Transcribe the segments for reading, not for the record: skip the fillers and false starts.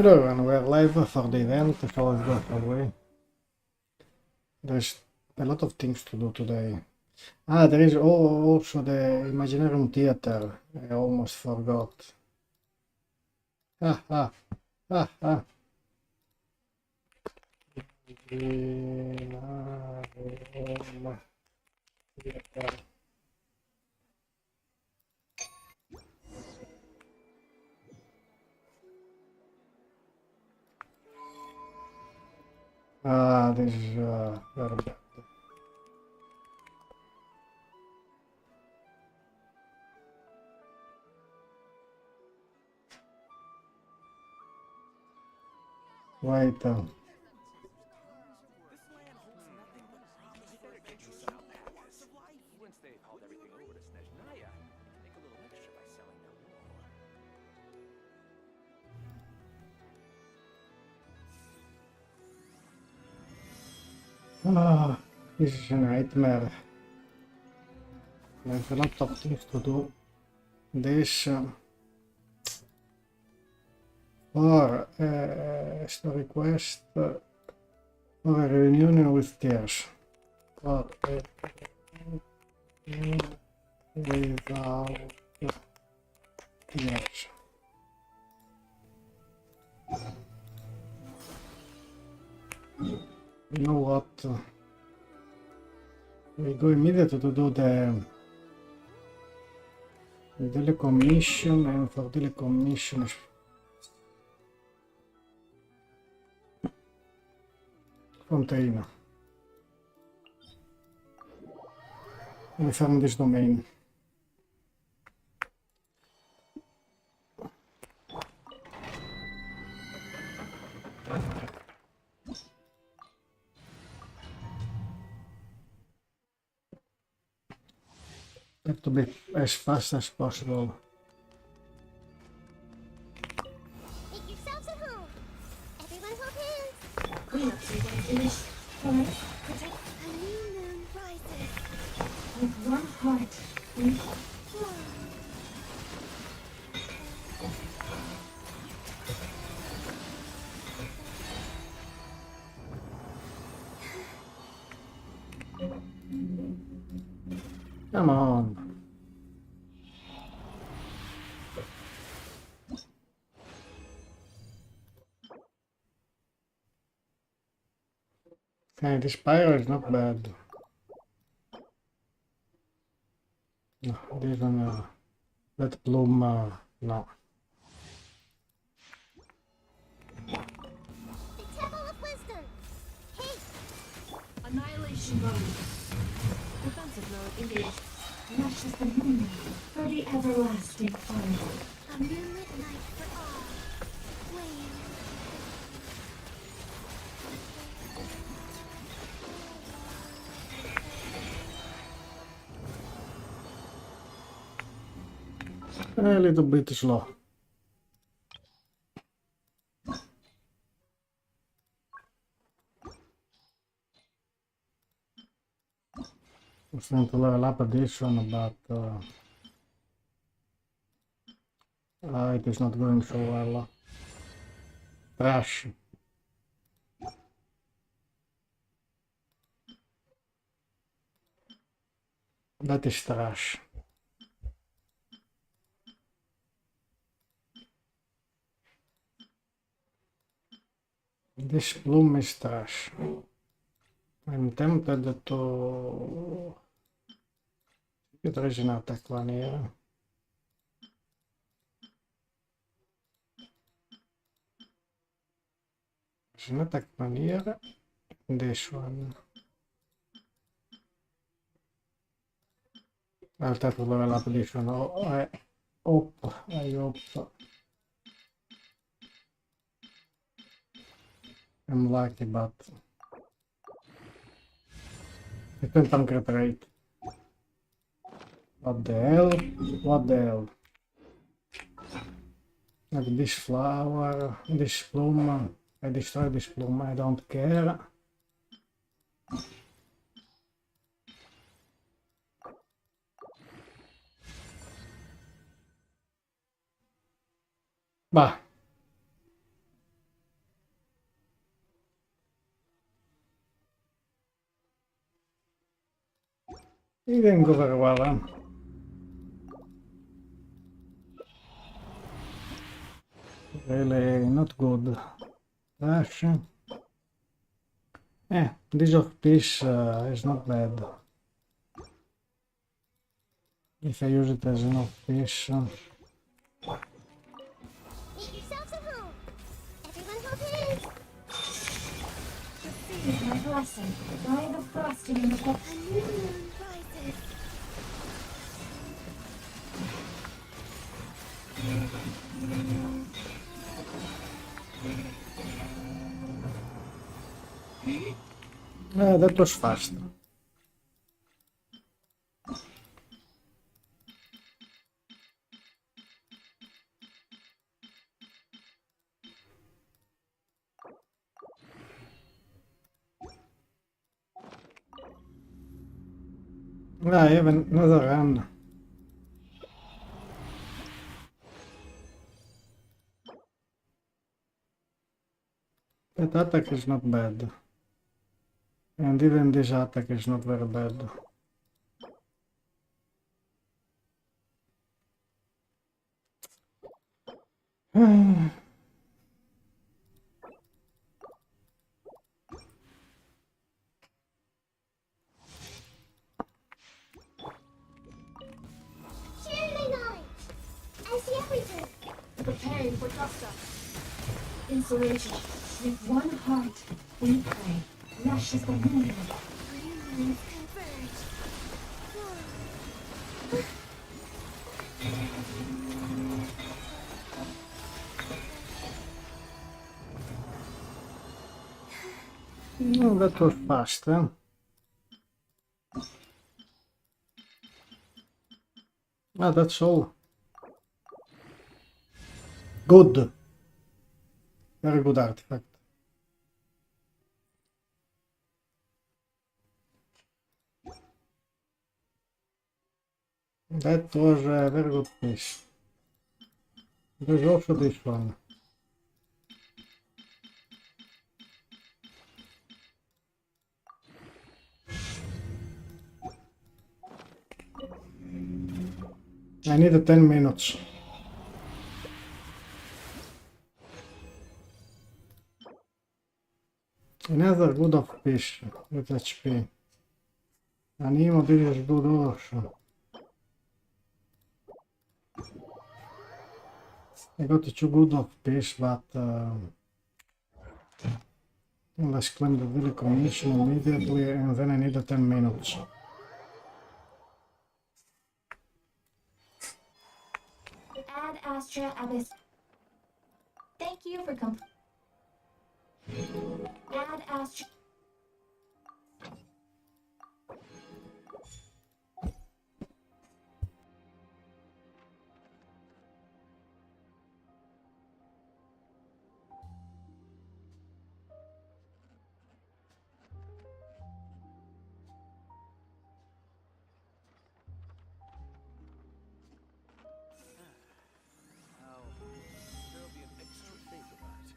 Hello everyone, we're live for the event, so let's go for away. There's a lot of things to do today. There is also the Imaginarium theater. I almost forgot. Ah, ah, ah, ah. Imaginarium theater. This is very bad. Wait. This is a nightmare. There's a lot of things to do. This for story quest for a reunion with tears. For without tears. You know what? We go immediately to do the daily commission, and for daily commission container. We found this domain. Have to be as fast as possible. Make yourselves at home. Everyone hold hands. Cleanups are going finished. Alright, protect. A new moon rises. With one heart. Come on. Okay, this pyro is not bad. No, this one, that bloom, no. The Temple of Wisdom. Haste. Annihilation mode. Defensive mode engaged. Lashes the moon for the everlasting fire. A moonlit night for all. Flame. A little bit slow. I'm trying to level up this one, but it is not going so well. Trash. That is trash. This bloom is trash. I'm tempted to... There is an attack one here. There's an attack one here. This one. I'll try to level up this one. I hope. I'm lucky, but I can't concrete rate. What the hell? What the hell? Like this flower, this bloom. I destroy this bloom, I don't care. Bah. It didn't go very well, huh? Really not good. Dash. Dish of fish is not bad. If I use it as enough fish. Make yourselves at home. Everyone hold hands. Receive my blessing. By the frosting in the book. A new moon rises. That was fast. I have another run. That attack is not bad. And even this attack is not very bad. Share my knowledge. I see everything. Preparing for Costa. Inspiration. With one heart, we pray. Rush is the moon. Moons converge. No, that was fast, huh? That's all. Good. Very good artifact. That was a very good fish. There's also this one. I need 10 minutes. Another good of fish with HP. Animo, this is good also. I got 2 good of fish, but let's claim the daily commission immediately and then I need 10 minutes. Ad Astra Abyss. Thank you for Ad Astra. There'll be an extra thing about it.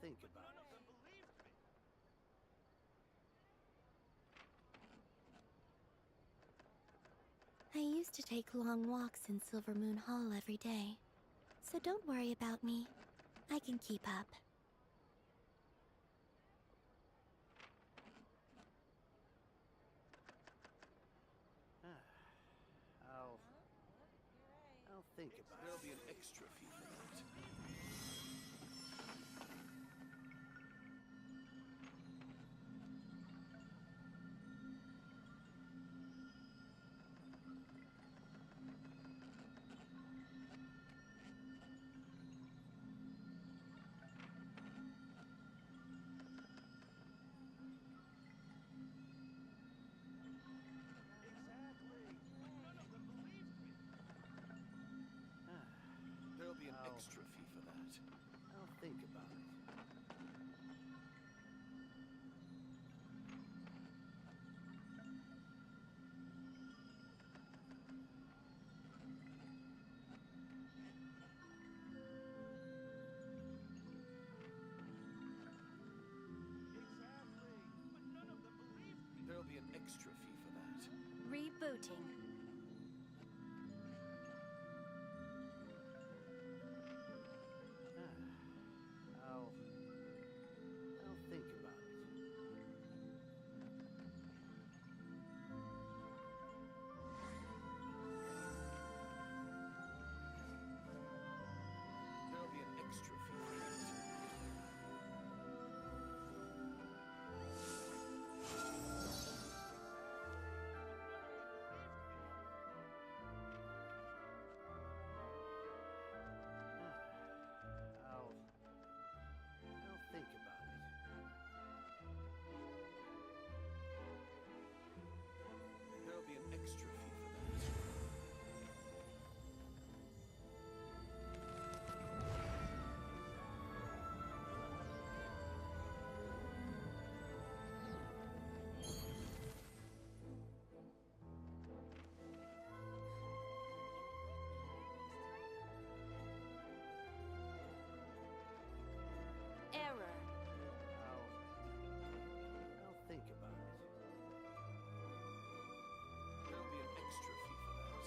think about it. I used to take long walks in Silver Moon Hall every day. So don't worry about me. I can keep up. I'll think about it. There'll be an extra fee for that. There'll be an extra fee for that. I'll think about it. Exactly. But none of them believed me. There'll be an extra fee for that. Rebooting. I'll think about it. There'll be an extra fee for that. I'll think about it. There'll be an extra fee for that. Error. I'll think about it. There'll be an extra fee for that.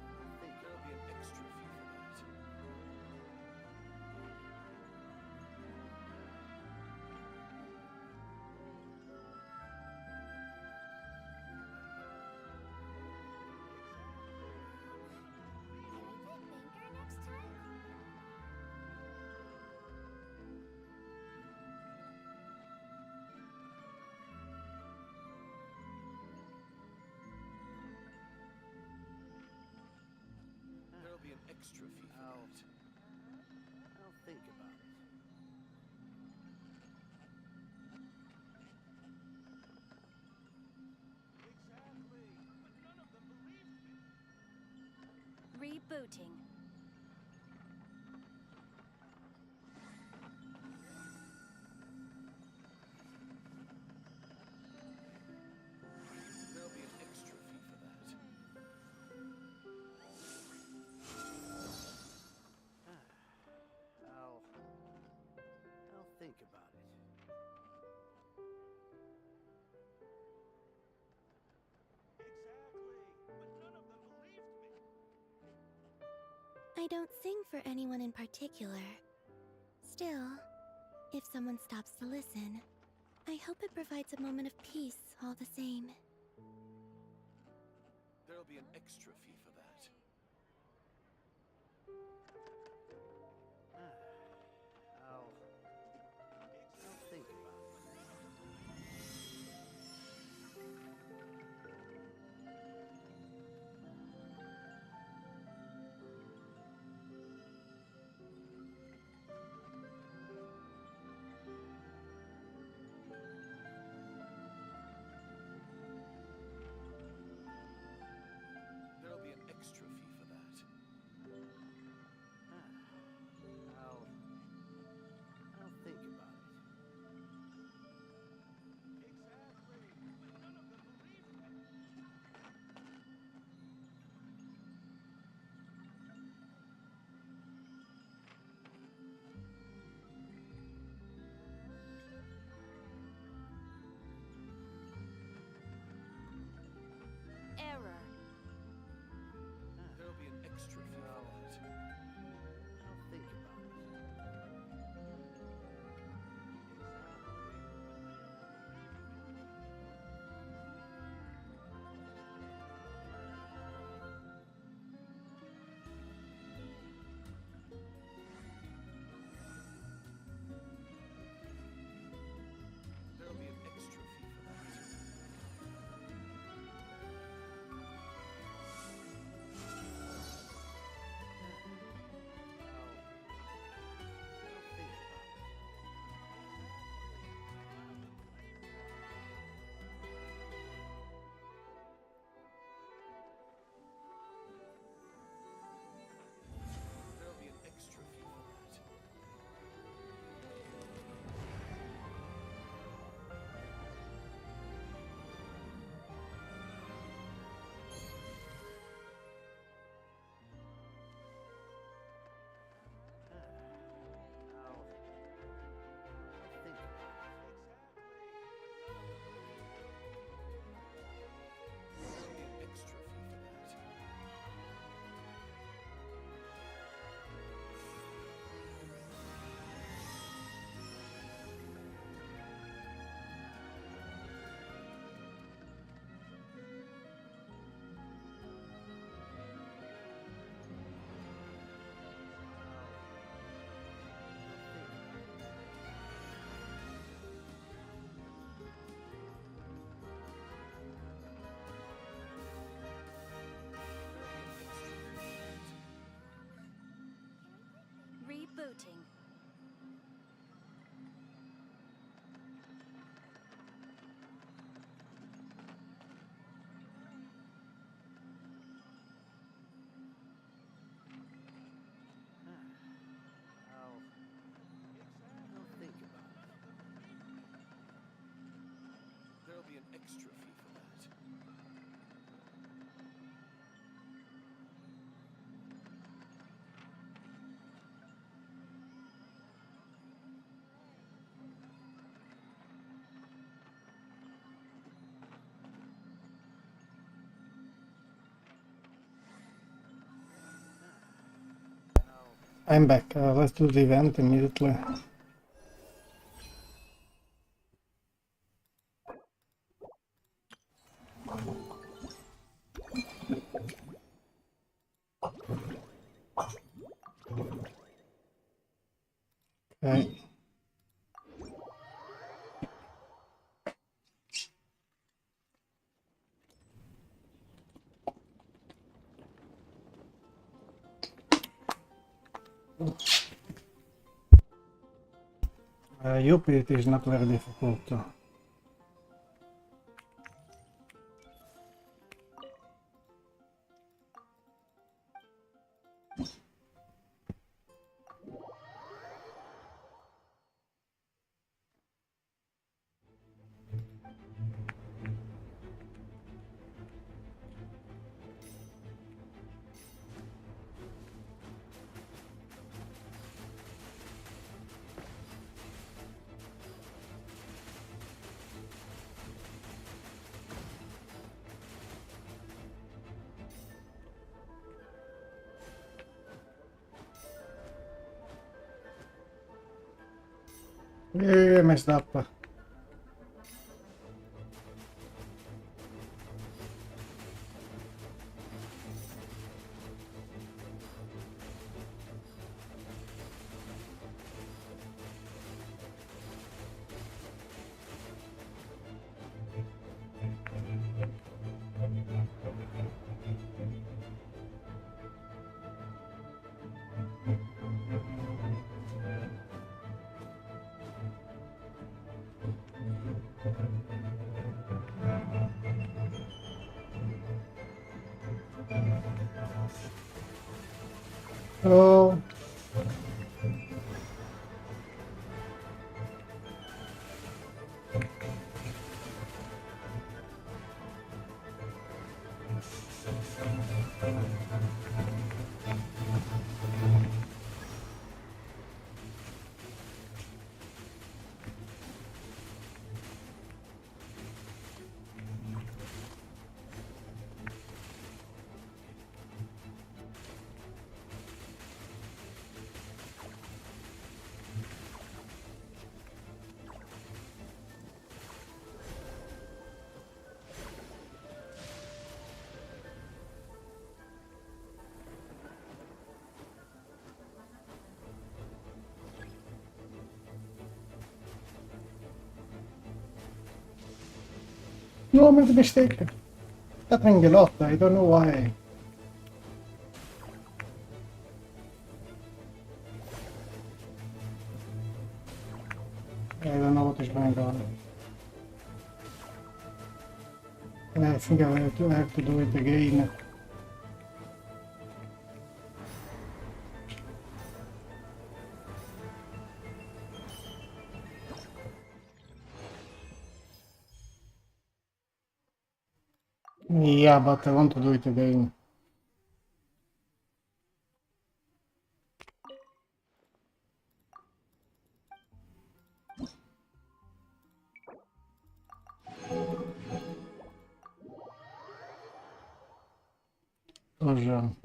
I think there'll be an extra fee for that. Can we play Finger next time? There'll be an extra fee for that. I'll think about it. Exactly. But none of them believed me. Rebooting. There'll be an extra fee for that. I'll think about it. Exactly. But none of them believed me. I don't sing for anyone in particular. Still, if someone stops to listen, I hope it provides a moment of peace all the same. There'll be an extra fee for that. I'll think about it. There'll be an voting. I'll think about it. There'll be an extra fee for that. I'm back. Let's do the event immediately. Okay. UP it is not very difficult. Yeah, messed up. Oh. No, I made a mistake. Happening a lot, I don't know why. I don't know what is going on. I think I have to do it again. Yeah, but I want to do it again. Тоже.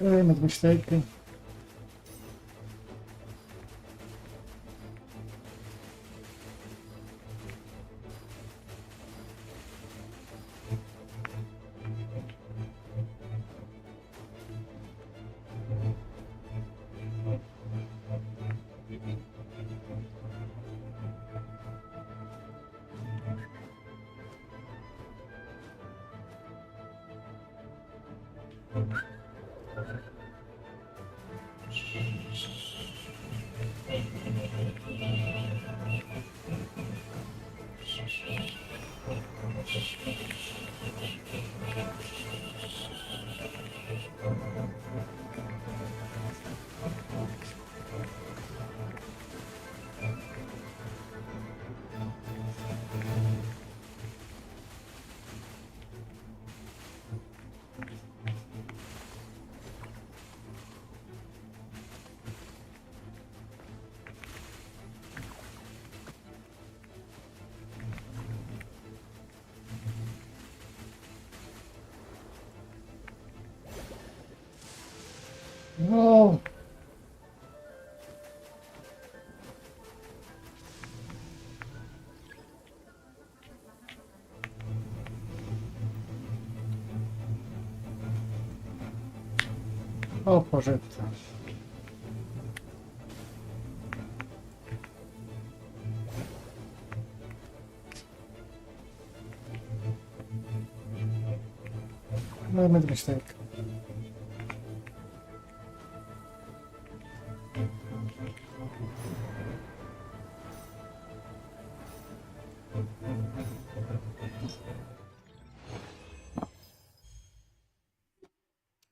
I made a mistake. No! O, pożytte. No, I made a mistake.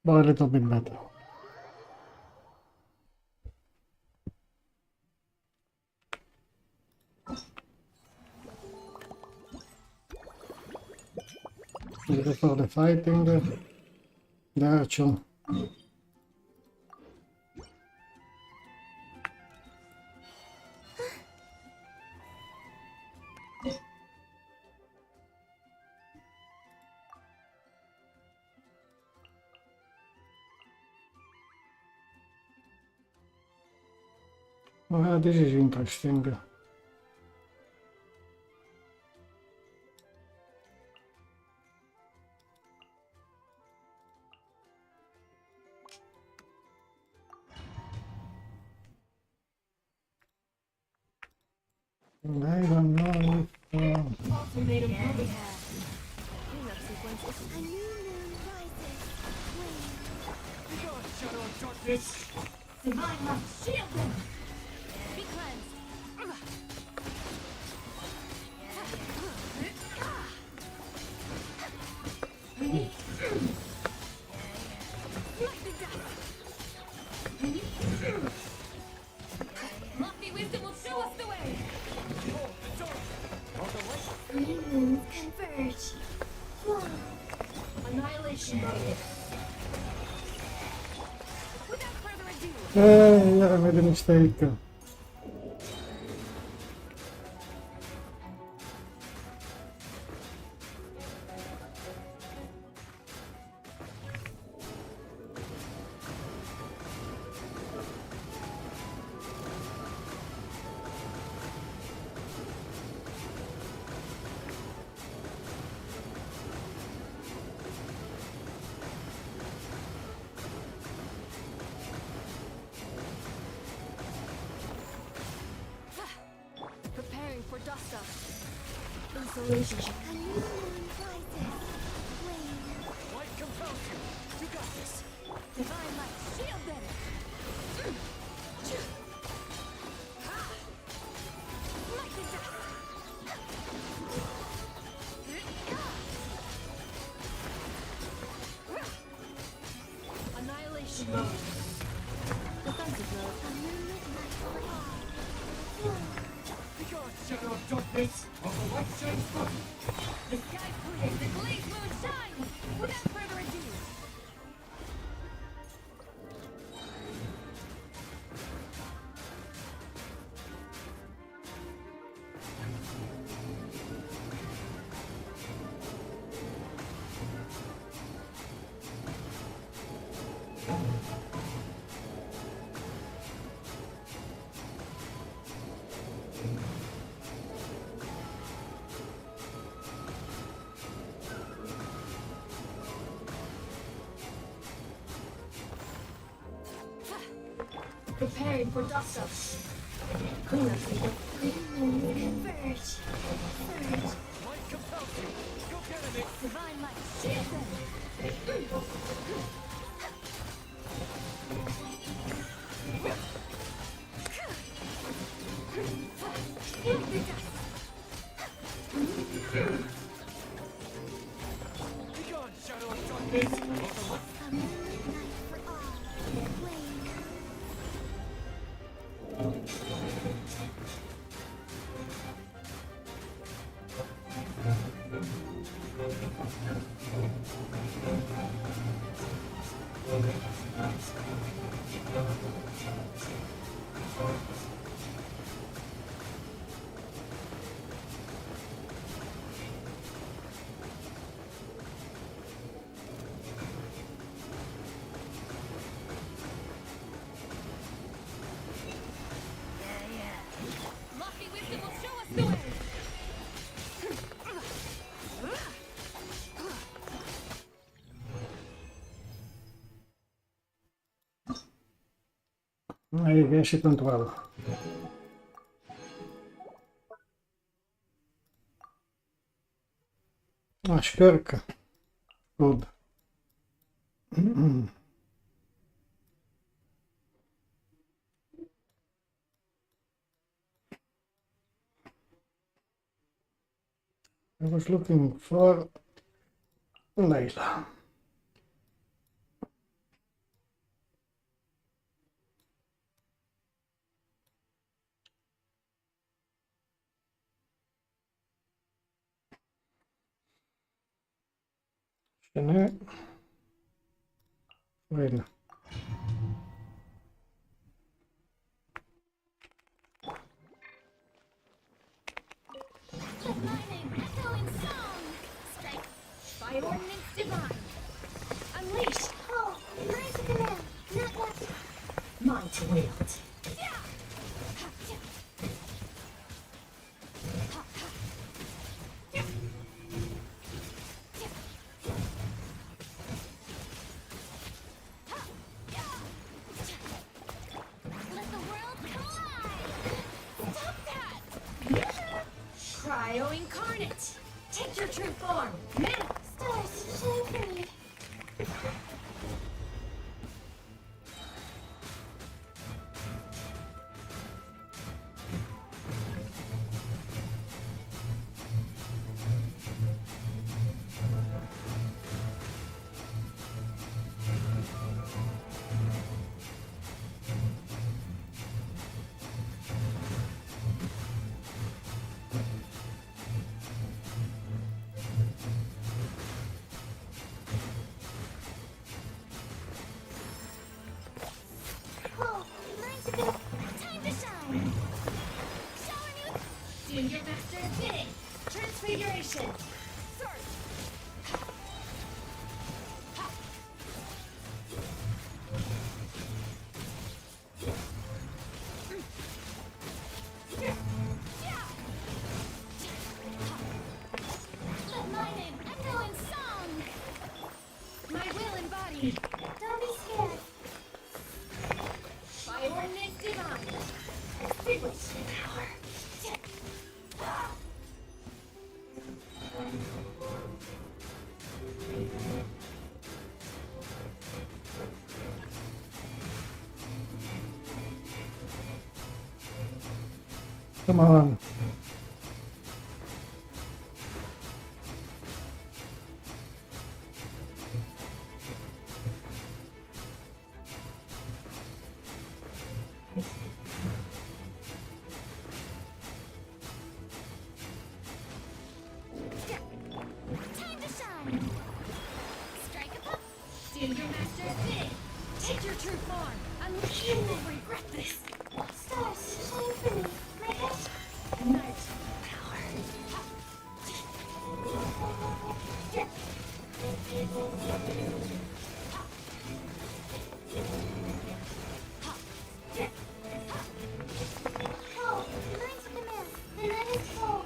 But a little bit better. Ready for the fighting, the archer. Oh, this is interesting. I don't know if... Ultimatum ready. Cleanup sequence is a new moon rises. Flame. Begone, shadow of darkness! Divine light, shield them! Be cleansed. Like the dust. Lofty wisdom will show us the way. Behold, the dark! On the light! Three moons converge. Fly. Annihilation mode. Without further ado. Hey, yeah, I made a mistake. Preparing for dust up. Insulation. A new moon rises. Flame. Light compels you! You got this! Divine light, shield them. Like the dust. Annihilation mode. Defensive mode. A moonlit night for all. Begone, shadow of darkness! On the light shines front! The sky clears, the glazed moon shines. Without further ado. Preparing for dust up. Cleanup sequence. Three moons converge. Surge. Light compels you! Go get him, it! Divine light, shield them. Like the dust. Begone, shadow of darkness! On the light! A moonlit night for all. Flame. I guess it went well. Ah, Shkurk. Good. I was looking for Layla. Känner Layla. Let my name echo in song. Strike by ordinance divine. Unleash. Oh, mine's a command. Not left. Mine to wield. Let the world collide. Stop that. Cryo incarnate. Take your true form. Now. Stars, shine for me. Oh, mine's a good. Time to shine. Shower me with Doing your master's bidding. Transfiguration. sword. Let my name echo in song. My will embodied. Don't be scared. By ordinance divine. Extinguish power. Come on. Time to shine. Strike a pop. Do your master's bidding. Take your true form. Unleash. You will regret this. Stars, shine for me. My head. Ignite power. Oh, mine's a command. The night is full.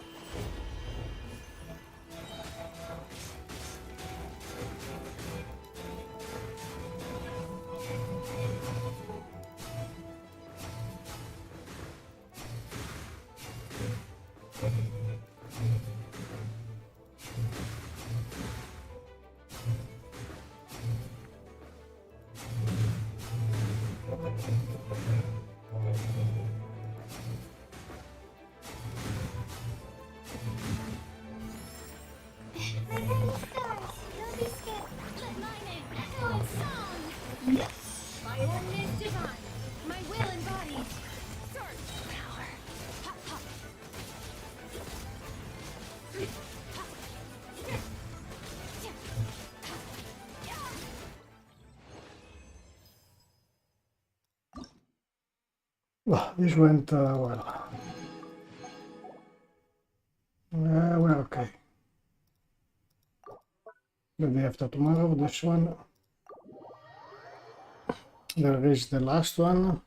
My guiding stars, don't be scared. Let my name echo in song. By ordinance divine. My will embodied. Sword. Power. Ha, ha. Well, this went well. We're okay. Maybe after tomorrow, this one. There is the last one.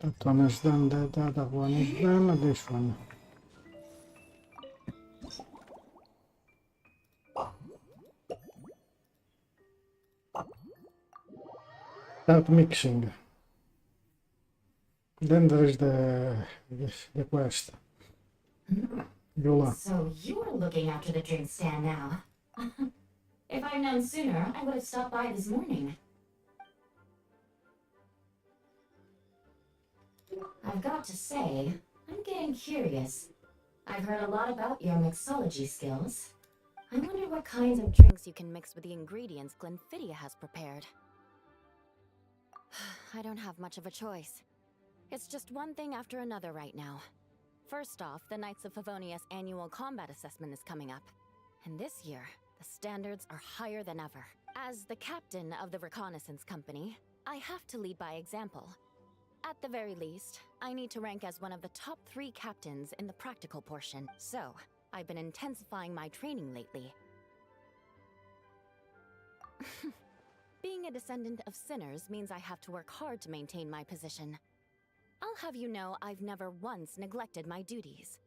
That one is done, the other one is done, this one. Start mixing. Then there is the quest. Yula. So you're looking after the drink stand now. If I'd known sooner, I would have stopped by this morning. I've got to say, I'm getting curious. I've heard a lot about your mixology skills. I wonder what kinds of drinks you can mix with the ingredients Glenfiddich has prepared. I don't have much of a choice. It's just one thing after another right now. First off, the Knights of Favonius annual combat assessment is coming up. And this year, the standards are higher than ever. As the captain of the reconnaissance company, I have to lead by example. At the very least, I need to rank as one of the top 3 captains in the practical portion. So, I've been intensifying my training lately. Being a descendant of sinners means I have to work hard to maintain my position. I'll have you know I've never once neglected my duties.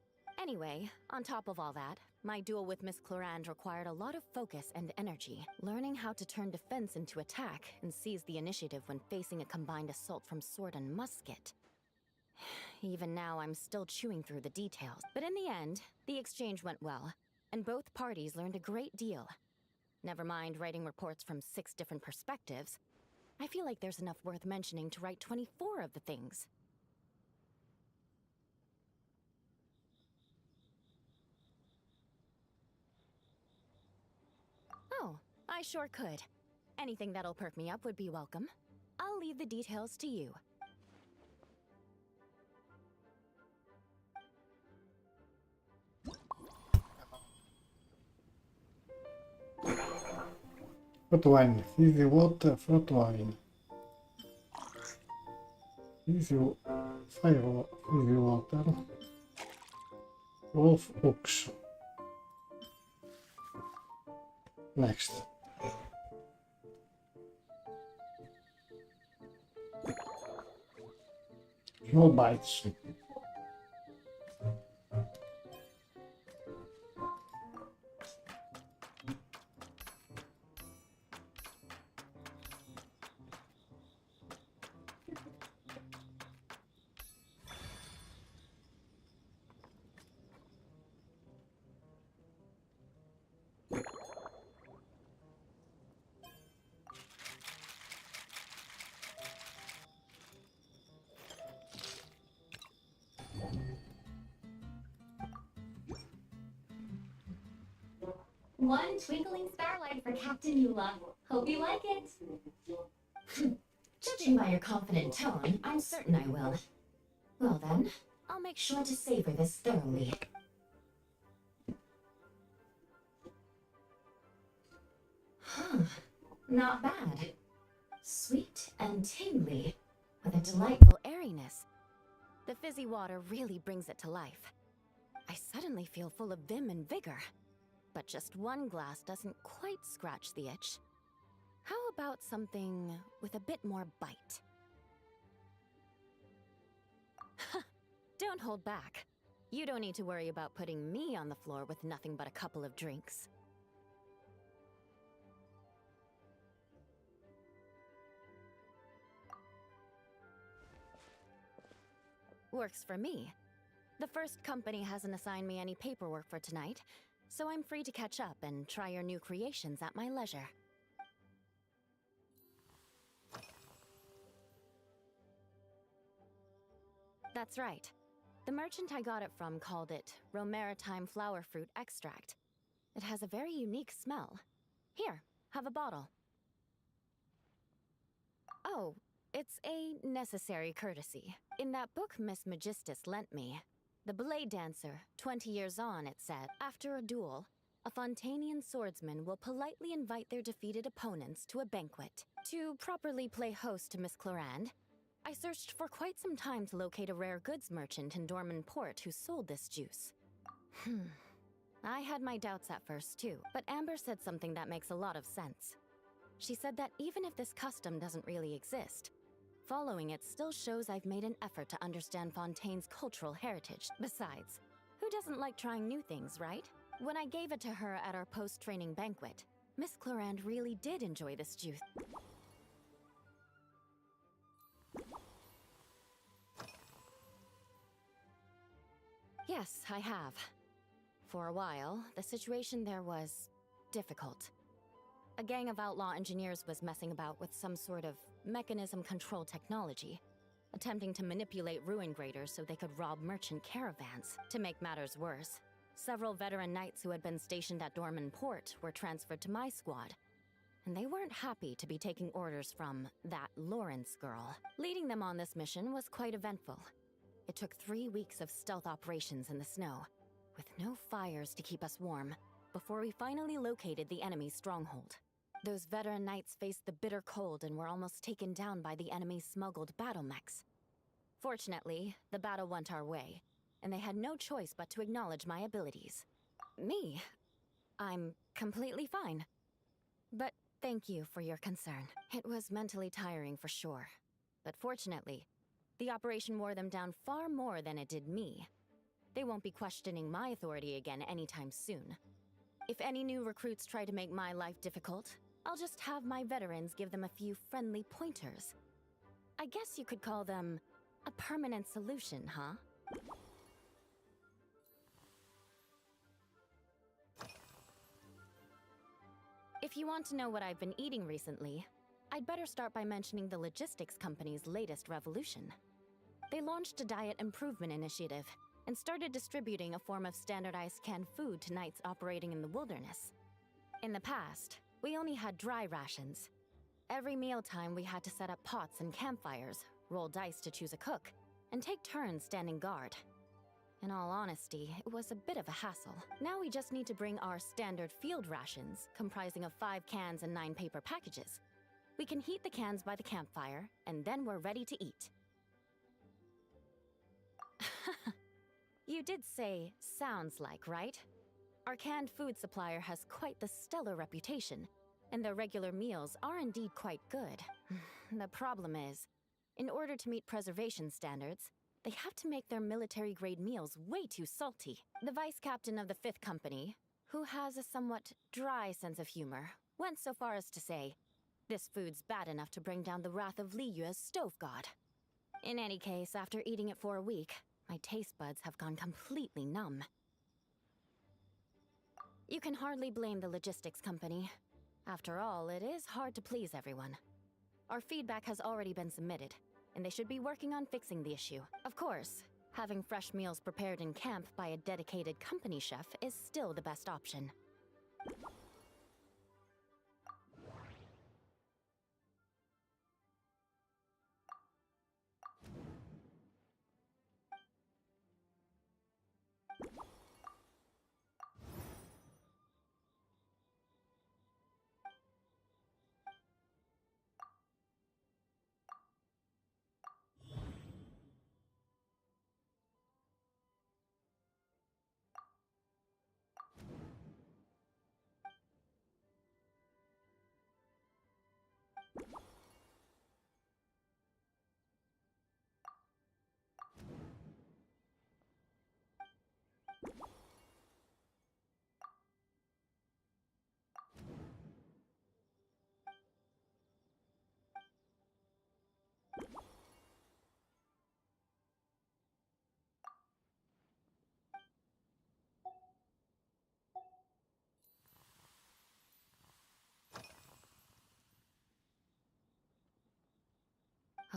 Anyway, on top of all that, my duel with Miss Clorand required a lot of focus and energy. Learning how to turn defense into attack and seize the initiative when facing a combined assault from sword and musket. Even now, I'm still chewing through the details. But in the end, the exchange went well, and both parties learned a great deal. Never mind writing reports from 6 different perspectives. I feel like there's enough worth mentioning to write 24 of the things. Oh, I sure could. Anything that'll perk me up would be welcome. I'll leave the details to you. Fruit wine, fizzy water, fruit wine. Fizzy water. Wolf hooks. Next. Small bites. One twinkling starlight for Captain Eula. Hope you like it. Judging by your confident tone, I'm certain I will. Well then, I'll make sure to savor this thoroughly. Huh, not bad. Sweet and tingly, with a delightful airiness. The fizzy water really brings it to life. I suddenly feel full of vim and vigor. But just one glass doesn't quite scratch the itch. How about something with a bit more bite? Don't hold back. You don't need to worry about putting me on the floor with nothing but a couple of drinks. Works for me. The first company hasn't assigned me any paperwork for tonight, so I'm free to catch up and try your new creations at my leisure. That's right. The merchant I got it from called it Romaritime Flower Fruit Extract. It has a very unique smell. Here, have a bottle. Oh, it's a necessary courtesy. In that book Miss Magistus lent me, The Blade Dancer, 20 years on, it said, after a duel, a Fontanian swordsman will politely invite their defeated opponents to a banquet. To properly play host to Miss Clorand, I searched for quite some time to locate a rare goods merchant in Dorman Port who sold this juice. I had my doubts at first too, but Amber said something that makes a lot of sense. She said that even if this custom doesn't really exist, Following it still shows I've made an effort to understand Fontaine's cultural heritage. Besides, who doesn't like trying new things, right? When I gave it to her at our post-training banquet, Miss Clorand really did enjoy this juice. Yes, I have. For a while, the situation there was difficult. A gang of outlaw engineers was messing about with some sort of mechanism control technology, attempting to manipulate ruin graders so they could rob merchant caravans. To make matters worse, several veteran knights who had been stationed at Dorman Port were transferred to my squad, and they weren't happy to be taking orders from that Lawrence girl. Leading them on this mission was quite eventful. It took 3 weeks of stealth operations in the snow, with no fires to keep us warm, before we finally located the enemy's stronghold. Those veteran knights faced the bitter cold and were almost taken down by the enemy's smuggled battle mechs. Fortunately, the battle went our way, and they had no choice but to acknowledge my abilities. Me? I'm completely fine. But thank you for your concern. It was mentally tiring for sure. But fortunately, the operation wore them down far more than it did me. They won't be questioning my authority again anytime soon. If any new recruits try to make my life difficult, I'll just have my veterans give them a few friendly pointers. I guess you could call them a permanent solution, huh? If you want to know what I've been eating recently, I'd better start by mentioning the logistics company's latest revolution. They launched a diet improvement initiative and started distributing a form of standardized canned food to knights operating in the wilderness. In the past, we only had dry rations. Every mealtime we had to set up pots and campfires, roll dice to choose a cook, and take turns standing guard. In all honesty, it was a bit of a hassle. Now we just need to bring our standard field rations, comprising of 5 cans and 9 paper packages. We can heat the cans by the campfire, and then we're ready to eat. You did say sounds like, right? Our canned food supplier has quite the stellar reputation, and their regular meals are indeed quite good. The problem is, in order to meet preservation standards, they have to make their military-grade meals way too salty. The vice captain of the 5th Company, who has a somewhat dry sense of humor, went so far as to say, this food's bad enough to bring down the wrath of Li Yue's stove god. In any case, after eating it for a week, my taste buds have gone completely numb. You can hardly blame the logistics company. After all, it is hard to please everyone. Our feedback has already been submitted, and they should be working on fixing the issue. Of course, having fresh meals prepared in camp by a dedicated company chef is still the best option.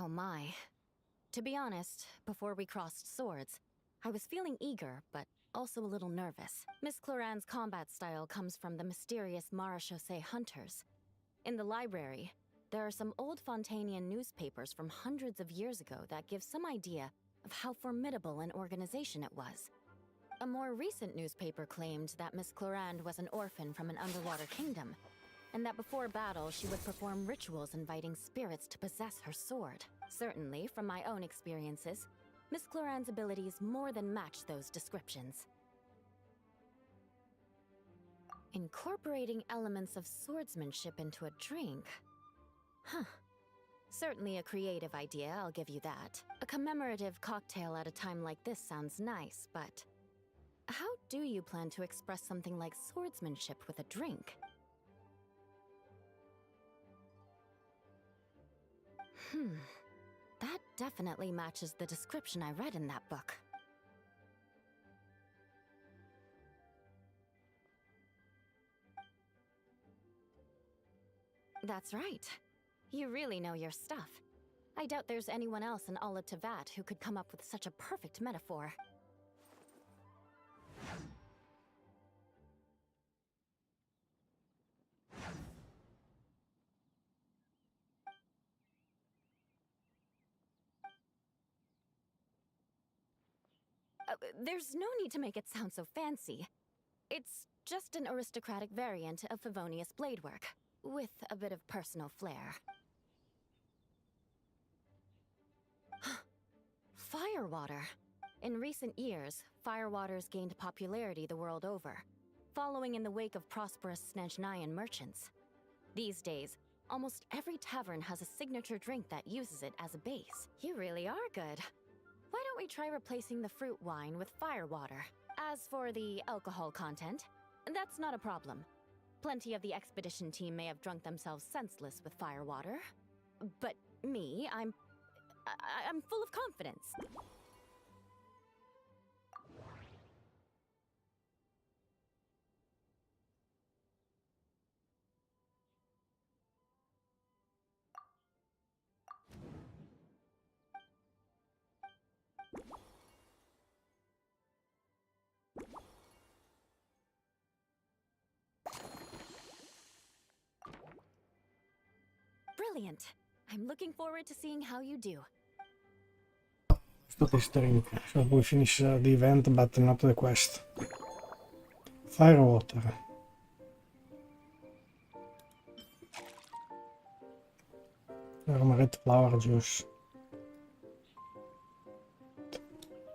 Oh my. To be honest, before we crossed swords, I was feeling eager, but also a little nervous. Miss Clorand's combat style comes from the mysterious Marechaussee hunters. In the library, there are some old Fontanian newspapers from hundreds of years ago that give some idea of how formidable an organization it was. A more recent newspaper claimed that Miss Clorand was an orphan from an underwater kingdom, and that before battle she would perform rituals inviting spirits to possess her sword. Certainly, from my own experiences, Miss Clorand's abilities more than match those descriptions. Incorporating elements of swordsmanship into a drink? Huh. Certainly a creative idea, I'll give you that. A commemorative cocktail at a time like this sounds nice, but how do you plan to express something like swordsmanship with a drink? That definitely matches the description I read in that book. That's right. You really know your stuff. I doubt there's anyone else in all of Tevat who could come up with such a perfect metaphor. There's no need to make it sound so fancy. It's just an aristocratic variant of Favonius bladework, with a bit of personal flair. Firewater. In recent years, firewaters gained popularity the world over, following in the wake of prosperous Snezhnayan merchants. These days, almost every tavern has a signature drink that uses it as a base. You really are good. Why don't we try replacing the fruit wine with firewater? As for the alcohol content, that's not a problem. Plenty of the expedition team may have drunk themselves senseless with firewater. But me, I'm full of confidence. Brilliant. I'm looking forward to seeing how you do. Sto drink. So we finish the event, but not the quest. Firewater. Red flower juice.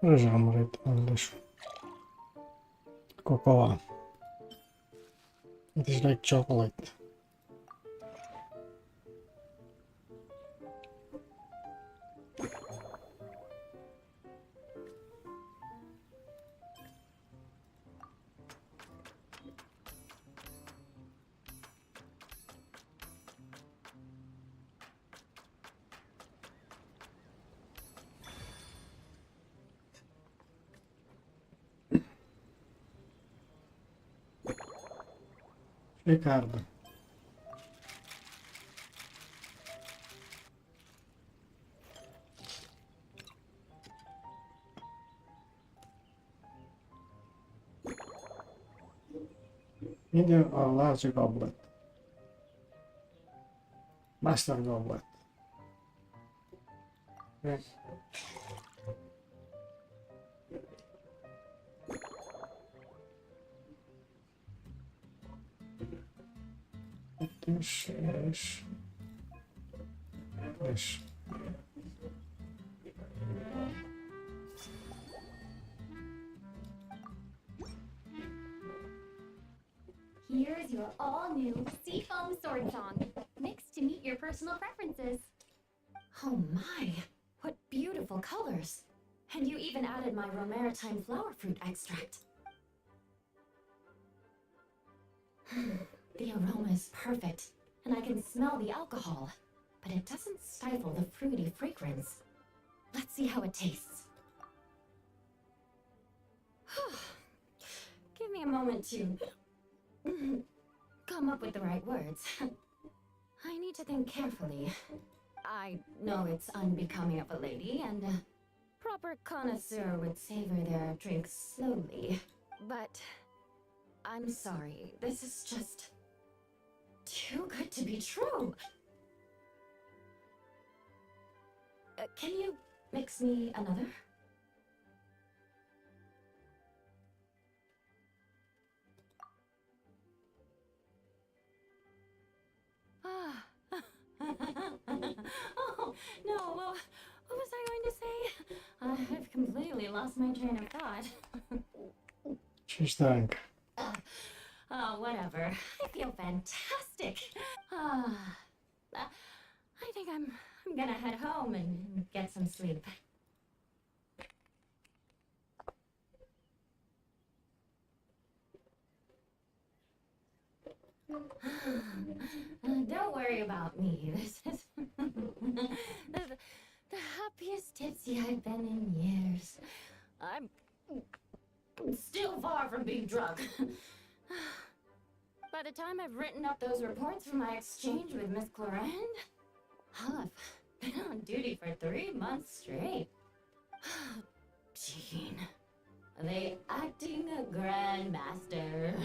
Where is red on this? Cocoa. It is like chocolate. Ricardo. Medium or large goblet? Master goblet. Okay. This. Here's your all-new Seafoam Sword Song, mixed to meet your personal preferences. Oh my, what beautiful colors. And you even added my romaritime flower fruit extract. The aroma is perfect, and I can smell the alcohol, but it doesn't stifle the fruity fragrance. Let's see how it tastes. Give me a moment to come up with the right words. I need to think carefully. I know it's unbecoming of a lady, and a proper connoisseur would savor their drinks slowly. But I'm sorry, this is just too good to be true. Can you mix me another? Oh, no, what was I going to say? I've completely lost my train of thought. She's drunk. Oh, whatever. I feel fantastic. I think I'm gonna head home and get some sleep. Don't worry about me. This is the happiest tipsy I've been in years. I'm still far from being drunk. By the time I've written up those reports from my exchange with Miss Clorand, I'll have been on duty for 3 months straight. Jean, the acting grandmaster.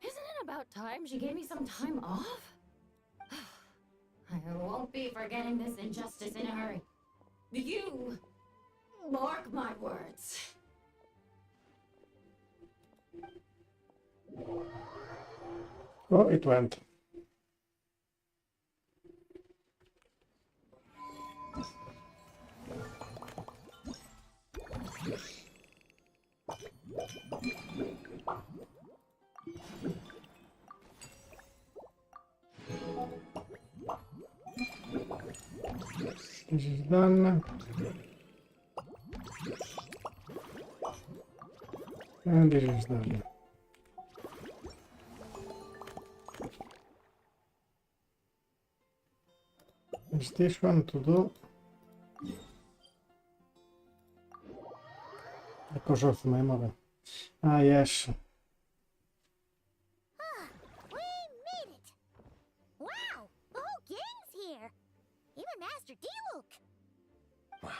Isn't it about time she gave me some time off? I won't be forgetting this injustice in a hurry. You mark my words. Oh, it went. This is done. And this is done. Is this one to do? Because of memory. Ah, yes. We made it! Wow! The whole gang's here! Even Master D-Luke!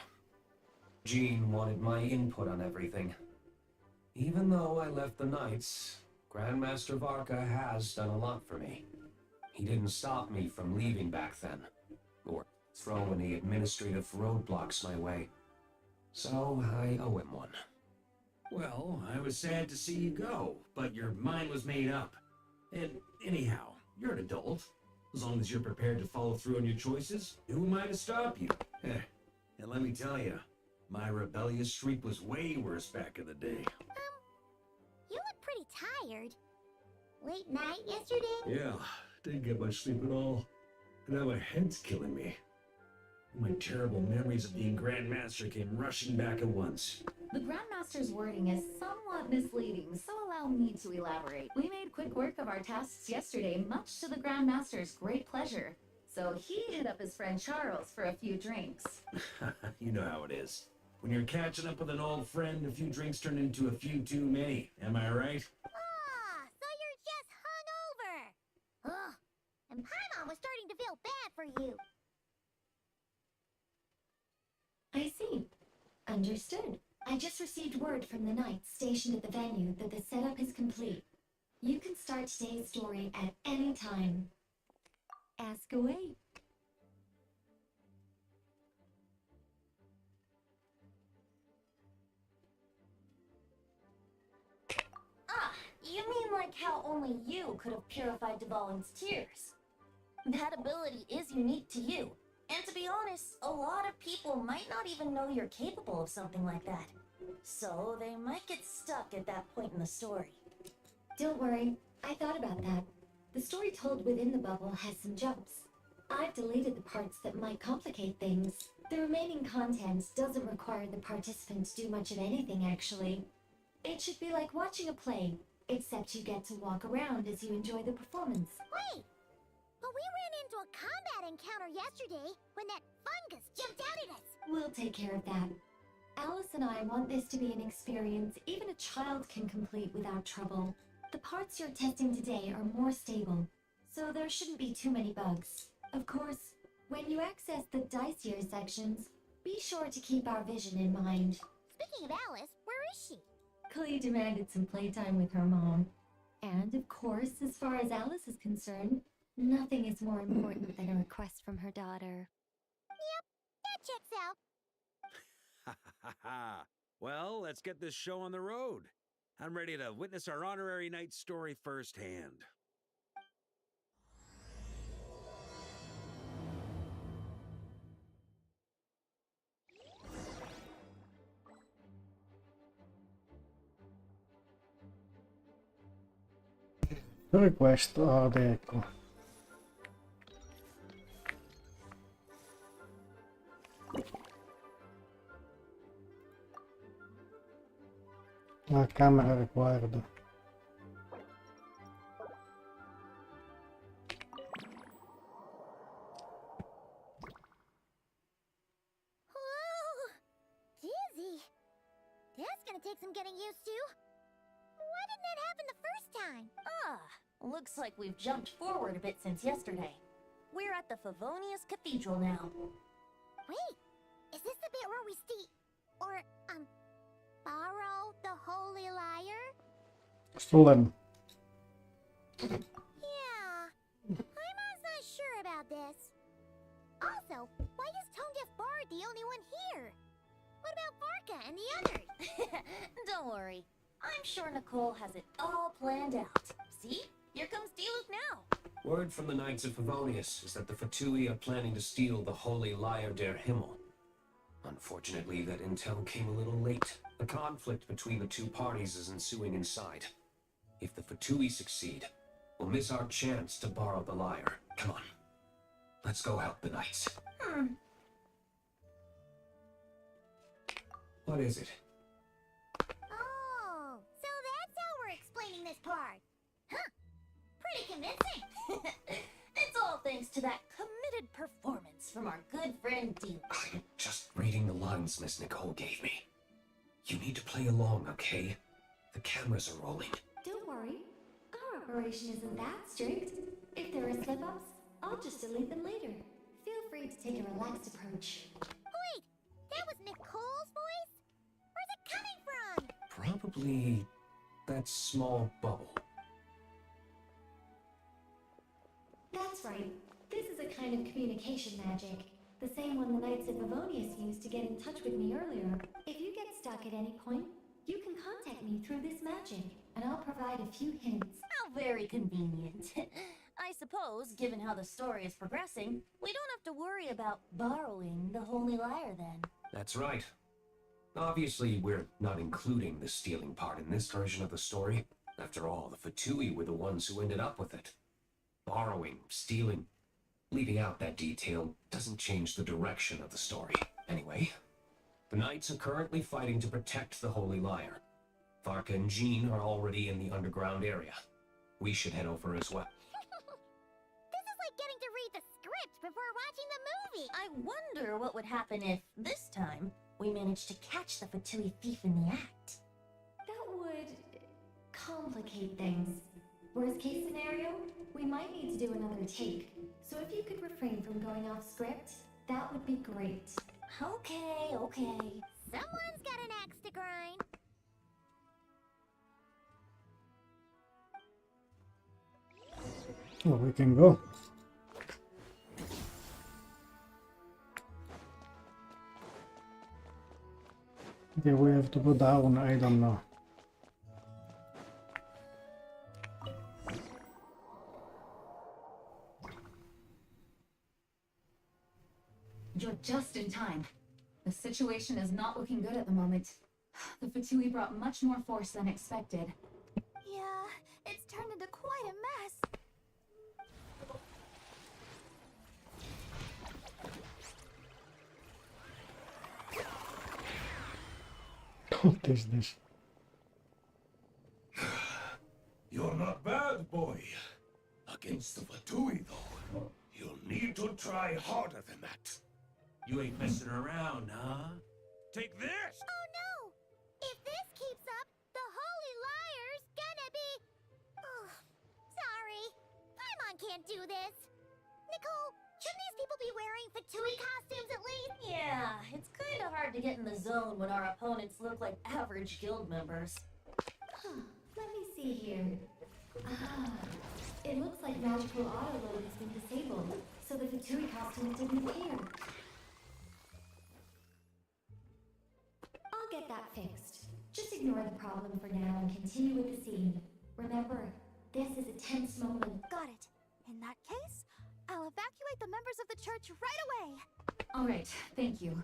Jean wanted my input on everything. Even though I left the Knights, Grandmaster Varka has done a lot for me. He didn't stop me from leaving back then, or throw any administrative roadblocks my way. So I owe him one. Well, I was sad to see you go, but your mind was made up. And anyhow, you're an adult. As long as you're prepared to follow through on your choices, who am I to stop you? And let me tell you, my rebellious streak was way worse back in the day. You look pretty tired. Late night yesterday? Yeah, didn't get much sleep at all. And now my head's killing me. My terrible memories of being Grandmaster came rushing back at once. The Grandmaster's wording is somewhat misleading, so allow me to elaborate. We made quick work of our tasks yesterday, much to the Grandmaster's great pleasure. So he hit up his friend Charles for a few drinks. You know how it is. When you're catching up with an old friend, a few drinks turn into a few too many. Am I right? Ah, so you're just hungover! Ugh, and Paimon was starting to feel bad for you. I see. Understood. I just received word from the Knights stationed at the venue that the setup is complete. You can start today's story at any time. Ask away. Ah, you mean like how only you could have purified Dvalin's tears? That ability is unique to you. And to be honest, a lot of people might not even know you're capable of something like that. So they might get stuck at that point in the story. Don't worry, I thought about that. The story told within the bubble has some jumps. I've deleted the parts that might complicate things. The remaining content doesn't require the participants do much of anything, actually. It should be like watching a play, except you get to walk around as you enjoy the performance. Wait! But we ran into a combat encounter yesterday when that fungus jumped out at us! We'll take care of that. Alice and I want this to be an experience even a child can complete without trouble. The parts you're testing today are more stable, so there shouldn't be too many bugs. Of course, when you access the dicier sections, be sure to keep our vision in mind. Speaking of Alice, where is she? Clea demanded some playtime with her mom. And of course, as far as Alice is concerned, nothing is more important than a request from her daughter. Yep, that checks out. Ha ha ha! Well, let's get this show on the road. I'm ready to witness our honorary knight story firsthand. Request Art Deco. Camera required. Whoa! Dizzy. That's gonna take some getting used to. Why didn't that happen the first time? Looks like we've jumped forward a bit since yesterday. We're at the Favonius Cathedral now. Wait, is this the bit where we borrow the Holy Lyre? Stolen. Yeah, Paimon's not sure about this. Also, why is Tone Deaf Bard the only one here? What about Varka and the others? Don't worry. I'm sure Nicole has it all planned out. See? Here comes Diluc now. Word from the Knights of Favonius is that the Fatui are planning to steal the Holy Lyre der Himmel. Unfortunately, that intel came a little late. A conflict between the two parties is ensuing inside. If the Fatui succeed, we'll miss our chance to borrow the lyre. Come on. Let's go help the Knights. What is it? Oh, so that's how we're explaining this part. Huh. Pretty convincing. It's all thanks to that committed performance from our good friend Diluc. I'm just reading the lines Miss Nicole gave me. You need to play along, okay? The cameras are rolling. Don't worry. Our operation isn't that strict. If there are slip-ups, I'll just delete them later. Feel free to take a relaxed approach. Wait, that was Nicole's voice? Where's it coming from? Probably that small bubble. That's right. This is a kind of communication magic. The same one the Knights of Favonius used to get in touch with me earlier. If you get stuck at any point, you can contact me through this magic, and I'll provide a few hints. How very convenient. I suppose, given how the story is progressing, we don't have to worry about borrowing the Holy Lyre then. That's right. Obviously, we're not including the stealing part in this version of the story. After all, the Fatui were the ones who ended up with it. Borrowing, stealing, leaving out that detail doesn't change the direction of the story. Anyway, the Knights are currently fighting to protect the Holy Lyre. Varka and Jean are already in the underground area. We should head over as well. This is like getting to read the script before watching the movie. I wonder what would happen if, this time, we managed to catch the Fatui thief in the act. That would complicate things. Worst case scenario, we might need to do another take. So if you could refrain from going off script, that would be great. Okay. Someone's got an axe to grind. Oh, we can go. Okay, we have to go down, I don't know. You're just in time. The situation is not looking good at the moment. The Fatui brought much more force than expected. Yeah, it's turned into quite a mess. What is this? You're not bad, boy. Against the Fatui, though, you'll need to try harder than that. You ain't messing around, huh? Take this! Oh no! If this keeps up, the Holy Lyre's gonna be... Oh, sorry. Paimon can't do this. Nicole, shouldn't these people be wearing Fatui costumes at least? Yeah, it's kind of hard to get in the zone when our opponents look like average guild members. Let me see here. It looks like magical auto-load has been disabled, so the Fatui costumes didn't appear. I'll get that fixed. Just ignore the problem for now and continue with the scene. Remember, this is a tense moment. Got it. In that case, I'll evacuate the members of the church right away. All right, thank you.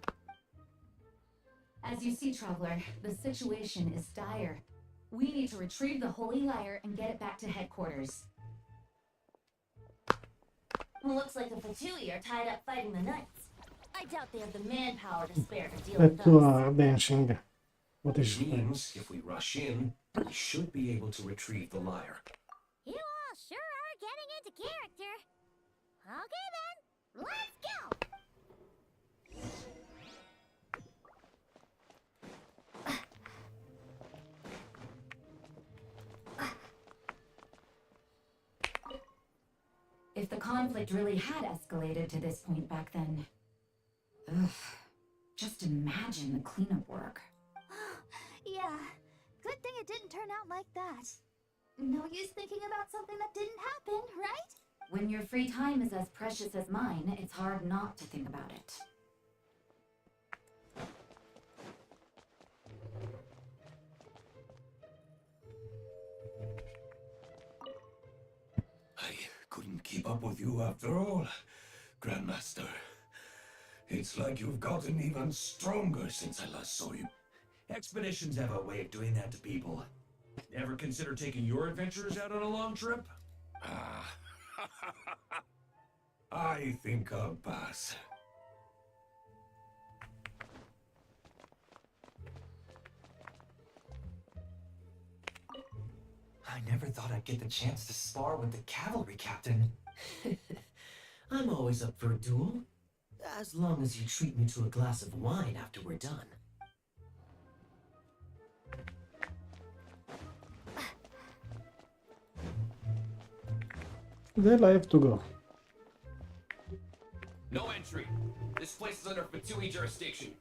As you see, Traveler, the situation is dire. We need to retrieve the Holy Lyre and get it back to headquarters. Looks like the Fatui are tied up fighting the Knights. I doubt they have the manpower to spare to deal with That two us. are dancing. What is Which means, if we rush in, we should be able to retrieve the lyre. You all sure are getting into character. Okay then, let's go! If the conflict really had escalated to this point back then. Ugh. Just imagine the cleanup work. Yeah, good thing it didn't turn out like that. No use thinking about something that didn't happen, right? When your free time is as precious as mine, it's hard not to think about it. I couldn't keep up with you after all, Grandmaster. It's like you've gotten even stronger since I last saw you. Expeditions have a way of doing that to people. Ever consider taking your adventurers out on a long trip? Ah, I think I'll pass. I never thought I'd get the chance to spar with the cavalry captain. I'm always up for a duel. As long as you treat me to a glass of wine after we're done. Then I have to go. No entry. This place is under Fatui jurisdiction.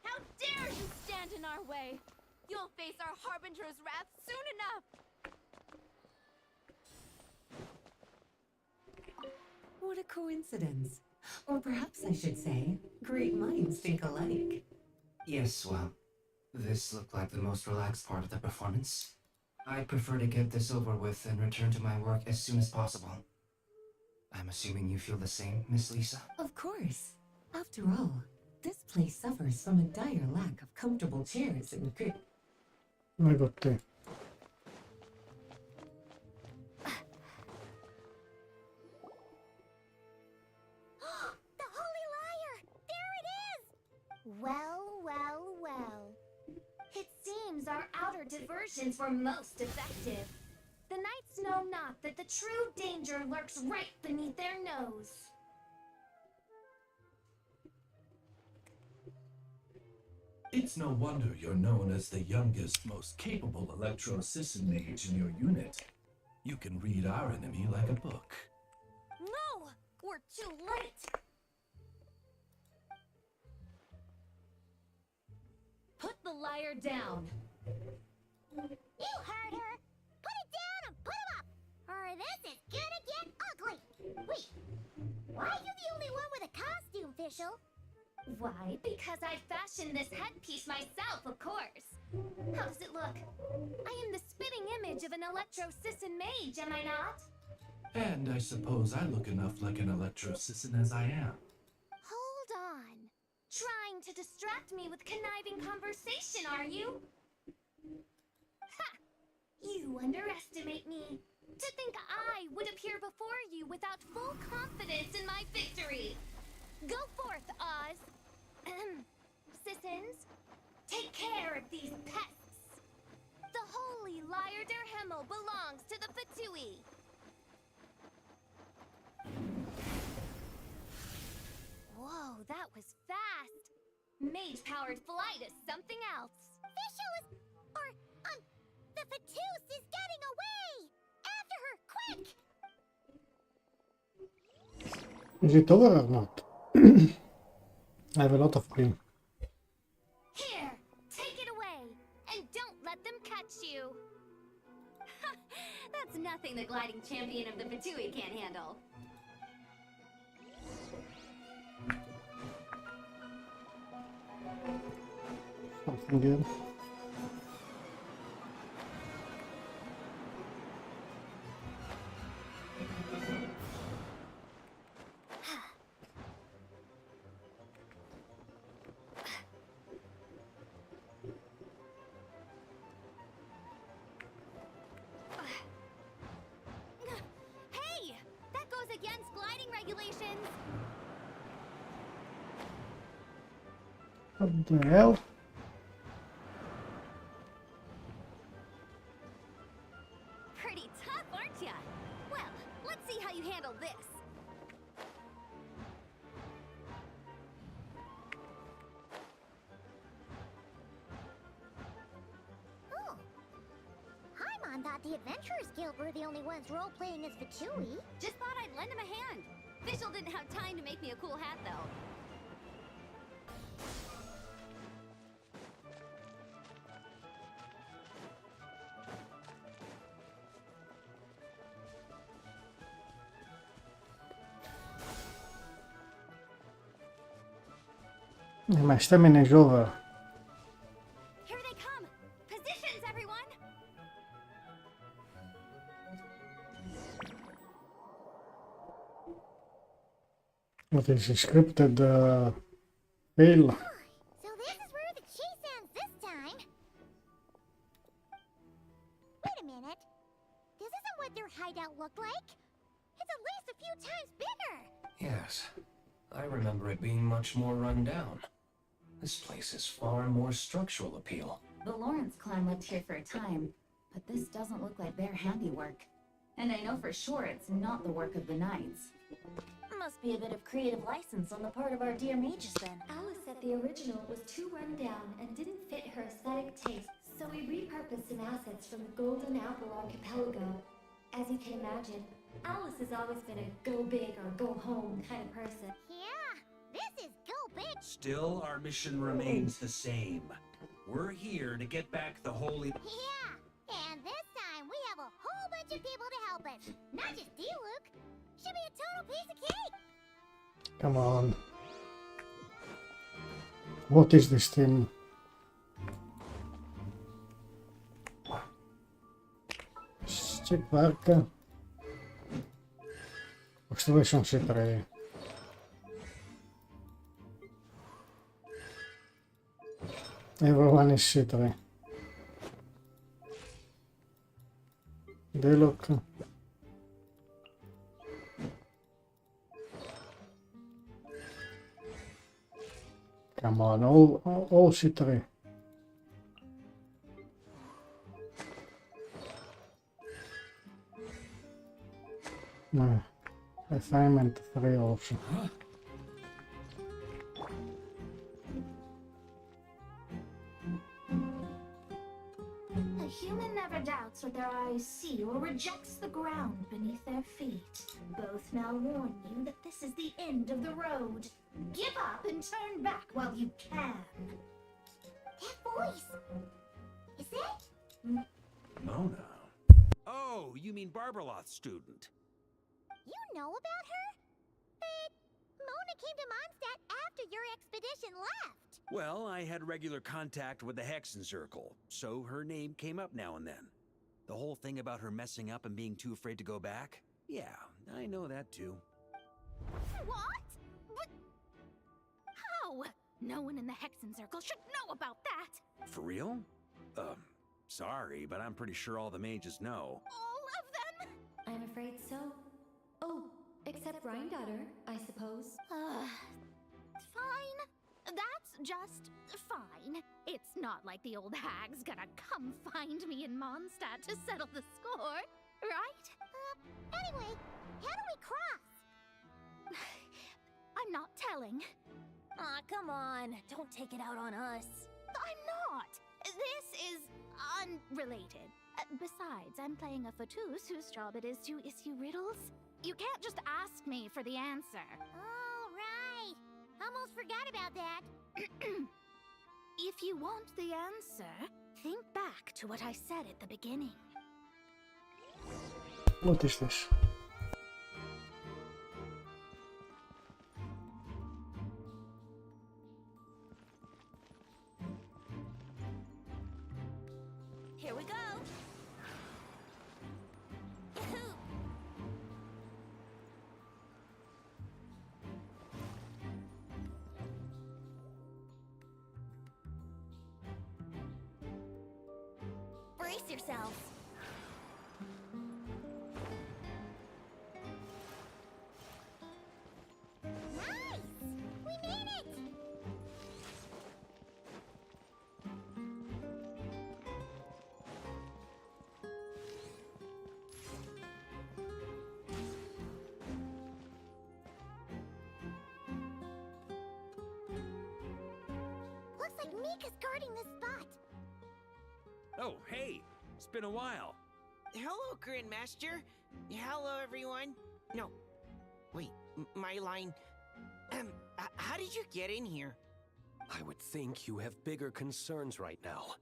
How dare you stand in our way? You'll face our Harbinger's wrath soon enough! What a coincidence. Or perhaps I should say, great minds think alike. Yes, well, this looked like the most relaxed part of the performance. I'd prefer to get this over with and return to my work as soon as possible. I'm assuming you feel the same, Miss Lisa? Of course. After all, this place suffers from a dire lack of comfortable chairs and good. I got tea. The Holy Lyre! There it is! Well, well, well. It seems our outer diversions were most effective. The knights know not that the true danger lurks right beneath their nose. It's no wonder you're known as the youngest, most capable electro-assistant mage in your unit. You can read our enemy like a book. No! We're too late! Put the lyre down. You heard her! Put it down and put him up! Or this is gonna get ugly! Wait, why are you the only one with a costume, Fischl? Why? Because I fashioned this headpiece myself, of course. How does it look? I am the spitting image of an electro-sisson mage, am I not? And I suppose I look enough like an electro-assistant as I am. Hold on. Trying to distract me with conniving conversation, are you? Ha! You underestimate me. To think I would appear before you without full confidence in my victory. Go forth, Oz. Sissons, take care of these pests. The holy Lyre der Himmel belongs to the Fatui. Whoa, that was fast! Mage-powered flight is something else. Fischl is... the Fatus is getting away! After her, quick! Is it over or not? I have a lot of cream. Here, take it away, and don't let them catch you. That's nothing the gliding champion of the Fatui can't handle. Something good. Hey, What the hell? Pretty tough, aren't ya? Well, let's see how you handle this. Oh. Paimon thought the Adventurers Guild were the only ones role-playing as Fatui. Just thought I'd lend him a hand. Fischl didn't have time to make me a cool hat, though. My stamina is over. Here they come! Positions, everyone! What is a scripted fail? So this is where the chase ends this time. Wait a minute. This isn't what their hideout looked like. It's at least a few times bigger. Yes, I remember it being much more run down. This place has far more structural appeal. The Lawrence clan lived here for a time, but this doesn't look like their handiwork. And I know for sure it's not the work of the Knights. Must be a bit of creative license on the part of our dear mages then. Alice said the original was too run down and didn't fit her aesthetic taste, so we repurposed some assets from the Golden Apple Archipelago. As you can imagine, Alice has always been a go big or go home kind of person. Yeah, this is go big. Still, our mission remains the same. We're here to get back the holy... Yeah, and this time we have a whole bunch of people to help us. Not just you, Luke. Should be a total piece of cake. Come on. What is this thing? Check Varka. Excavation shit ready. Everyone is shit ready. They look. Come on, all shittery. No. Assignment 3 option. A human never doubts what their eyes see or rejects the ground beneath their feet. Both now warn you that this is the end of the road. Give up and turn back while you can. That voice. Is it? Mona? Oh, you mean Barbarloth's student. You know about her? But Mona came to Mondstadt after your expedition left. Well, I had regular contact with the Hexen Circle, so her name came up now and then. The whole thing about her messing up and being too afraid to go back? Yeah, I know that too. What? But how? No one in the Hexen Circle should know about that. For real? Sorry, but I'm pretty sure all the mages know. All of them? I'm afraid so. Oh, except Granddaughter, I suppose. Fine. That's just fine. It's not like the old hag's gonna come find me in Mondstadt to settle the score, right? Anyway, how do we cross? I'm not telling. Aw, come on. Don't take it out on us. I'm not. This is unrelated. Besides, I'm playing a Fatus whose job it is to issue riddles. You can't just ask me for the answer. Oh, right. Almost forgot about that. If you want the answer, think back to what I said at the beginning. What is this? Here we go. Yahoo! Brace yourselves. Nice! We made it! Mika's guarding this spot. Oh, hey! It's been a while. Hello, Grandmaster. Hello, everyone. No, wait, my line. How did you get in here? I would think you have bigger concerns right now.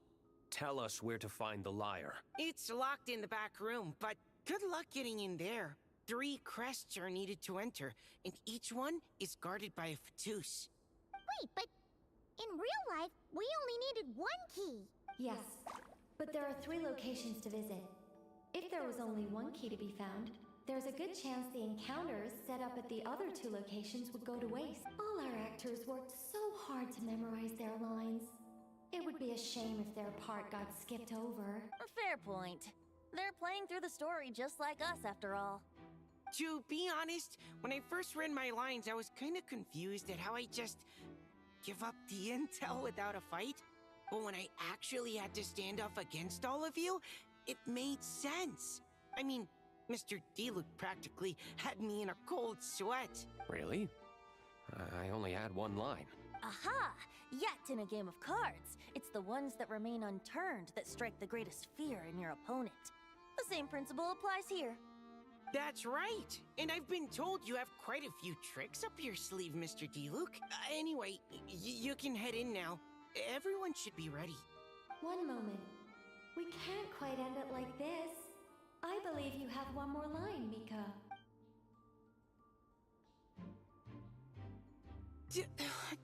Tell us where to find the lyre. It's locked in the back room, but good luck getting in there. 3 crests are needed to enter, and each one is guarded by a Fatus. Wait, but in real life, we only needed 1 key. Yes, but there are 3 locations to visit. If there was only 1 key to be found, there's a good chance the encounters set up at the other 2 locations would go to waste. All our actors worked so hard to memorize their lines. It would be a shame if their part got skipped over. A fair point. They're playing through the story just like us, after all. To be honest, when I first read my lines, I was kind of confused at how I just give up the intel without a fight. But when I actually had to stand up against all of you, it made sense. I mean, Mr. Diluc practically had me in a cold sweat. Really? I only had 1 line. Aha! Yet in a game of cards, it's the ones that remain unturned that strike the greatest fear in your opponent. The same principle applies here. That's right! And I've been told you have quite a few tricks up your sleeve, Mr. Diluc. Anyway, you can head in now. Everyone should be ready. One moment. We can't quite end it like this. I believe you have 1 more line, Mika.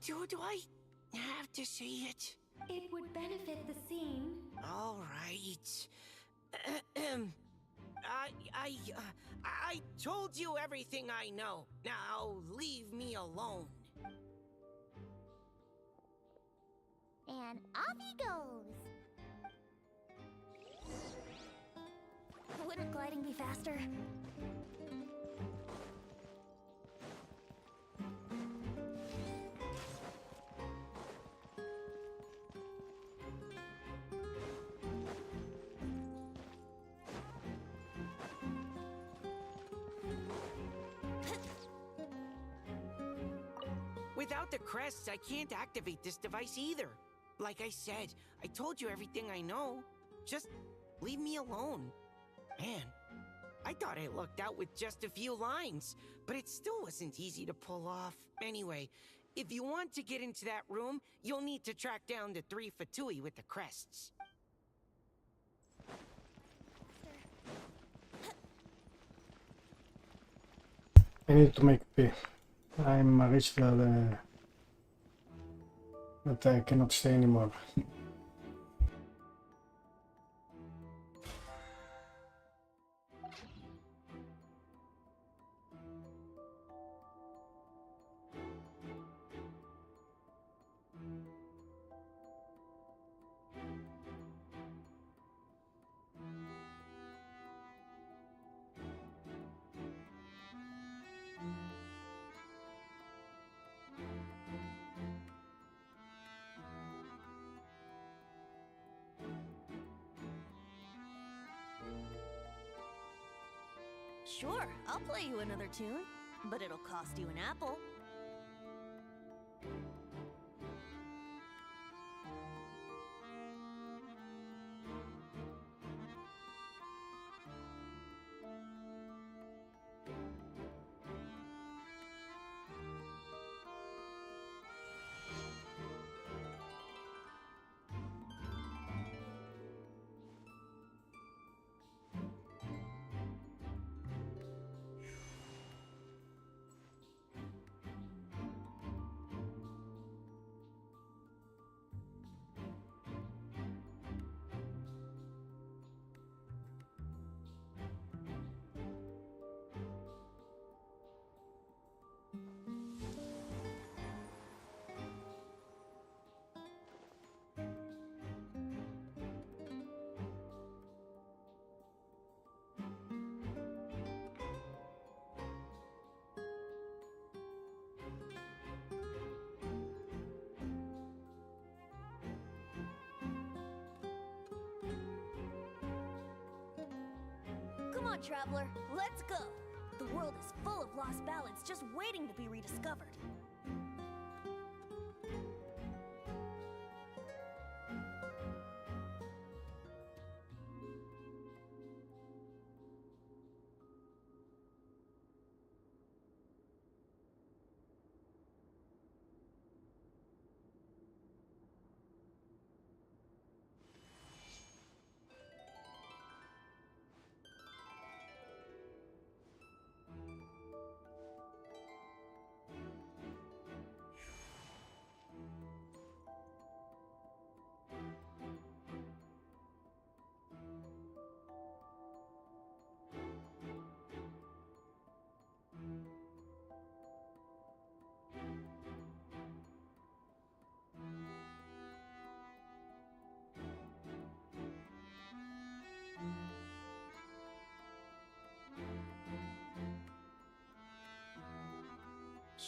Do I have to say it? It would benefit the scene. All right. I told you everything I know. Now leave me alone. And off he goes. Wouldn't gliding be faster? Without the crests, I can't activate this device either. Like I said, I told you everything I know. Just leave me alone. Man, I thought I lucked out with just a few lines, but it still wasn't easy to pull off. Anyway, if you want to get into that room, you'll need to track down the 3 Fatui with the crests. I need to make P. I'm reached the that I cannot stay anymore. Sure, I'll play you another tune, but it'll cost you an apple. Come on, traveler, let's go! The world is full of lost ballads just waiting to be rediscovered.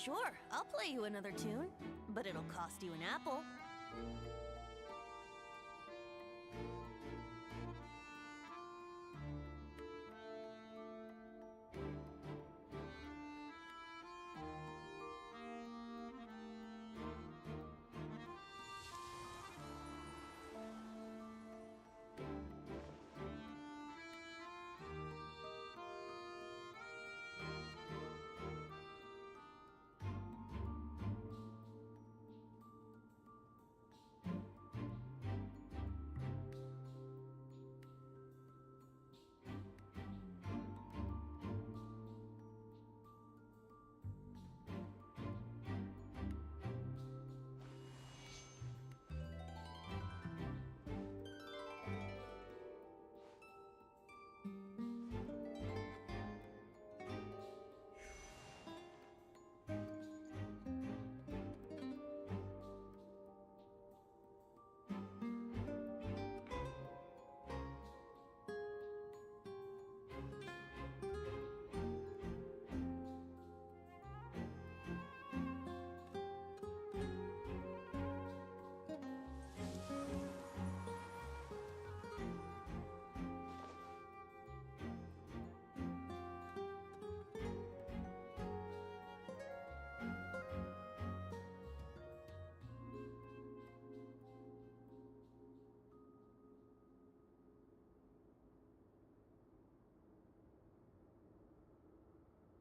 Sure, I'll play you another tune, but it'll cost you an apple.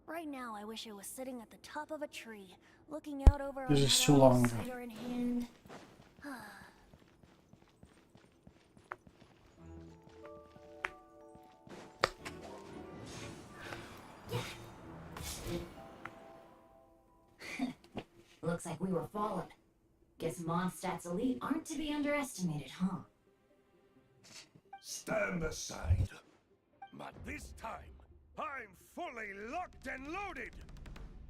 Right now, I wish I was sitting at the top of a tree, looking out over This a is too meadow, long. cider in hand. Looks like we were followed. Guess Mondstadt's elite aren't to be underestimated, huh? Stand aside. But this time, I'm fully locked and loaded!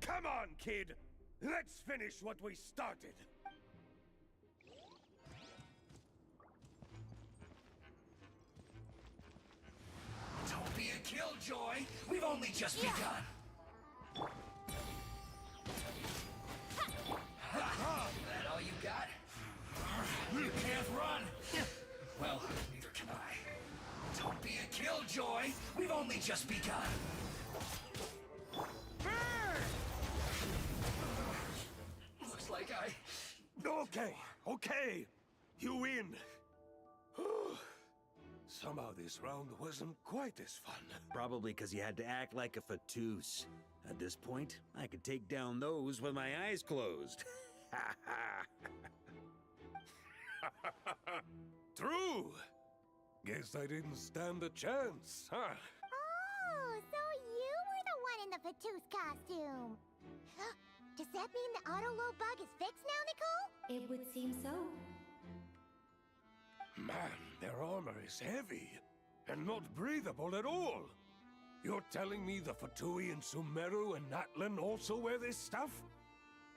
Come on, kid! Let's finish what we started! Don't be a killjoy! We've only just begun! That all you got? You can't run! Well, neither can I. Don't be a killjoy! We've only just begun! Looks like I... Okay. You win. Somehow this round wasn't quite as fun. Probably because you had to act like a fatus. At this point, I could take down those with my eyes closed. True. Guess I didn't stand a chance, huh? Oh, so you were the one in the Fatus costume. Does that mean the auto-load bug is fixed now, Nicole? It would seem so. Man, their armor is heavy and not breathable at all. You're telling me the Fatui in Sumeru and Natlan also wear this stuff?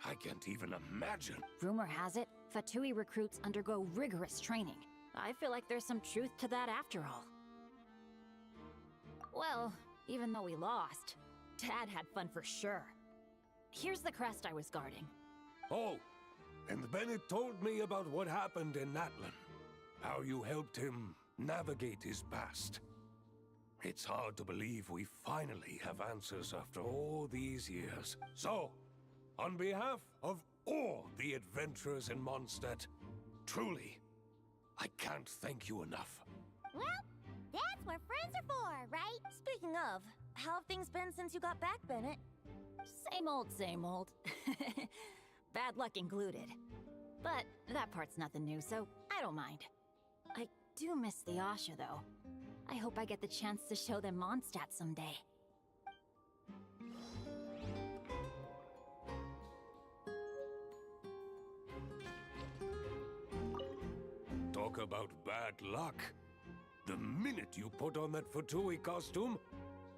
I can't even imagine. Rumor has it, Fatui recruits undergo rigorous training. I feel like there's some truth to that after all. Well, even though we lost, Dad had fun for sure. Here's the crest I was guarding. Oh, and Bennett told me about what happened in Natlan. How you helped him navigate his past. It's hard to believe we finally have answers after all these years. So, on behalf of all the adventurers in Mondstadt, truly, I can't thank you enough. Well, that's what friends are for, right? Speaking of, how have things been since you got back, Bennett? Same old, same old. Bad luck included. But that part's nothing new, so I don't mind. I do miss the Asha, though. I hope I get the chance to show them Mondstadt someday. Talk about bad luck. The minute you put on that Fatui costume,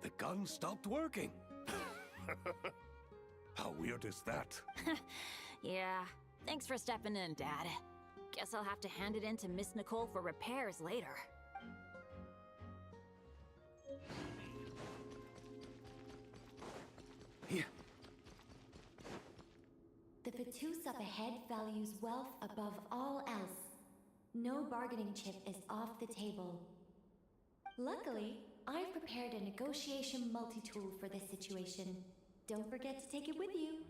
the gun stopped working. How weird is that? Yeah, thanks for stepping in, Dad. Guess I'll have to hand it in to Miss Nicole for repairs later. Patus up ahead values wealth above all else. No bargaining chip is off the table. Luckily, I've prepared a negotiation multi-tool for this situation. Don't forget to take it with you.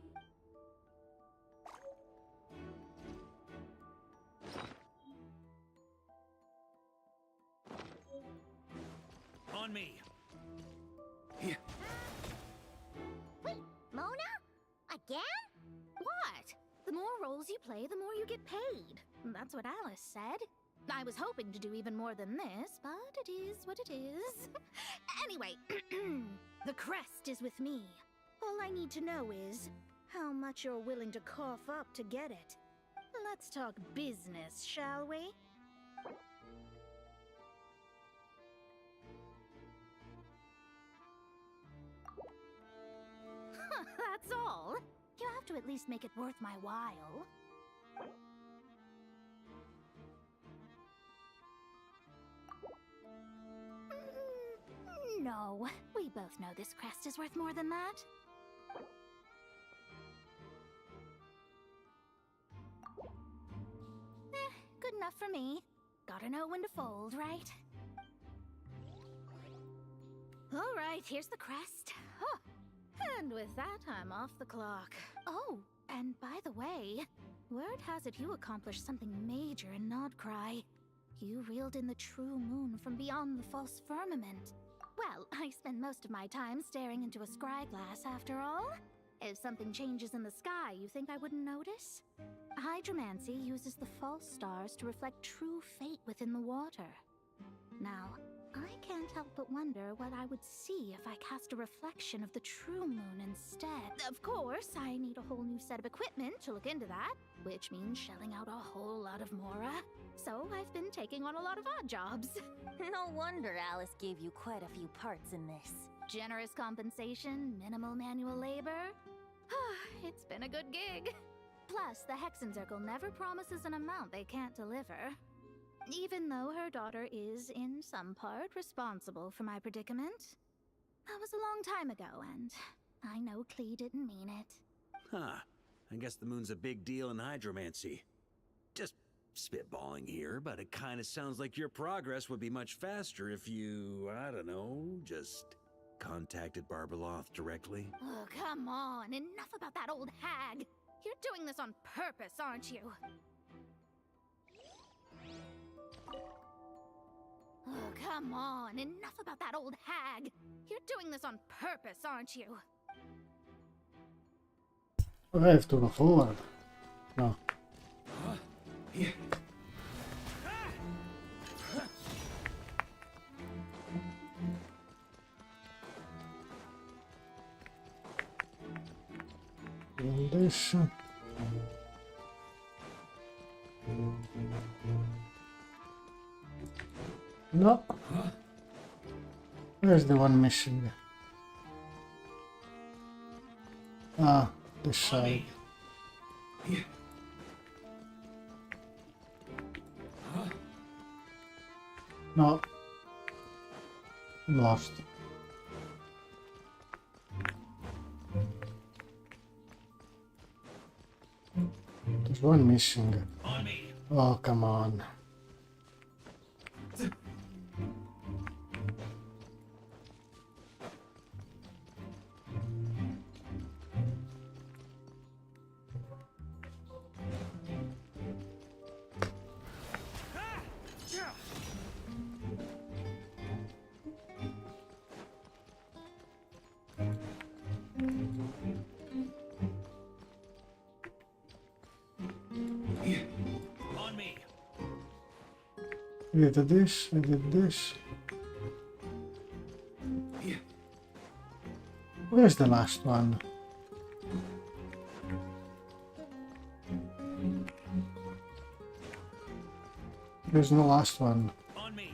On me. Wait, Mona? Again? What? The more roles you play, the more you get paid. That's what Alice said. I was hoping to do even more than this, but it is what it is. Anyway, the crest is with me. All I need to know is how much you're willing to cough up to get it. Let's talk business, shall we? That's all. You have to at least make it worth my while. No, we both know this crest is worth more than that. Good enough for me. Gotta know when to fold, right? All right, here's the crest. Huh. And with that, I'm off the clock. Oh, and by the way, word has it you accomplished something major in Nodcry. You reeled in the true moon from beyond the false firmament. Well, I spend most of my time staring into a scry glass after all. If something changes in the sky, you think I wouldn't notice? Hydromancy uses the false stars to reflect true fate within the water. Now, I can't help but wonder what I would see if I cast a reflection of the true moon instead. Of course, I need a whole new set of equipment to look into that, which means shelling out a whole lot of mora. So I've been taking on a lot of odd jobs. No wonder Alice gave you quite a few parts in this. Generous compensation, minimal manual labor. It's been a good gig. Plus, the Hexen Circle never promises an amount they can't deliver. Even though her daughter is, in some part, responsible for my predicament. That was a long time ago, and I know Klee didn't mean it. Huh. I guess the moon's a big deal in hydromancy. Just spitballing here, but it kind of sounds like your progress would be much faster if you, I don't know, just contacted Barbeloth directly. Oh, come on. Enough about that old hag. You're doing this on purpose, aren't you? Oh, come on. Enough about that old hag. You're doing this on purpose, aren't you? I have to go forward. No. This. No. Where's the one missing? Ah, this side. No. I'm lost. There's one missing. Oh, come on. I did this, I did this. Where's the last one? There's no last one. On me.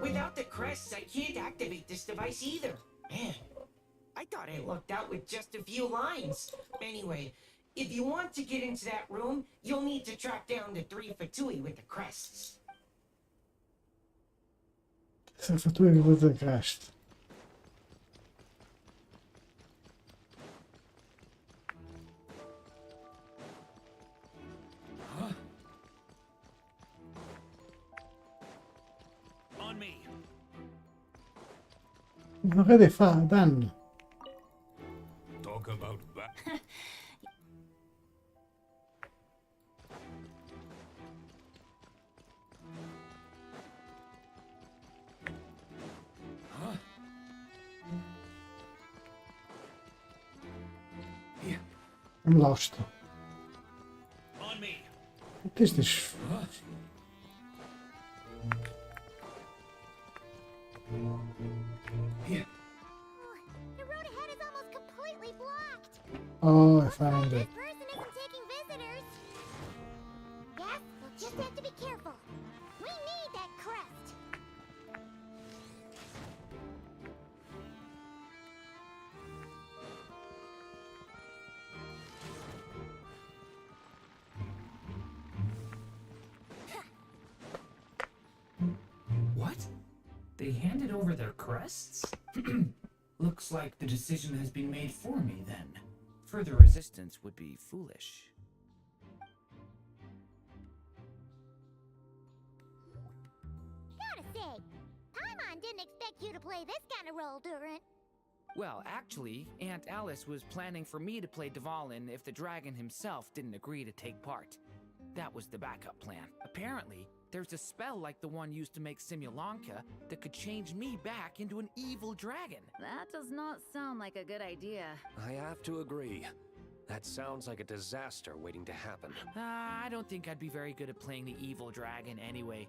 Without the crests, I can't activate this device either. Man, I thought I lucked out with just a few lines. Anyway, if you want to get into that room, you'll need to track down the 3 Fatui with the crests. So Fatui with the crest. Already far done. Talk about that. I'm lost. On me. What is this? The road ahead is almost completely blocked. Oh, I found it. This person isn't taking visitors. Yes, we'll just have to be careful. We need that crest. What? They handed over their crests? Looks like the decision has been made for me then. Further resistance would be foolish. Gotta say, Paimon didn't expect you to play this kind of role, Durant. Well, actually, Aunt Alice was planning for me to play Dvalin if the dragon himself didn't agree to take part. That was the backup plan. Apparently, there's a spell like the one used to make Simulanka that could change me back into an evil dragon. That does not sound like a good idea. I have to agree. That sounds like a disaster waiting to happen. I don't think I'd be very good at playing the evil dragon anyway.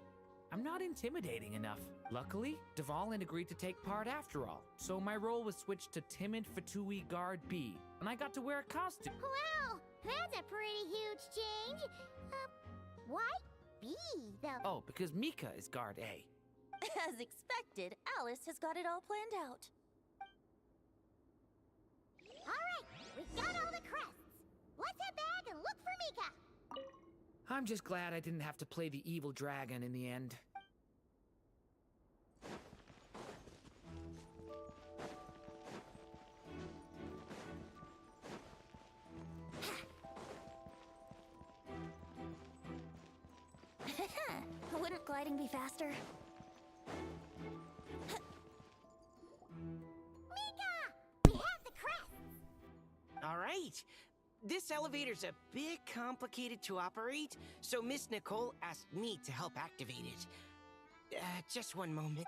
I'm not intimidating enough. Luckily, Dvalin agreed to take part after all, so my role was switched to Timid Fatui Guard B, and I got to wear a costume. Wow, that's a pretty huge change. Why B, though? Oh, because Mika is Guard A. As expected, Alice has got it all planned out. Alright, we've got all the crests. Let's head back and look for Mika. I'm just glad I didn't have to play the evil dragon in the end. Wouldn't gliding be faster? Mika! We have the crests! Alright. This elevator's a bit complicated to operate, so Miss Nicole asked me to help activate it. Just one moment.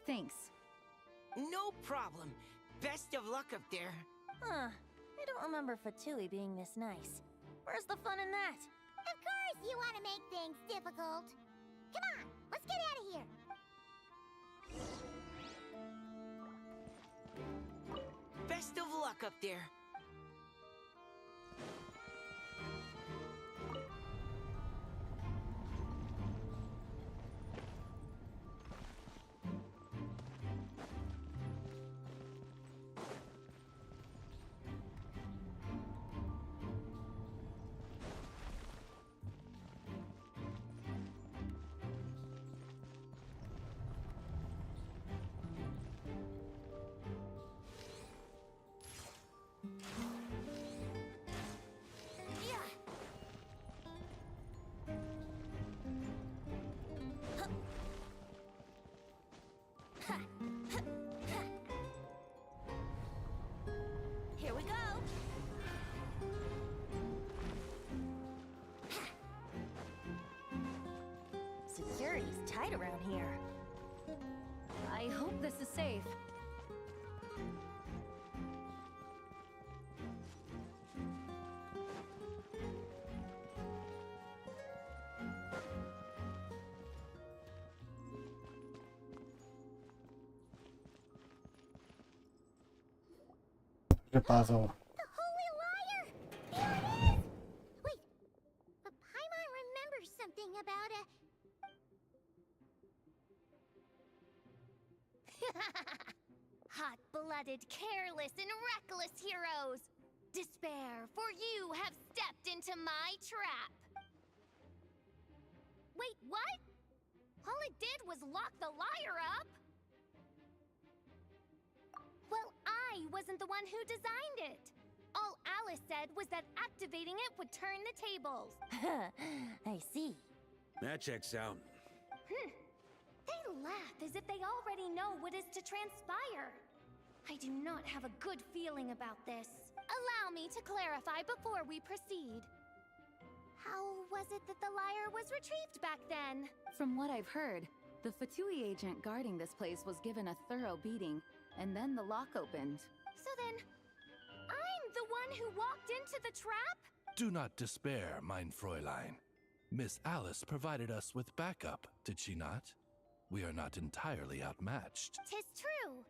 Thanks. No problem. Best of luck up there. Huh. I don't remember Fatui being this nice. Where's the fun in that? Of course you want to make things difficult. Come on, let's get out of here. Best of luck up there. Here we go. Security's tight around here. I hope this is safe. The puzzle. The Holy Liar! There it is! Wait, but Paimon remembers something about a... Hot-blooded, careless, and reckless heroes! Despair, for you have stepped into my trap! Wait, what? All it did was lock the liar up? Well, I wasn't the one who designed it. All Alice said was that activating it would turn the tables. I see. That checks out. They laugh as if they already know what is to transpire. I do not have a good feeling about this. Allow me to clarify before we proceed. How was it that the lyre was retrieved back then? From what I've heard, the Fatui agent guarding this place was given a thorough beating, and then the lock opened. So then, I'm the one who walked into the trap? Do not despair, mein Fräulein. Miss Alice provided us with backup, did she not? We are not entirely outmatched. 'Tis true.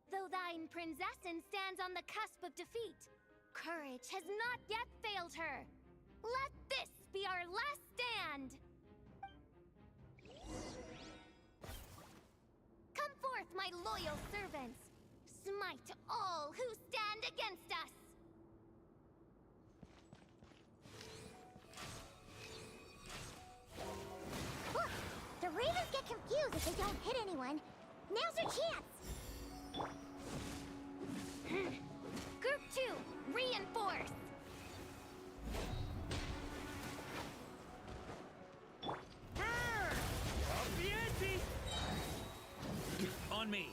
Though thine princessin stands on the cusp of defeat, courage has not yet failed her. Let this be our last stand! Come forth, my loyal servants! Smite all who stand against us! Look! The Ravens get confused if they don't hit anyone. Now's their chance! Group 2, reinforce! On me.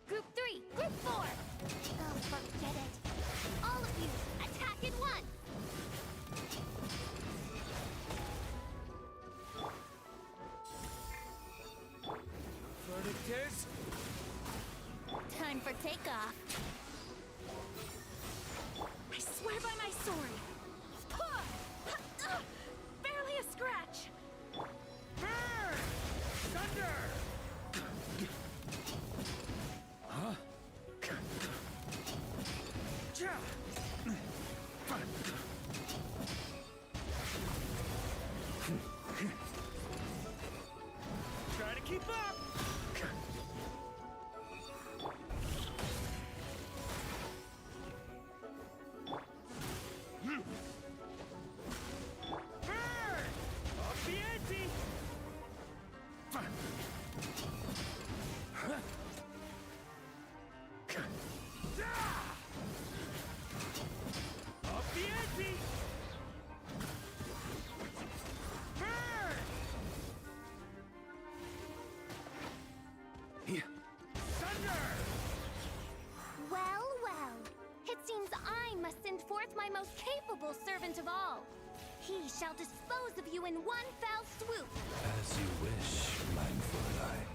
Group 3, Group 4! Oh, forget it. All of you, attack at once! Verdict is... Time for takeoff. I swear by my sword! Barely a scratch! Thunder! Huh? Try to keep up! Up the ante! Up the ante! Thunder! Well, well. It seems I must send forth my most capable servant of all. He shall dispose of you in one fell swoop. As you wish, mein Fräulein.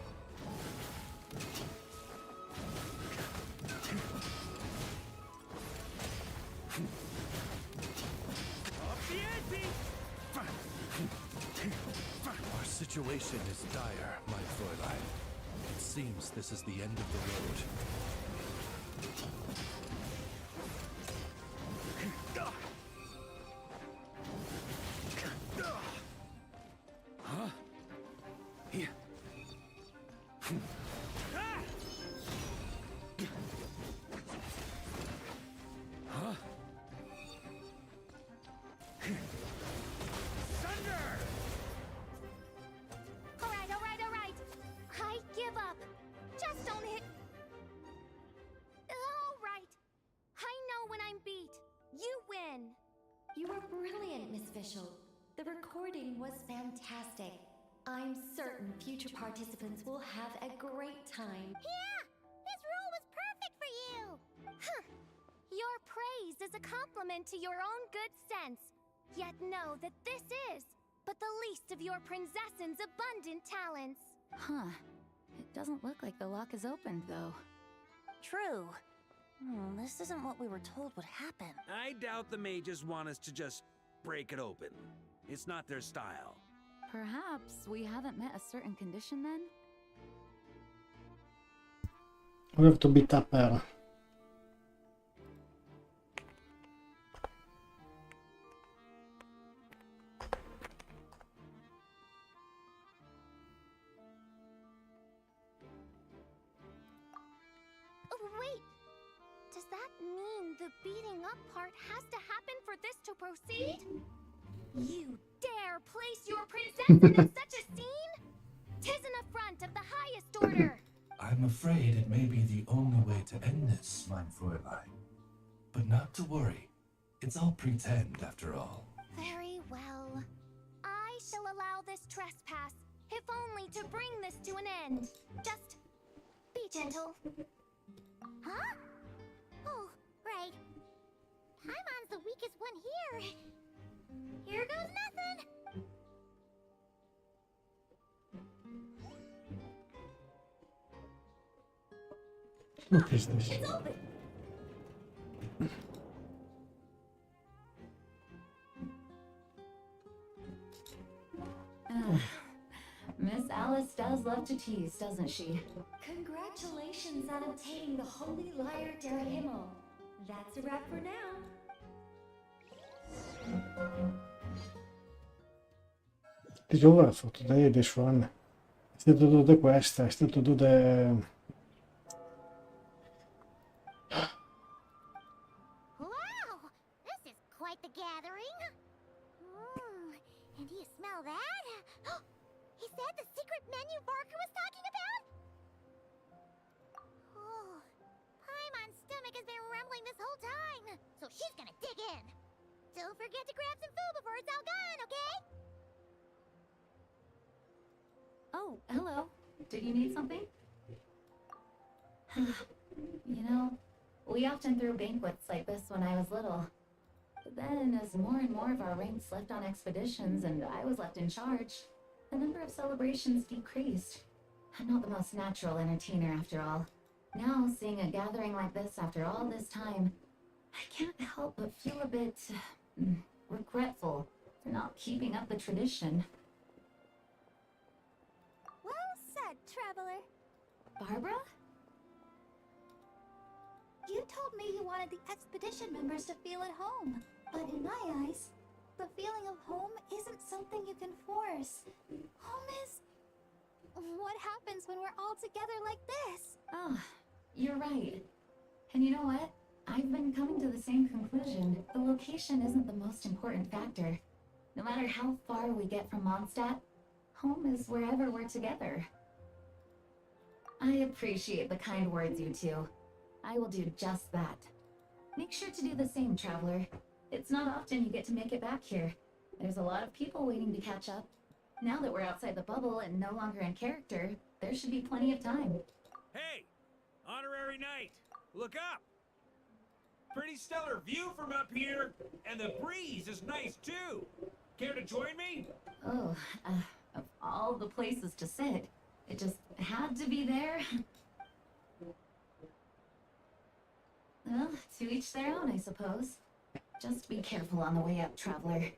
Up the ante! Our situation is dire, mein Fräulein. It seems this is the end of the road. Huh? Here. Ah! Huh? Thunder! All right, all right, all right. I give up. Just don't hit. All right. I know when I'm beat. You win. You were brilliant, Miss Fischl. The recording was fantastic. I'm certain future participants will have a great time. Yeah! This role was perfect for you! Huh. Your praise is a compliment to your own good sense. Yet know that this is but the least of your princessin's abundant talents. Huh. It doesn't look like the lock is opened, though. True. This isn't what we were told would happen. I doubt the mages want us to just break it open. It's not their style. Perhaps we haven't met a certain condition then? We have to beat up her. The beating up part has to happen for this to proceed? You dare place your princess in such a scene? 'Tis an affront of the highest order. I'm afraid it may be the only way to end this, mein Fräulein. But not to worry. It's all pretend, after all. Very well. I shall allow this trespass, if only to bring this to an end. Just be gentle. Huh? Oh, right. Paimon's the weakest one here. Here goes nothing. What is this? It's open. Miss Alice does love to tease, doesn't she? Congratulations on obtaining the Holy Lyre der Himmel. That's a wrap for now. It is over for today, this one. I still to do the quest, I still to do the... Wow, this is quite the gathering. And do you smell that? Is that the secret menu Varka was talking about? Oh, Paimon's stomach has been rumbling this whole time, so she's gonna dig in. Don't forget to grab some food before it's all gone, okay? Oh, hello. Did you need something? You know, we often threw banquets like this when I was little. But then, as more and more of our ranks left on expeditions and I was left in charge, the number of celebrations decreased. I'm not the most natural entertainer after all. Now, seeing a gathering like this after all this time, I can't help but feel a bit regretful for not keeping up the tradition. Well said, traveler. Barbara? You told me you wanted the expedition members to feel at home. But in my eyes, the feeling of home isn't something you can force. Home is... what happens when we're all together like this? Oh, you're right. And you know what? I've been coming to the same conclusion. The location isn't the most important factor. No matter how far we get from Mondstadt, home is wherever we're together. I appreciate the kind words, you two. I will do just that. Make sure to do the same, traveler. It's not often you get to make it back here. There's a lot of people waiting to catch up. Now that we're outside the bubble and no longer in character, there should be plenty of time. Hey! Honorary Knight! Look up! Pretty stellar view from up here, and the breeze is nice too! Care to join me? Oh, of all the places to sit, it just had to be there. Well, to each their own, I suppose. Just be careful on the way up, traveler.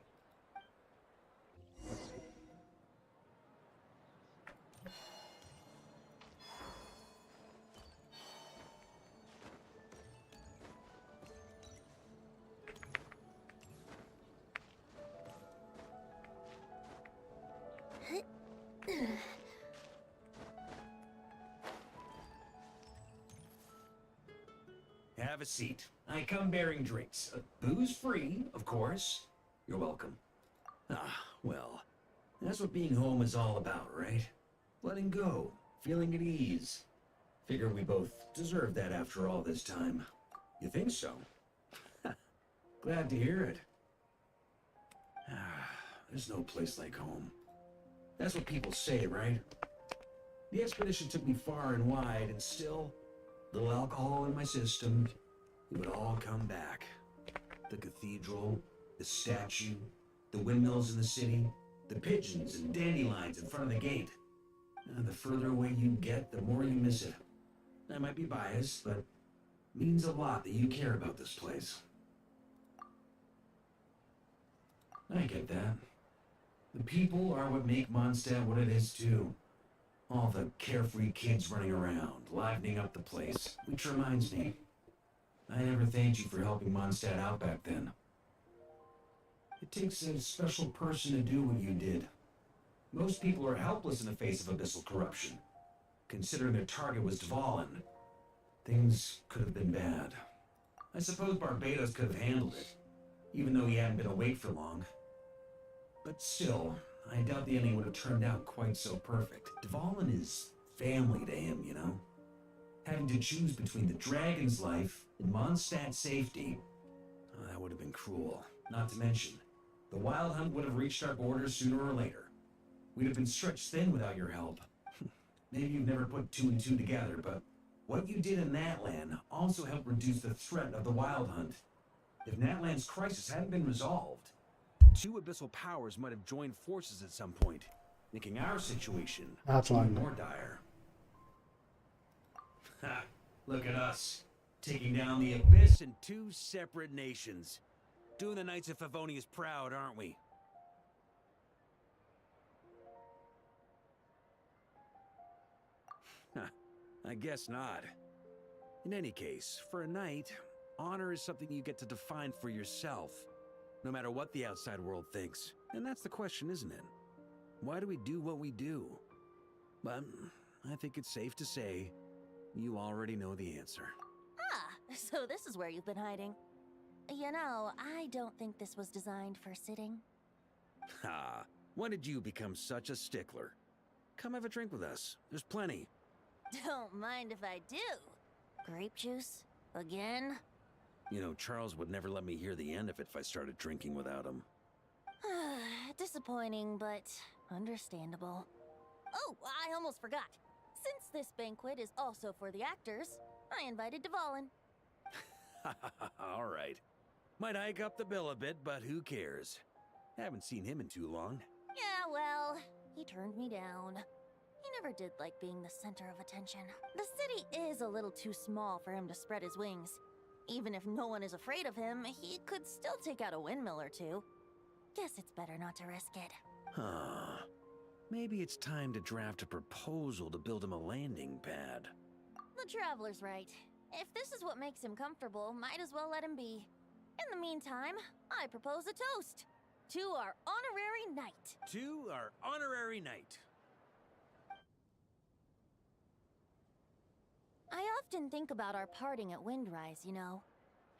Have a seat. I come bearing drinks. Booze free, of course. You're welcome. Ah, well, that's what being home is all about, right? Letting go, feeling at ease. Figure we both deserve that after all this time. You think so? Glad to hear it. There's no place like home. That's what people say, right? The expedition took me far and wide, and still, little alcohol in my system, it would all come back. The cathedral, the statue, the windmills in the city, the pigeons and dandelions in front of the gate. The further away you get, the more you miss it. I might be biased, but it means a lot that you care about this place. I get that. The people are what make Mondstadt what it is too. All the carefree kids running around, livening up the place. Which reminds me, I never thanked you for helping Mondstadt out back then. It takes a special person to do what you did. Most people are helpless in the face of abyssal corruption. Considering their target was Dvalin, things could have been bad. I suppose Barbados could have handled it, even though he hadn't been awake for long. But still, I doubt the ending would have turned out quite so perfect. Dvalin is family to him, you know? Having to choose between the dragon's life and Mondstadt's safety, that would have been cruel. Not to mention, the Wild Hunt would have reached our borders sooner or later. We'd have been stretched thin without your help. Maybe you've never put two and two together, but what you did in Natlan also helped reduce the threat of the Wild Hunt. If Natlan's crisis hadn't been resolved, two abyssal powers might have joined forces at some point, making our situation even more dire. Ha! Look at us, taking down the Abyss in two separate nations. Doing the Knights of Favonius proud, aren't we? I guess not. In any case, for a knight, honor is something you get to define for yourself, no matter what the outside world thinks. And that's the question, isn't it? Why do we do what we do? But I think it's safe to say you already know the answer. Ah, so this is where you've been hiding. You know, I don't think this was designed for sitting. Ha! When did you become such a stickler? Come have a drink with us. There's plenty. Don't mind if I do. Grape juice? Again? You know, Charles would never let me hear the end of it if I started drinking without him. Disappointing, but understandable. Oh, I almost forgot. Since this banquet is also for the actors, I invited Dvalin. All right. Might hike up the bill a bit, but who cares? Haven't seen him in too long. Yeah, well, he turned me down. He never did like being the center of attention. The city is a little too small for him to spread his wings. Even if no one is afraid of him, he could still take out a windmill or two. Guess it's better not to risk it. Huh. Maybe it's time to draft a proposal to build him a landing pad. The Traveler's right. If this is what makes him comfortable, might as well let him be. In the meantime, I propose a toast. To our honorary knight. To our honorary knight. I often think about our parting at Windrise, you know.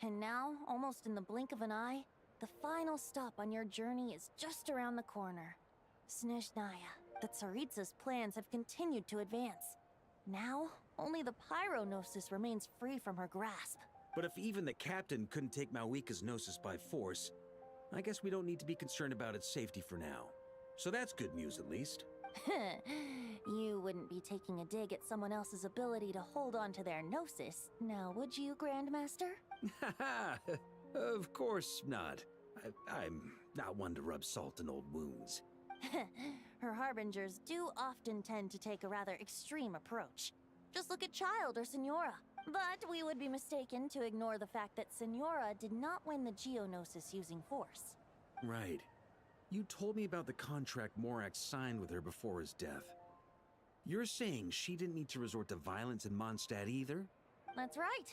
And now, almost in the blink of an eye, the final stop on your journey is just around the corner. Snezhnaya. The Tsaritsa's plans have continued to advance. Now, only the Pyronosis remains free from her grasp. But if even the captain couldn't take Malwika's Gnosis by force, I guess we don't need to be concerned about its safety for now. So that's good news, at least. You wouldn't be taking a dig at someone else's ability to hold on to their Gnosis, now would you, Grandmaster? Of course not. I'm not one to rub salt in old wounds. Her harbingers do often tend to take a rather extreme approach. Just look at Child or Senora. But we would be mistaken to ignore the fact that Senora did not win the Geonosis using force. Right. You told me about the contract Morax signed with her before his death. You're saying she didn't need to resort to violence in Mondstadt either? That's right.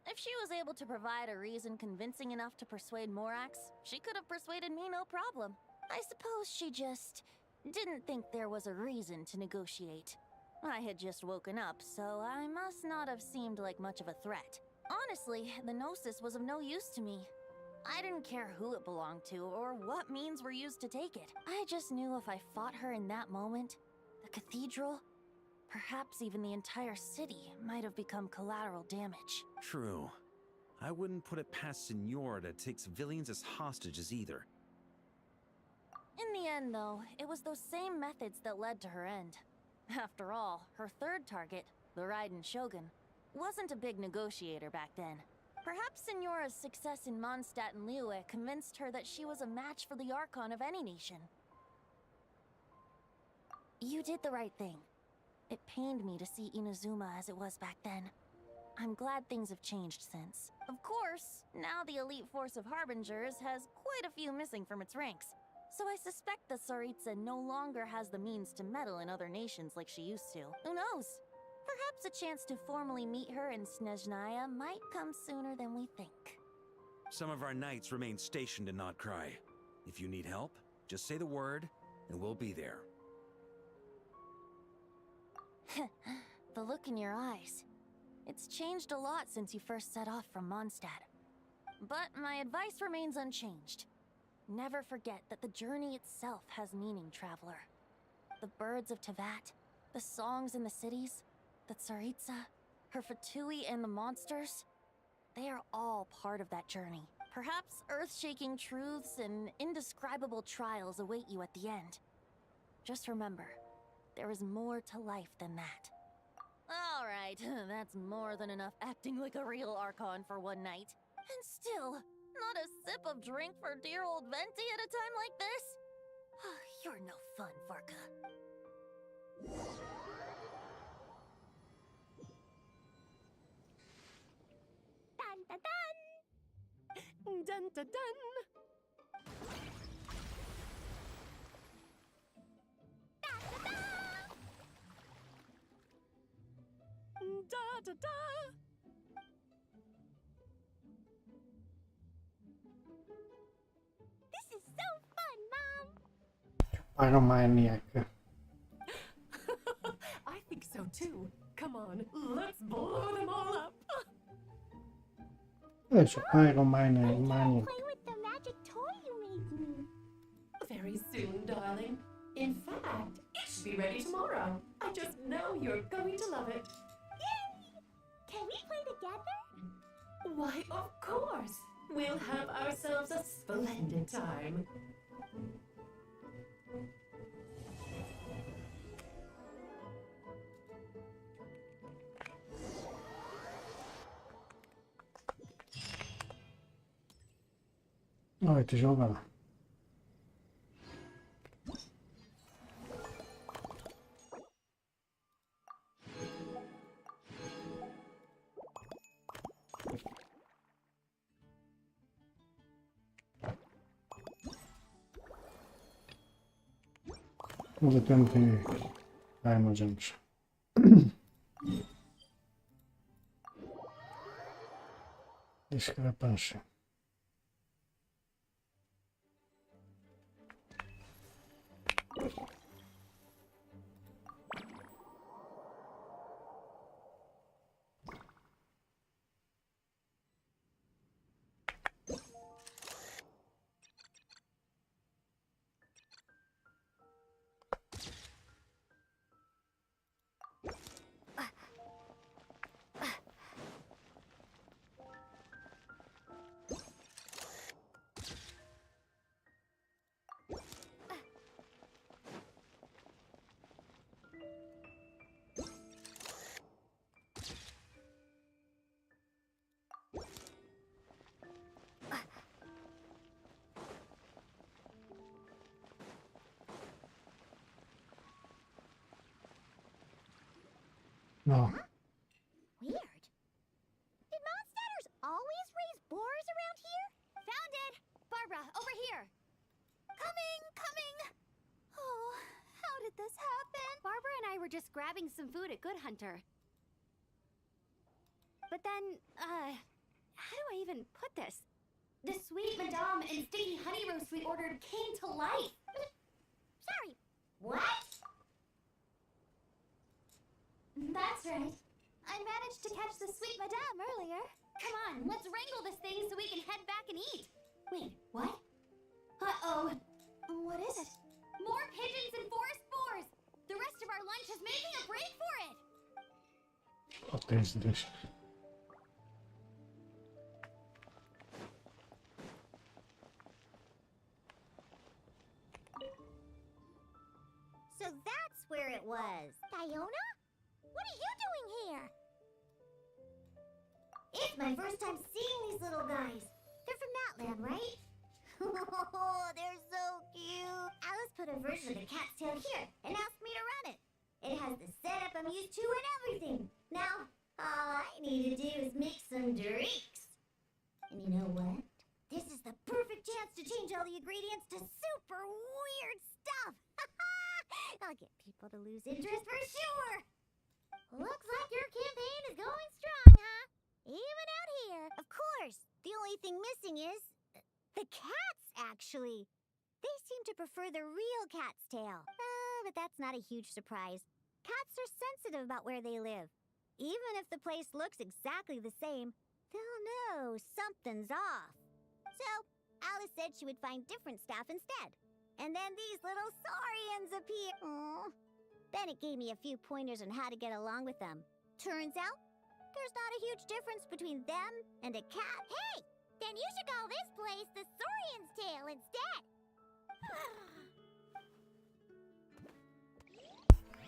If she was able to provide a reason convincing enough to persuade Morax, she could have persuaded me no problem. I suppose she just didn't think there was a reason to negotiate. I had just woken up, so I must not have seemed like much of a threat. Honestly, the Gnosis was of no use to me. I didn't care who it belonged to or what means were used to take it. I just knew if I fought her in that moment, the cathedral, perhaps even the entire city, might have become collateral damage. True. I wouldn't put it past Senora to take civilians as hostages either. In the end, though, it was those same methods that led to her end. After all, her third target, the Raiden Shogun, wasn't a big negotiator back then. Perhaps Senora's success in Mondstadt and Liyue convinced her that she was a match for the Archon of any nation. You did the right thing. It pained me to see Inazuma as it was back then. I'm glad things have changed since. Of course, now the elite force of Harbingers has quite a few missing from its ranks. So I suspect the Tsaritsa no longer has the means to meddle in other nations like she used to. Who knows? Perhaps a chance to formally meet her in Snezhnaya might come sooner than we think. Some of our knights remain stationed in Not Cry. If you need help, just say the word, and we'll be there. The look in your eyes. It's changed a lot since you first set off from Mondstadt. But my advice remains unchanged. Never forget that the journey itself has meaning, traveler. The birds of Tevat, the songs in the cities, the Tsaritsa, her Fatui and the monsters, they are all part of that journey. Perhaps earth-shaking truths and indescribable trials await you at the end. Just remember, there is more to life than that. Alright, that's more than enough acting like a real Archon for one night. And still, not a sip of drink for dear old Venti at a time like this? You're no fun, Varka. Dun dun dun! Dun dun dun! Da da da! This is so fun, Mom! Pyromaniac. I think so too. Come on, let's blow them all up. There's a pyromaniac. Play with the magic toy you made me. Very soon, darling. In fact, it should be ready tomorrow. I just know you're going to love it. Yay! Can we play together? Why, of course. We'll have ourselves a splendid time. Oj, ty żołga. Może 20 primogems. Discrepancy. No. Weird. Did monsters always raise boars around here? Found it! Barbara, over here! Coming! Oh, how did this happen? Barbara and I were just grabbing some food at Good Hunter. But then, how do I even put this? The sweet madame and sticky honey roast we ordered came to life. Sorry. What? That's right. I managed to catch the sweet madame earlier. Come on, let's wrangle this thing so we can head back and eat. Wait, what? Uh-oh. What is it? More pigeons and forest boars! The rest of our lunch is making a break for it! What is this? So that's where it was. Diona? What are you doing here? It's my first time seeing these little guys. They're from that land, right? Oh, they're so cute. Alice put a version of the cat's tail here and asked me to run it. It has the setup I'm used to and everything. Now, all I need to do is make some drinks. And you know what? This is the perfect chance to change all the ingredients to super weird stuff. I'll get people to lose interest for sure. Looks like your campaign is going strong, huh? Even out here. Of course. The only thing missing is the cats, actually. They seem to prefer the real cat's tail. But that's not a huge surprise. Cats are sensitive about where they live. Even if the place looks exactly the same, They'll know something's off. So, Alice said she would find different staff instead. And then these little saurians appear. Aww. Bennett gave me a few pointers on how to get along with them. Turns out, there's not a huge difference between them and a cat. Hey! Then you should call this place the Saurian's Tail instead!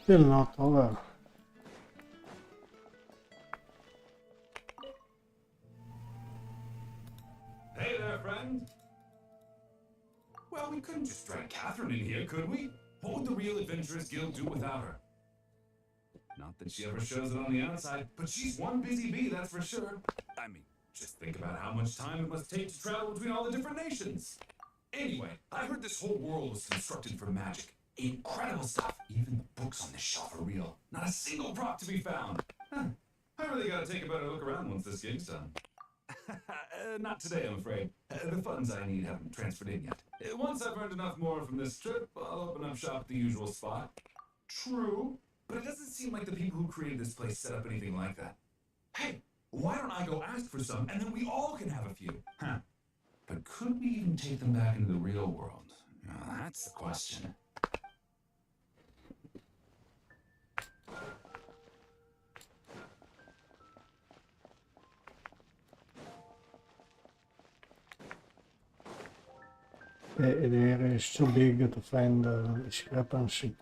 Still not over. Hey there, friend. Well, we couldn't just drag Catherine in here, could we? What would the Real Adventurers Guild do without her? Not that she ever shows it on the outside, but she's one busy bee, that's for sure. I mean, just think about how much time it must take to travel between all the different nations. Anyway, I heard this whole world was constructed for magic. Incredible stuff. Even the books on this shelf are real. Not a single prop to be found. Huh. I really gotta take a better look around once this gig's done. Not today, I'm afraid. The funds I need haven't transferred in yet. Once I've earned enough more from this trip, I'll open up shop at the usual spot. True, but it doesn't seem like the people who created this place set up anything like that. Hey, why don't I go ask for some, and then we all can have a few? Huh. But could we even take them back into the real world? That's the question. The area is too big to find the discrepancy.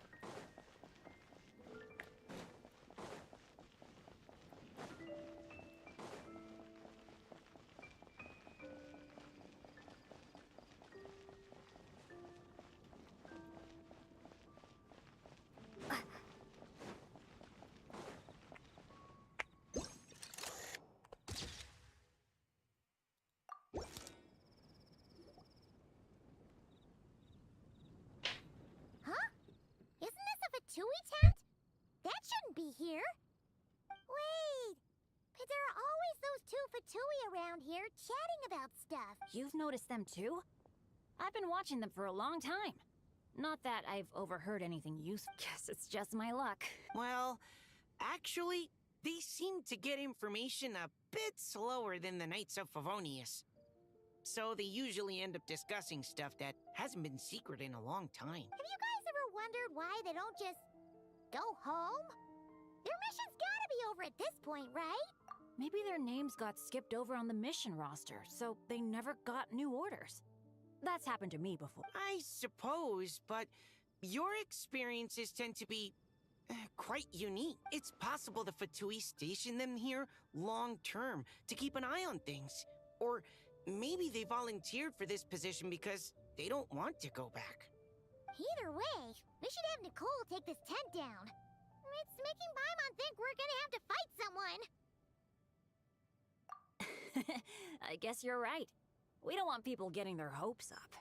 That shouldn't be here. Wait, but there are always those two Fatui around here chatting about stuff. You've noticed them too? I've been watching them for a long time. Not that I've overheard anything useful. Guess it's just my luck. Well, actually, they seem to get information a bit slower than the Knights of Favonius. So they usually end up discussing stuff that hasn't been secret in a long time. Have you guys ever wondered why they don't just go home? Their mission's gotta be over at this point, right? Maybe their names got skipped over on the mission roster, so they never got new orders. That's happened to me before. I suppose, but your experiences tend to be quite unique. It's possible the Fatui stationed them here long-term to keep an eye on things. Or maybe they volunteered for this position because they don't want to go back. Either way, we should have Nicole take this tent down. It's making Paimon think we're gonna have to fight someone. I guess you're right. We don't want people getting their hopes up.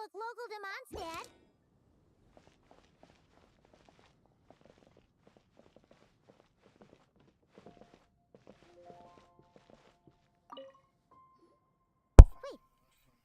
look local to Mondstadt. Wait,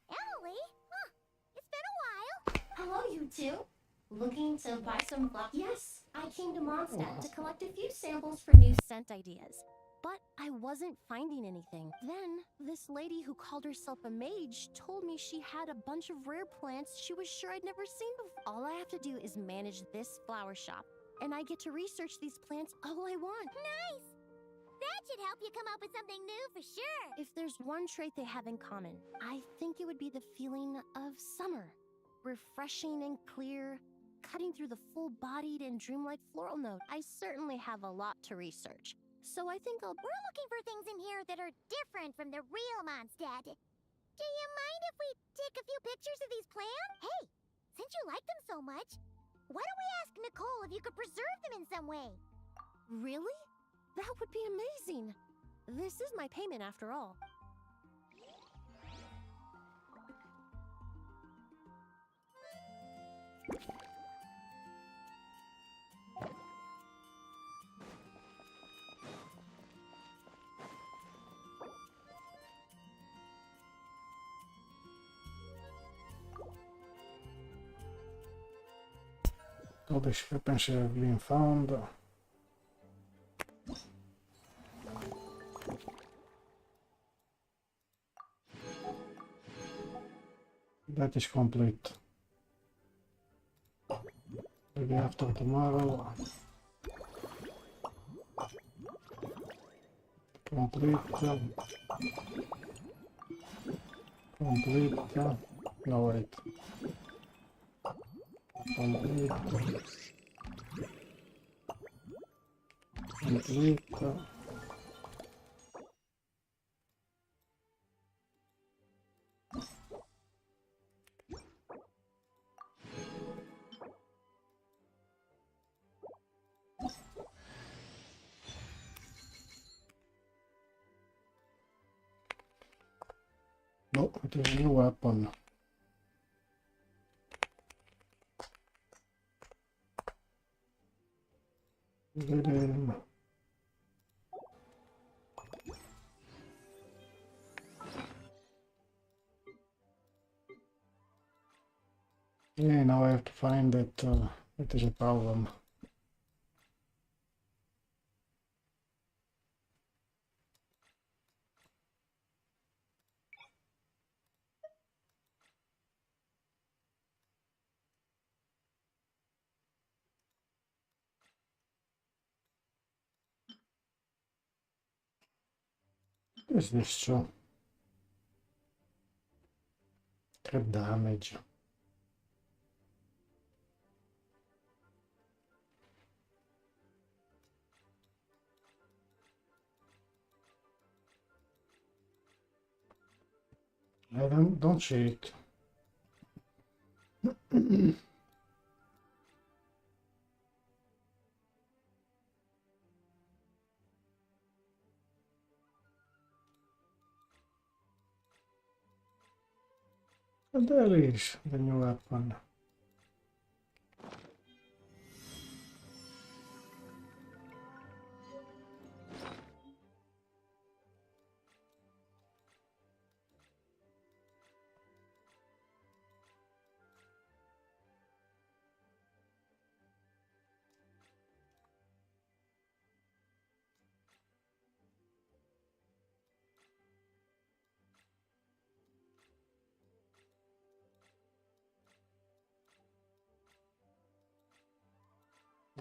Emily? Huh, it's been a while. Hello, you two. Looking to buy some flowers? Yes, I came to Mondstadt to collect a few samples for new scent ideas. But I wasn't finding anything. Then, this lady who called herself a mage told me she had a bunch of rare plants she was sure I'd never seen before. All I have to do is manage this flower shop, and I get to research these plants all I want. Nice! That should help you come up with something new for sure. If there's one trait they have in common, I think it would be the feeling of summer. Refreshing and clear, cutting through the full-bodied and dreamlike floral note. I certainly have a lot to research. So I think We're looking for things in here that are different from the real Mondstadt. Do you mind if we take a few pictures of these plants? Hey, since you like them so much, why don't we ask Nicole if you could preserve them in some way? Really? That would be amazing. This is my payment after all. All the weapons have been found. That is complete. Maybe after tomorrow. Complete. Complete. No, wait. Complete. Complete. No, it is a new weapon. Yeah, now I have to find it. It is a problem. Is this true? 3 damage. I don't cheat. And there is the new weapon.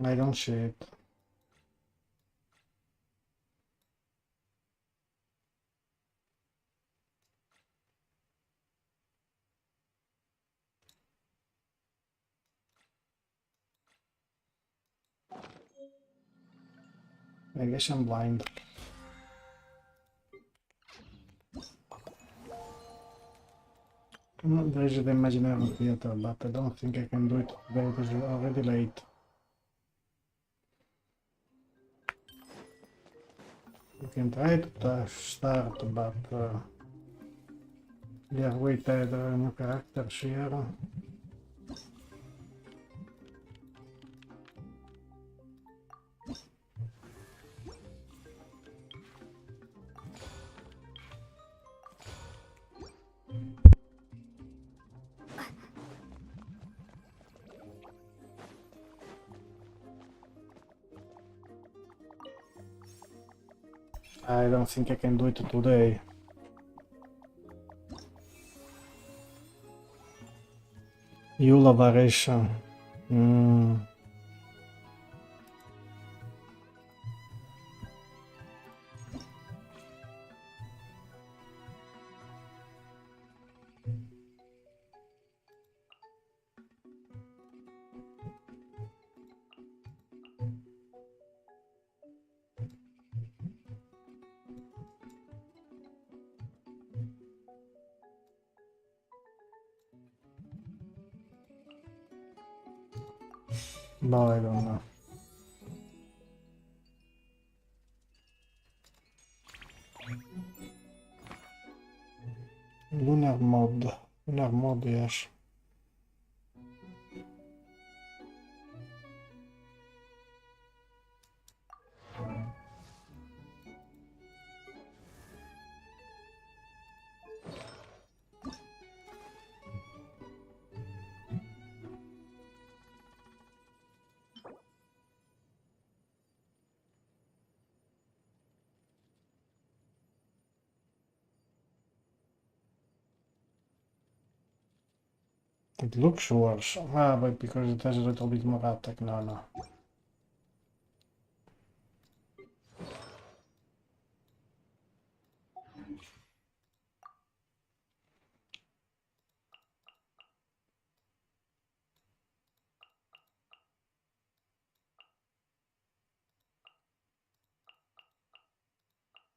I don't cheat. I guess I'm blind. There is the Imaginarium theater, but I don't think I can do it today. It is already late. You can try to start, but Yeah, wait, add a new character here. I don't think I can do it today. Eula variation. No, I don't know. Lunar mod, yes. It looks worse. Ah, but because it has a little bit more attack. No.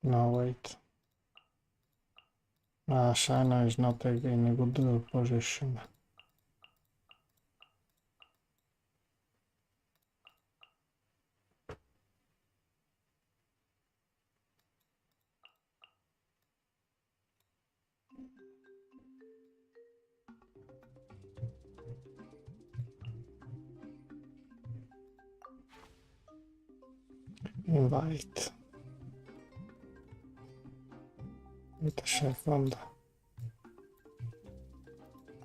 No, wait. Shana is not in a good position. Invite. With a second.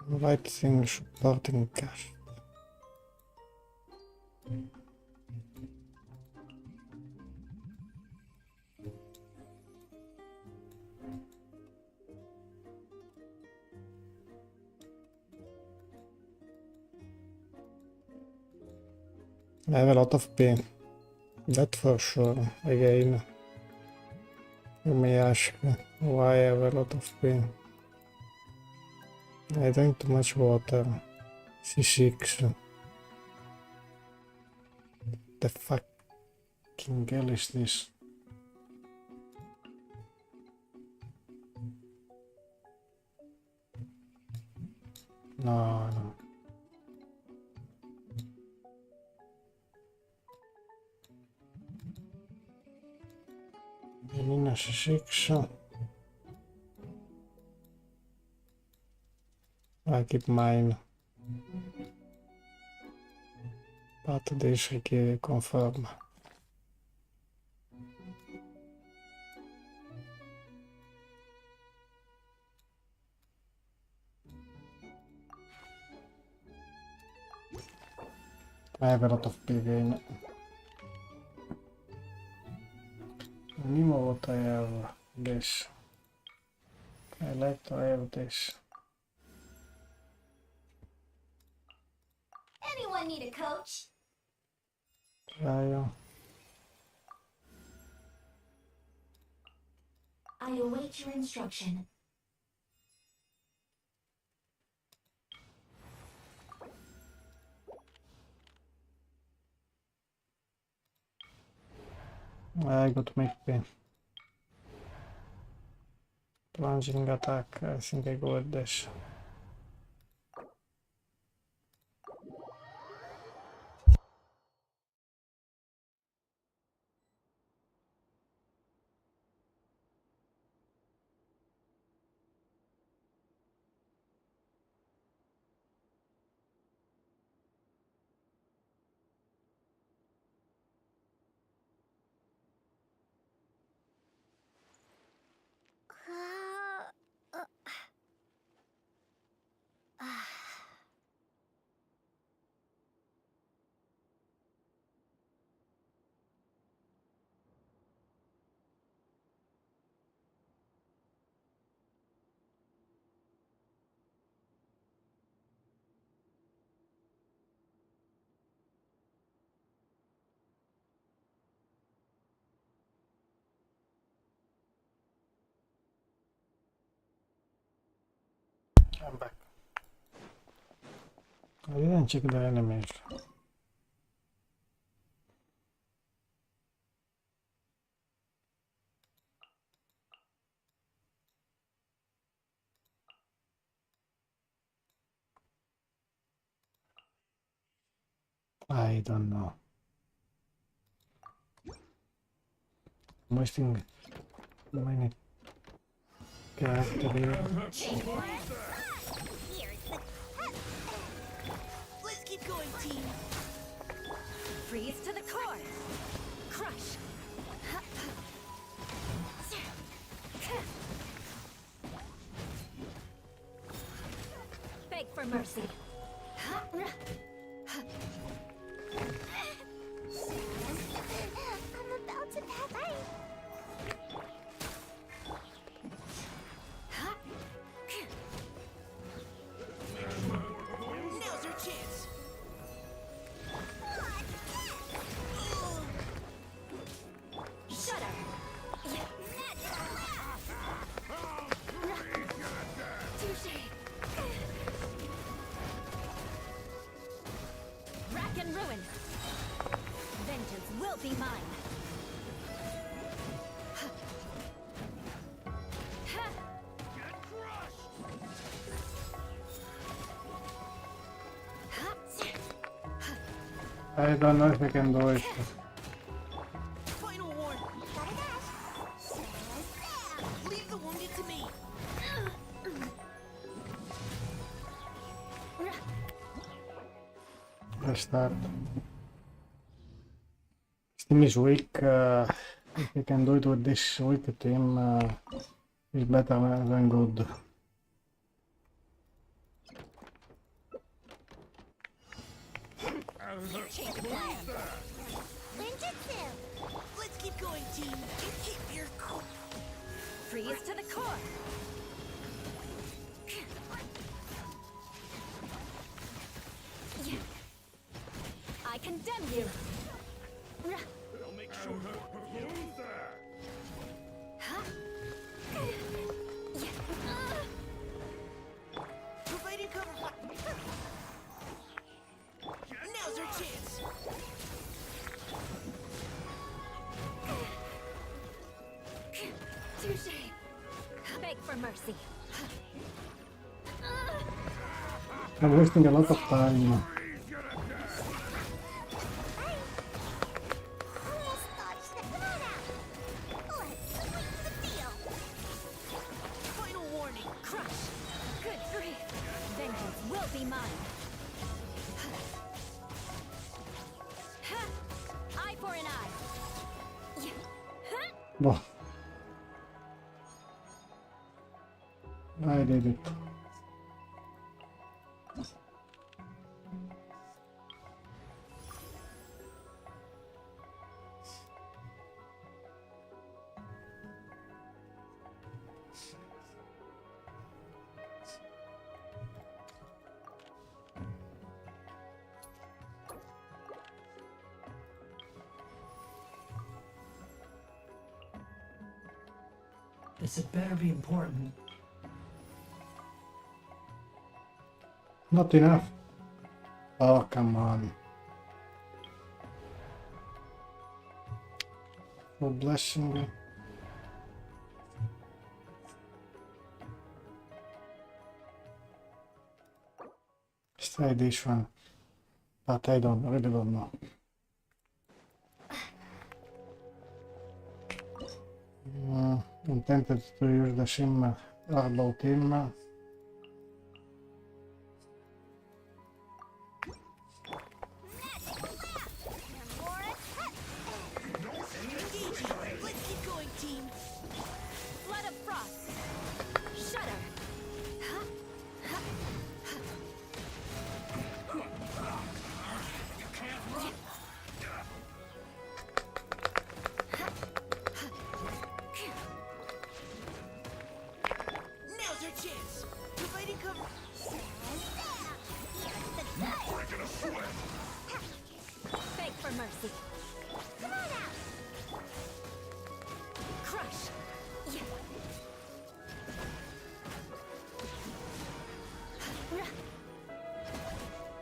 Invite thing supporting cache. I have a lot of pain. That for sure. Again, you may ask why I have a lot of pain. I drink too much water. C6. The fucking hell is this? No. Minus 6. I keep mine. But this requires confirm. I have a lot of big gain. Minimum what I have this. I like to have this. Anyone need a coach? Trial. I await your instruction. I got to make pain. Plunging attack. I think I go with this. I'm back. I didn't check the enemies. I don't know. I'm wasting many characters here. Let's keep going, team. Freeze to the core. Crush. Beg for mercy. I'm about to pass out. Now's our chance. Shut up. Touché. Rack and ruin. Vengeance will be mine. I don't know if I can do it. Final warning. Leave the wounded to me. Let's start. This team is weak. If I can do it with this weak team, it's better than good. Change of plan. Let's keep going, team. Keep your cool. Freeze to the core. I condemn you. I'll make sure you use that. Providing cover fire. Now's our chance. Touché. Beg for mercy. I'm wasting a lot of time. Final warning. Crush. Good grief. Vengeance will be mine. Eye for an eye. Well, I did it. This had better be important. Not enough. Oh, come on. For blessing me. Let's try this one. But I really don't know. I'm tempted to use the Shimmer Herbal Team. Let's keep going, team. Flood of frost. mercy. Come on out. Crush. Yeah.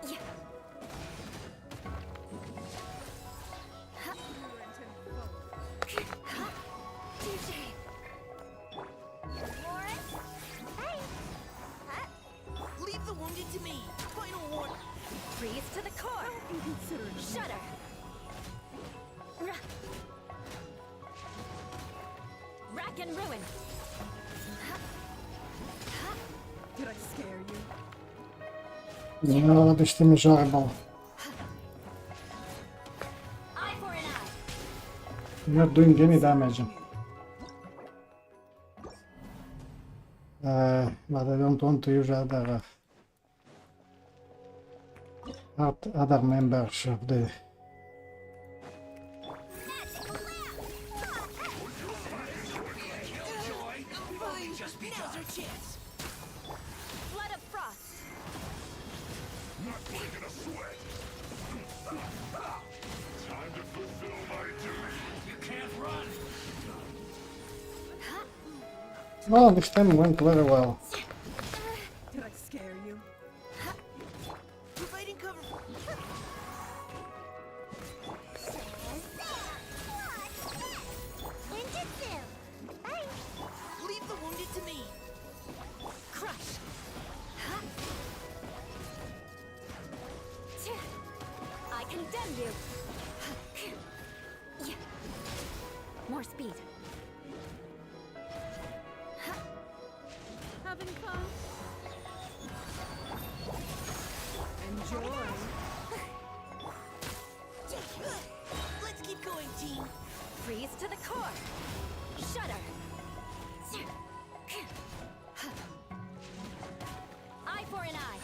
Yeah. Moras? Hey. Leave the wounded to me. Final warning. Freeze to the core. Shudder. Rack and ruin. Did I scare you? No, this team is horrible. Eye for an eye. You're not doing any damage. But I don't want to use other members of the. Now's our chance. Flood of frost. Not breaking a sweat. Time to fulfill my duty. You can't run. Oh, this time went very well. Did I scare you? Providing cover. Ninjutsu. Hey. Leave the wounded to me. Crush. I condemn you. More speed. Having fun? Enjoy. Let's keep going, team. Freeze to the core. Shudder. Eye for an eye.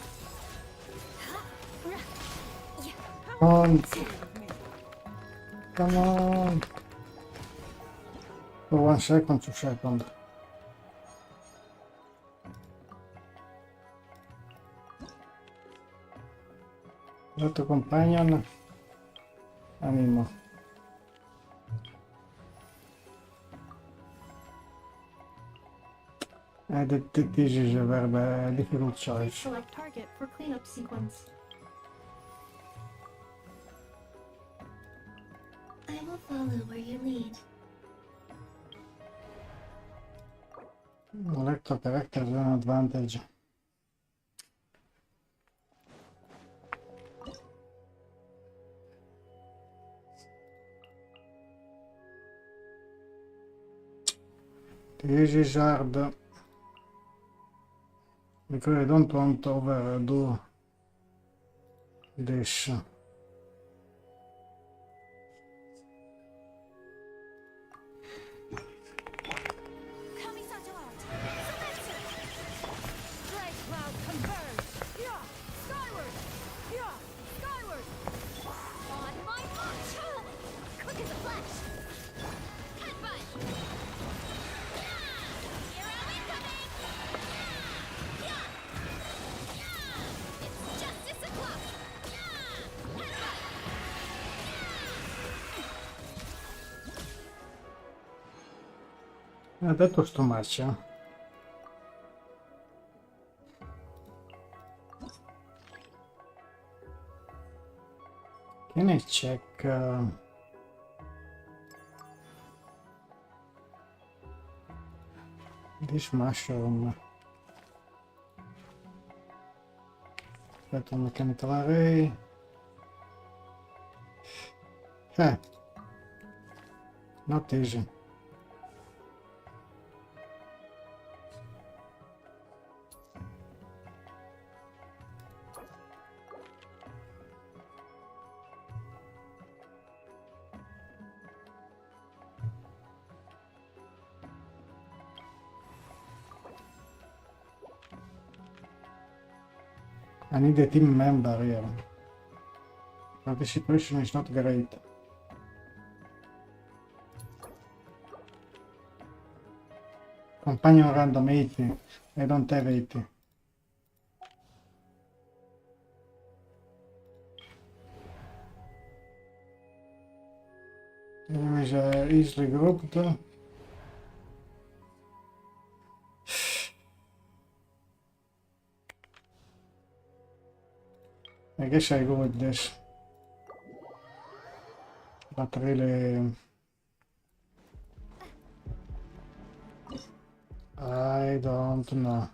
Come on. Come on. For 1 second, 2 seconds. Not a companion anymore. This is a very difficult choice. Select target for cleanup sequence. I will follow where you lead. Electro character is an advantage. This is hard because I don't want to overdo this. That was too much, huh? Can I check this mushroom? That on mechanical array. Not easy. I need a team member here. Participation is not great. Companion random 80. I don't have 80. Enemies are easily grouped. I guess I go with this. Not really. I don't know.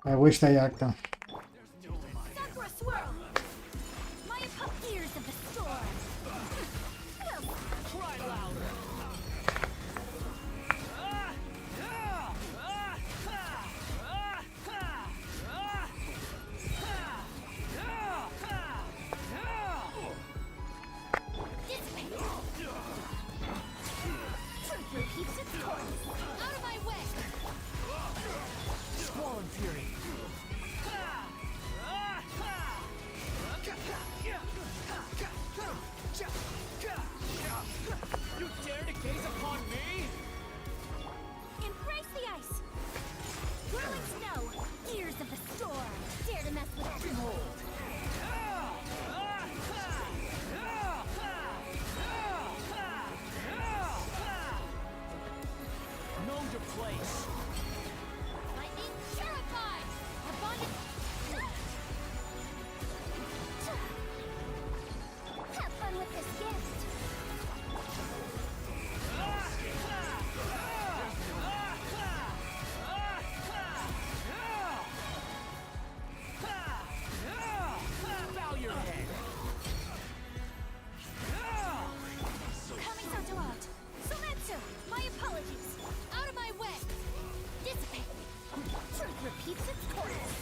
I wish I acted. Sakura swirl! My ears of the storm! Cry louder! Truth repeats its course! Out of my way! Squall and fury. You dare to gaze upon me? Embrace the ice! Whirling snow! Ears of the storm! Dare to mess with me! Behold! Know your place. Lightning terrified! Abundant... Have fun with this gift! Bow your head. Kamisato out! Sumetsu! My apologies! Out of my way! Dissipate! Truth repeats its course!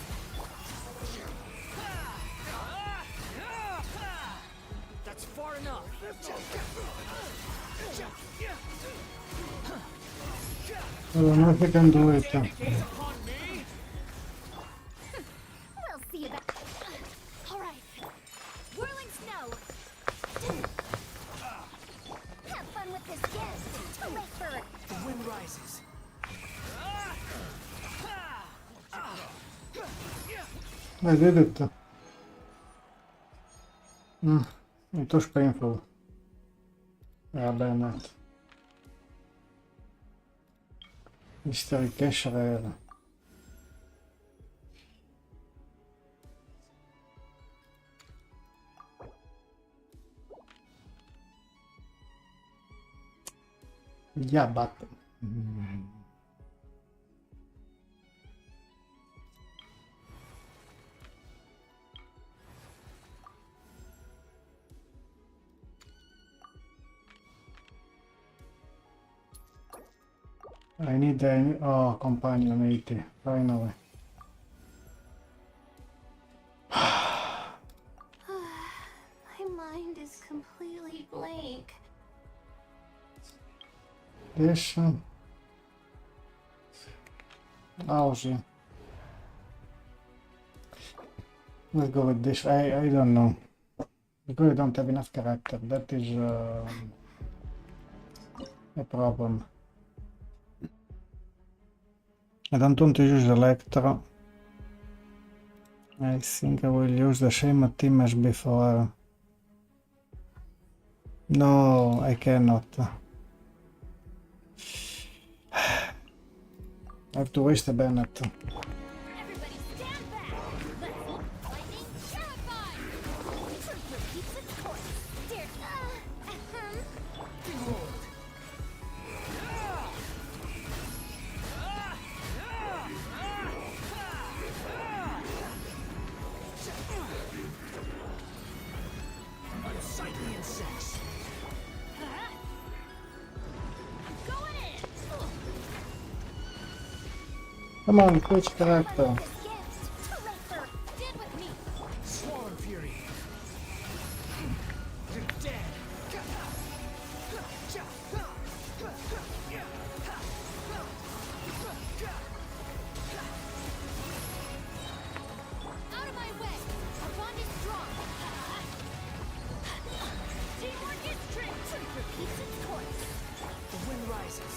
That's far enough. I don't know if I can do it. We'll see about... Alright. Whirling snow! Have fun with this gift! Too late for... The wind rises. I did it. It was painful. Yeah, Bennett. Mystery cache rare. Yeah, but... I need a companion 80, finally. My mind is completely blank. This Aussie. Let's go with this. I don't know. Because I don't have enough character. That is a problem. I don't want to use Electro. I think I will use the same team as before. No, I cannot. I have to waste a Bennett. Everybody stand back! Lightning terrified! Truth repeats its course! Dare... Behold! Unsightly insects. Going in! Come on, switch character. Squall and fury. You're dead. Out of my way! Our bond is strong! Teamwork is strength! Truth repeats its course! The wind rises.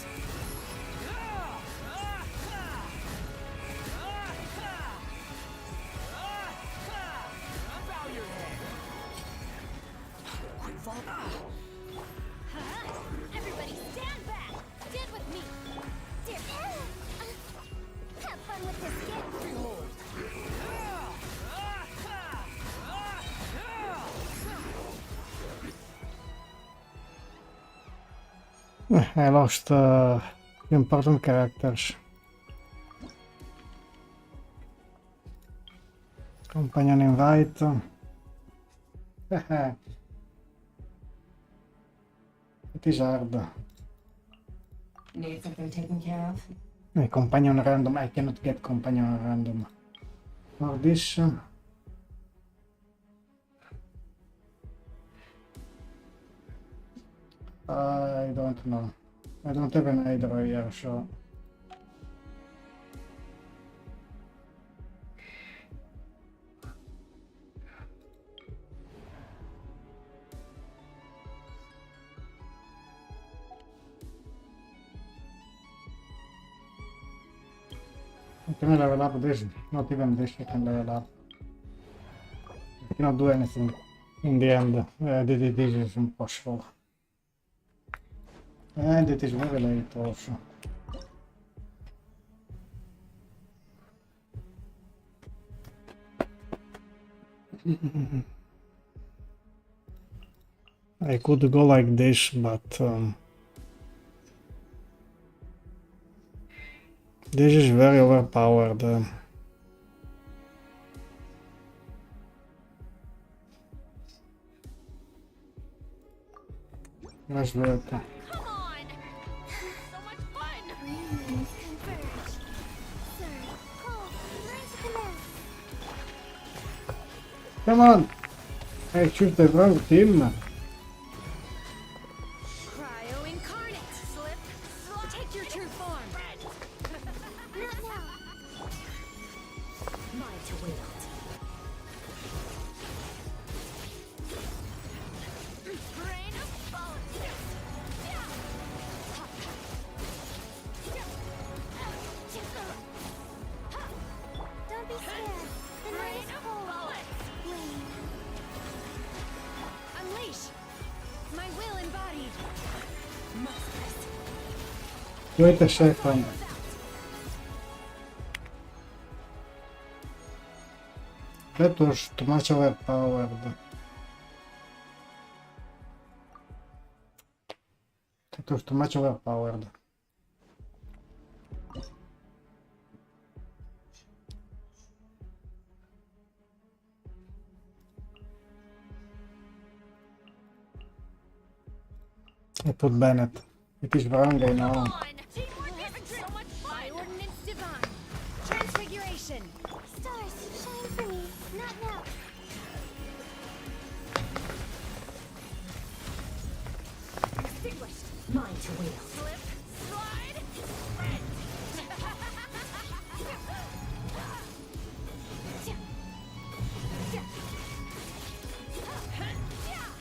fall. Everybody stand back! Stand with me! Have fun with this kid. I lost important characters. Companion invite. It is hard. Need something taken care of? Companion random. I cannot get companion random. Or this. I don't know. I don't have an either here, so. Can I level up this? Not even this I can level up. I cannot do anything in the end. This is impossible. And it is very late also. I could go like this, but this is very overpowered. Let's do it. Come on! I choose the wrong team. Cryo incarnate! Slip! Take your true form! Not now! Mine to wield. Brain of Don't be scared. The night is cold. Unleash! My will embodied! Monstrous! Wait a second. That was too much overpowered. That was too much overpowered. I put Bennett. It is wrong, I know. My ordinance divine! Transfiguration! Stars, shine for me. Not now. Extinguished! Mine to wield. Slip! Slide! Sprint!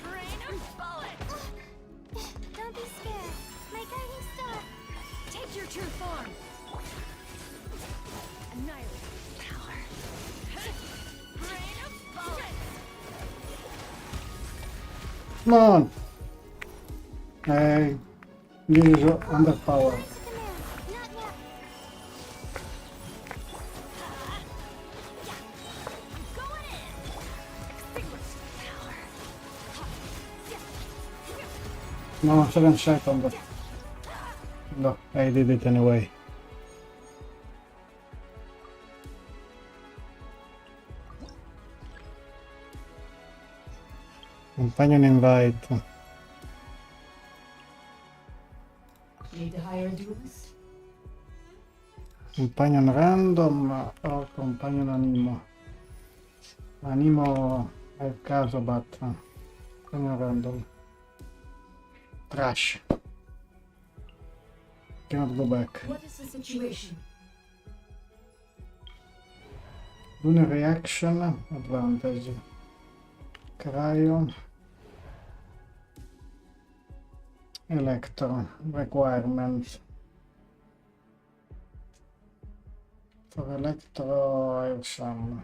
Rain of bullets! Don't be scared. My guiding star. Take your true form! Annihilate power! Rain of bullets! Come on! Hey, this is underpowered. No, 7 seconds. No, I did it anyway. Companion invite. Need to hire a duelist? Companion random or companion animo? Animo è il caso, but companion random. Trash. Cannot go back. What is the situation? Lunar reaction, advantage. Cryo. Electro, requirements. For electro I have some. .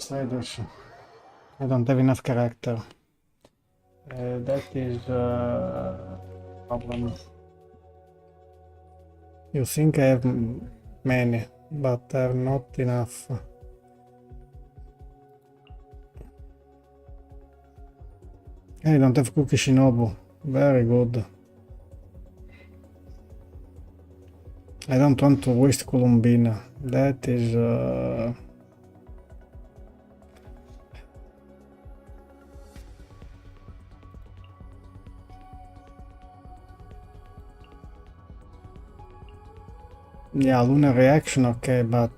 Let's try this. I don't have enough character. That is problem. You think I have many, but they're not enough. I don't have Cookie Shinobu. Very good. I don't want to waste Columbina. That is yeah, lunar reaction, okay, but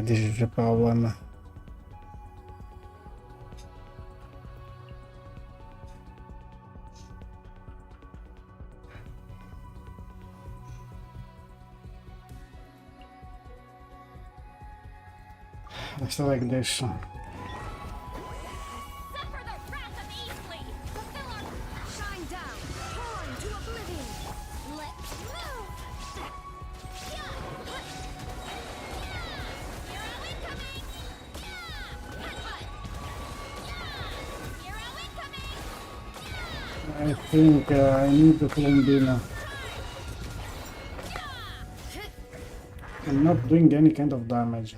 this is the problem. Let's like this. Suffer the wrath of Eastly! Fulfill our... Shine down! Torn to oblivion! Let's move! Hero incoming! Headbutt! Hero incoming! I think I need the Columbina. I'm not doing any kind of damage.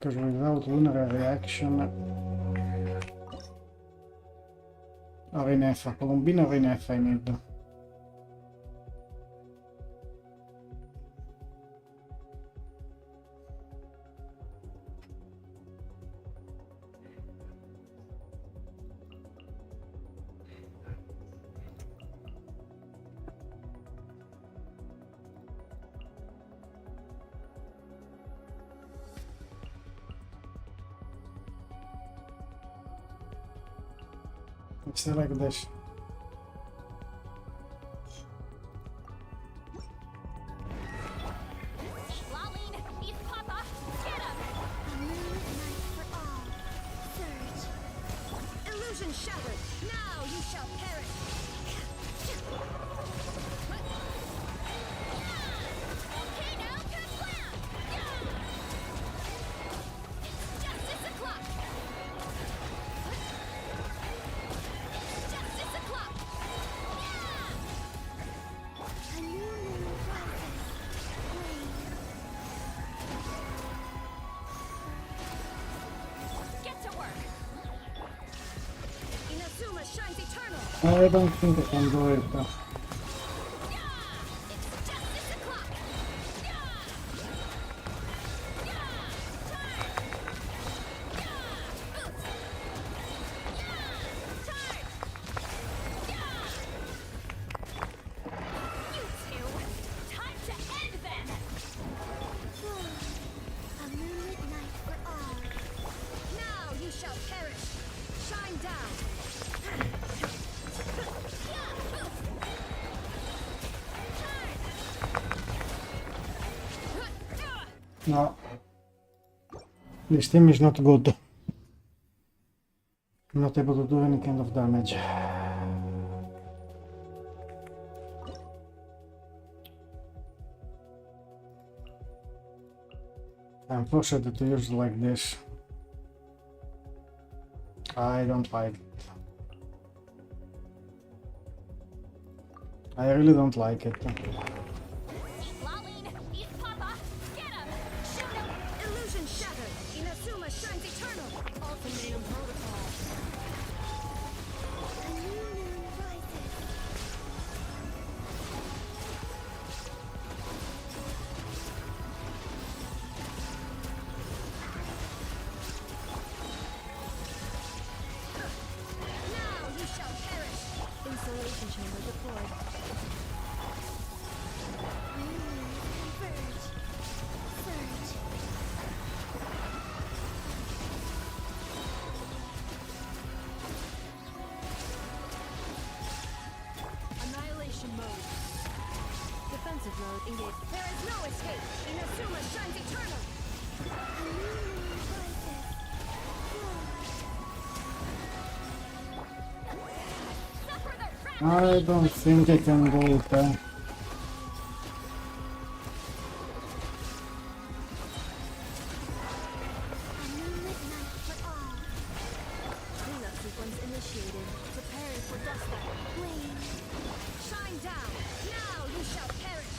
Because without lunar reaction or in F, Columbina or in F I need. It's like this. Illusion shattered. Now you shall perish. I don't think I can do it. No, this team is not good. I'm not able to do any kind of damage. I'm forced to use like this. I don't like it. I really don't like it. I don't think I can do it. Cleanup sequence initiated. Preparing for dust up. Shine down. Now you shall perish.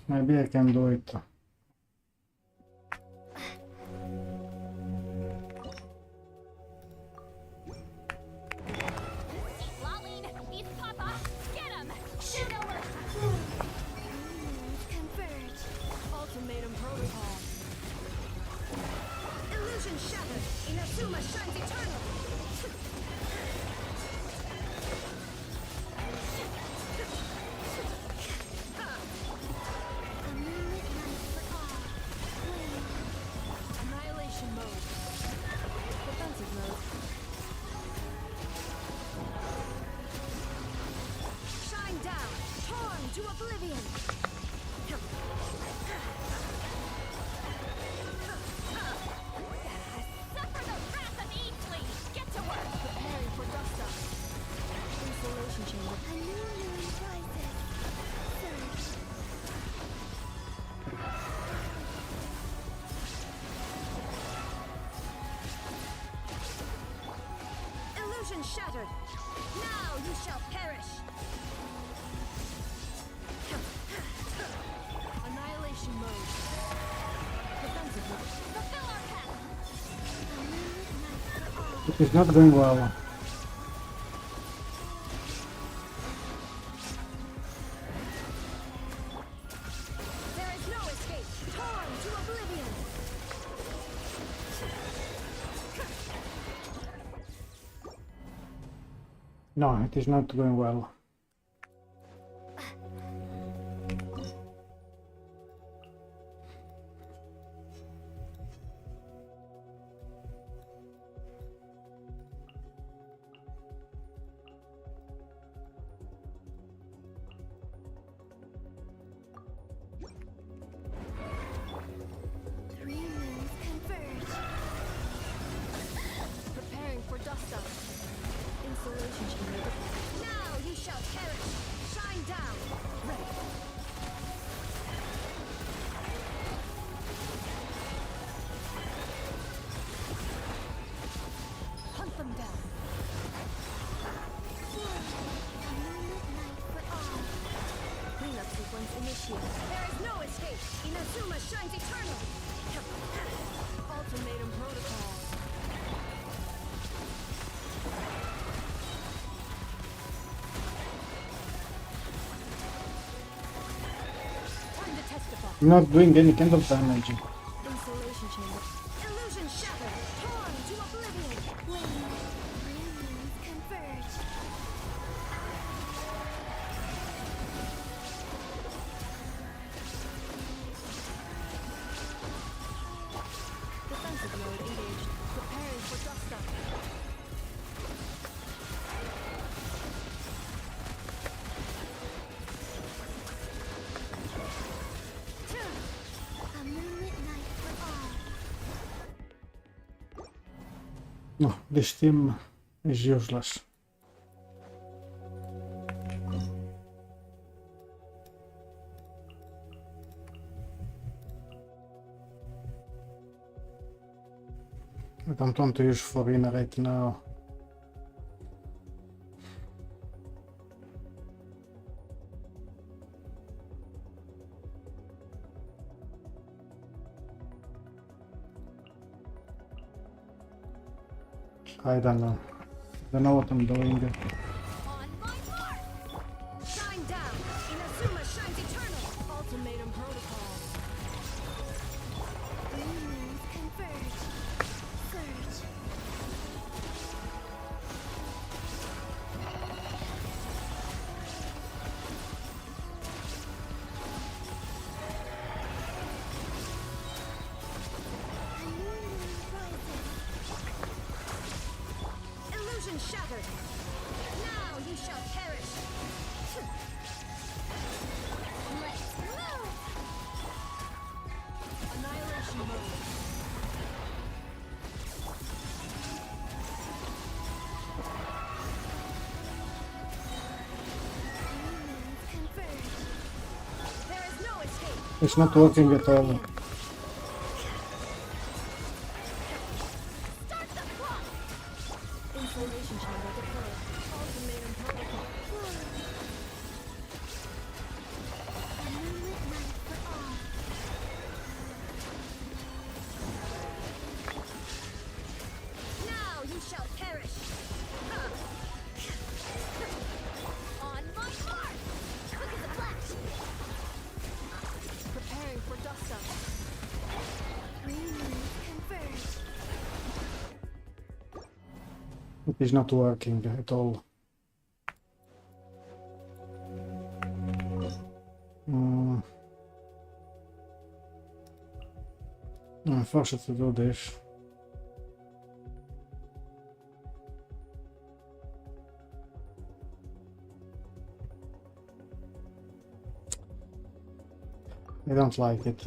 Maybe I can do it. He's Papa. Get him. Shoot over. Converge. Ultimatum protocol. Illusion shattered. Inazuma shines eternal. Annihilation mode. Defensive mode. Shine down. Torn to oblivion. Suffer the wrath of Eatley. Get to work. Preparing for dust up. Insulation chamber. A new moon rises. Surge. Illusion shattered. Now you shall perish. Annihilation mode. Defensive mode. Fulfill our path. It is not going well. There is no escape. Torn to oblivion. No, it is not going well. Three moons converge. Preparing for dust up. Insulation chamber. Now you shall perish. Shine down. Ready. Hunt them down. A moonlit night for all. Cleanup sequence initiated. There is no escape. Inazuma shines eternal. Ultimatum protocol. Time to testify. I'm not doing any kind of damage. Insulation chamber. Illusion shattered. Torn to oblivion. Three moons converge. Defensive mode engaged. Preparing for dust up. A moonlit night for all. No, this team is useless. I don't want to use Florina right now. I don't know. Don't know what I'm doing. Shine down. Inazuma shines eternal. Ultimatum protocol. Three moons converge. Surge. A new moon rises. Illusion shattered. It's not working at all. It is not working at all. I'm forced to do this. I don't like it.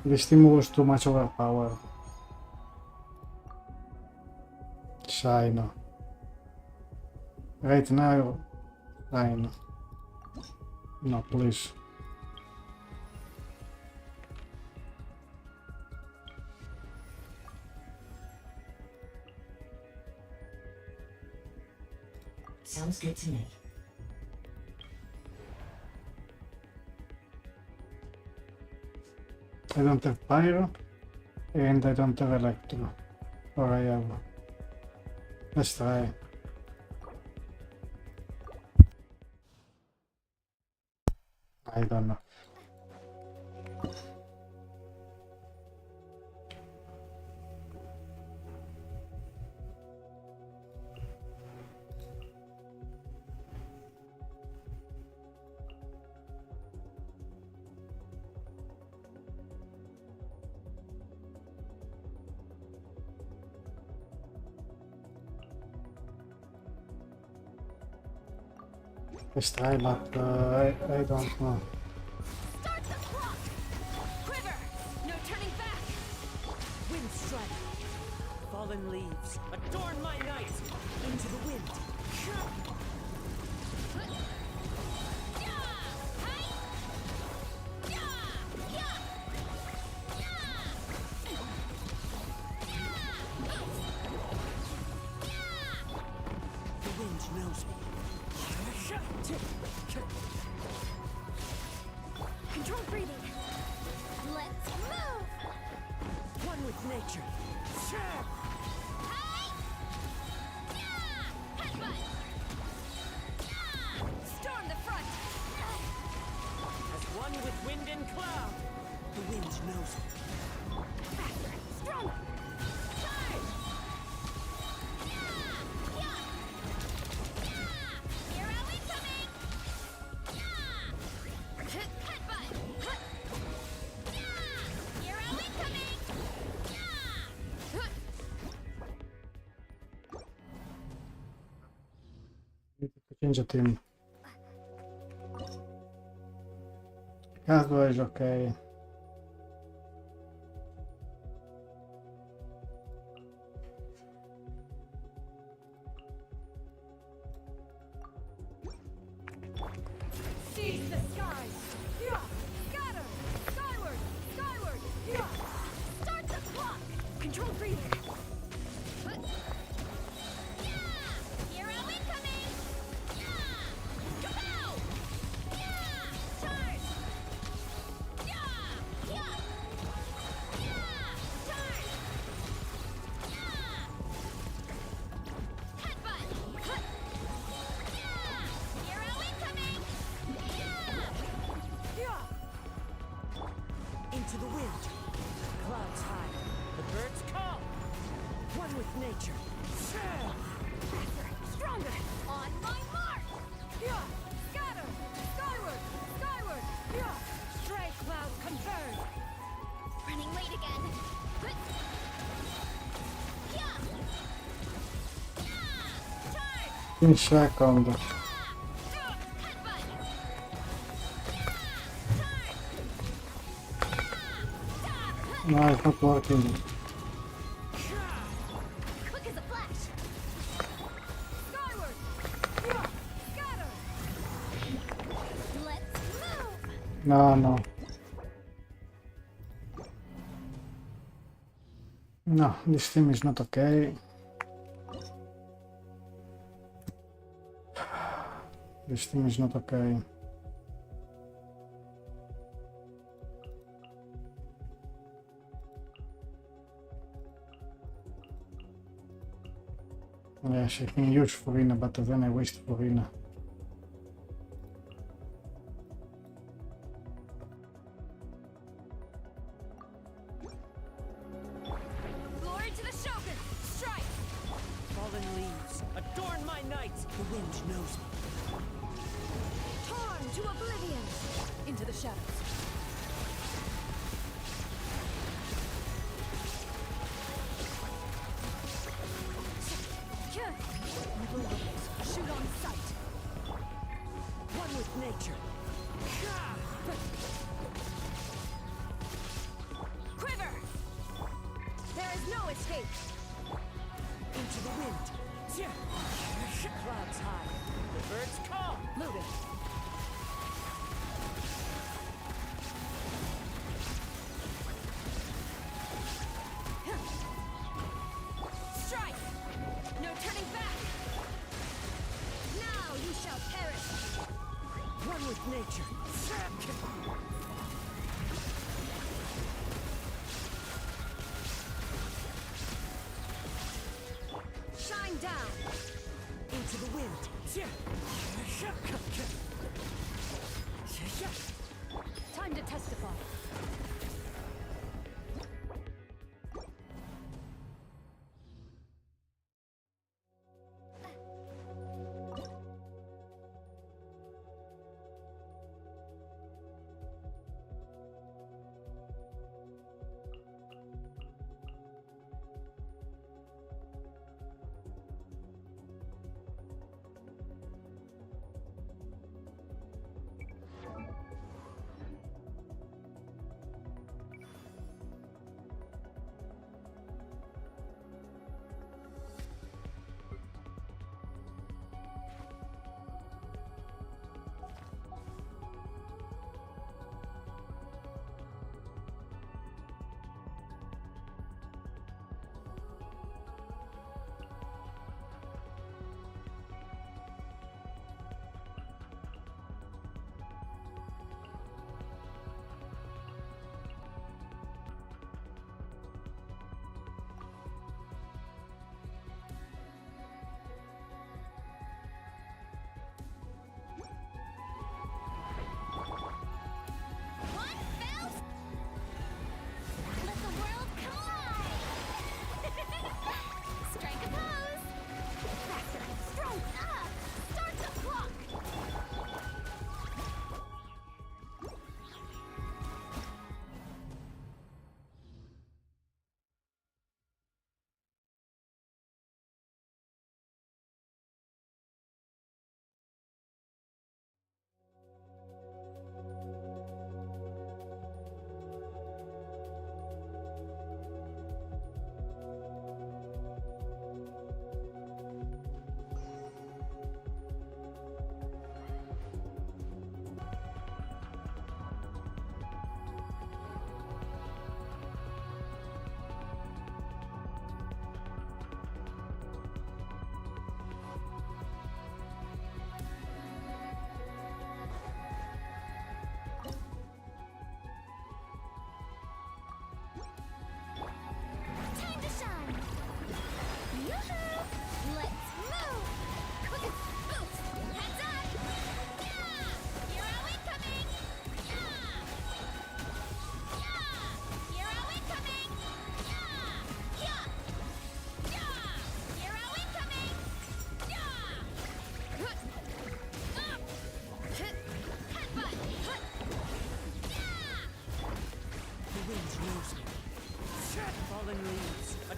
This team was too much overpowered. Shine. Right now, shine. No, please. Sounds good to me. I don't have pyro, and I don't have electro. Or I have. Let's try. I don't know. Let's try, but I don't know. Start the clock! Quiver! No turning back! Wind strike. Fallen leaves. Adorn my night. Into the wind. The wind knows me. Control breathing. Let's move. One with nature. Storm the front. As one with wind and cloud. The wind knows me. Faster, stronger. Charge. Hero incoming. Headbutt. Hero incoming. Change a team. Casdo is okay. Seize the skies. Yeah. Scatter. Skyward. Skyward. Yeah. Start the clock. Control breathing. Hero incoming. Kapow! Into the wind. Clouds high. The birds call. One with nature. Faster, stronger. On my mark. Yeah. Scatter. Skyward. Skyward. Yeah. Stray clouds converge. Running late again. Good. Yeah. Yeah. Charge. 15 seconds. No, it's not working. Quick as a flash. Skyward. Yeah. Scatter. Let's move. No. No, this team is not okay. This team is not okay. Yeah, she can use Furina, but then I waste Furina. Glory to the Shogun. Strike. Fallen leaves. Adorn my night. The wind knows me. Torn to oblivion. Into the shadows. Shoot on sight. One with nature. Quiver. There is no escape. Into the wind. Clouds high. The birds call. Looted. Strike. No turning back. Now you shall perish. One with nature. Shine down. Into the wind. Time to testify.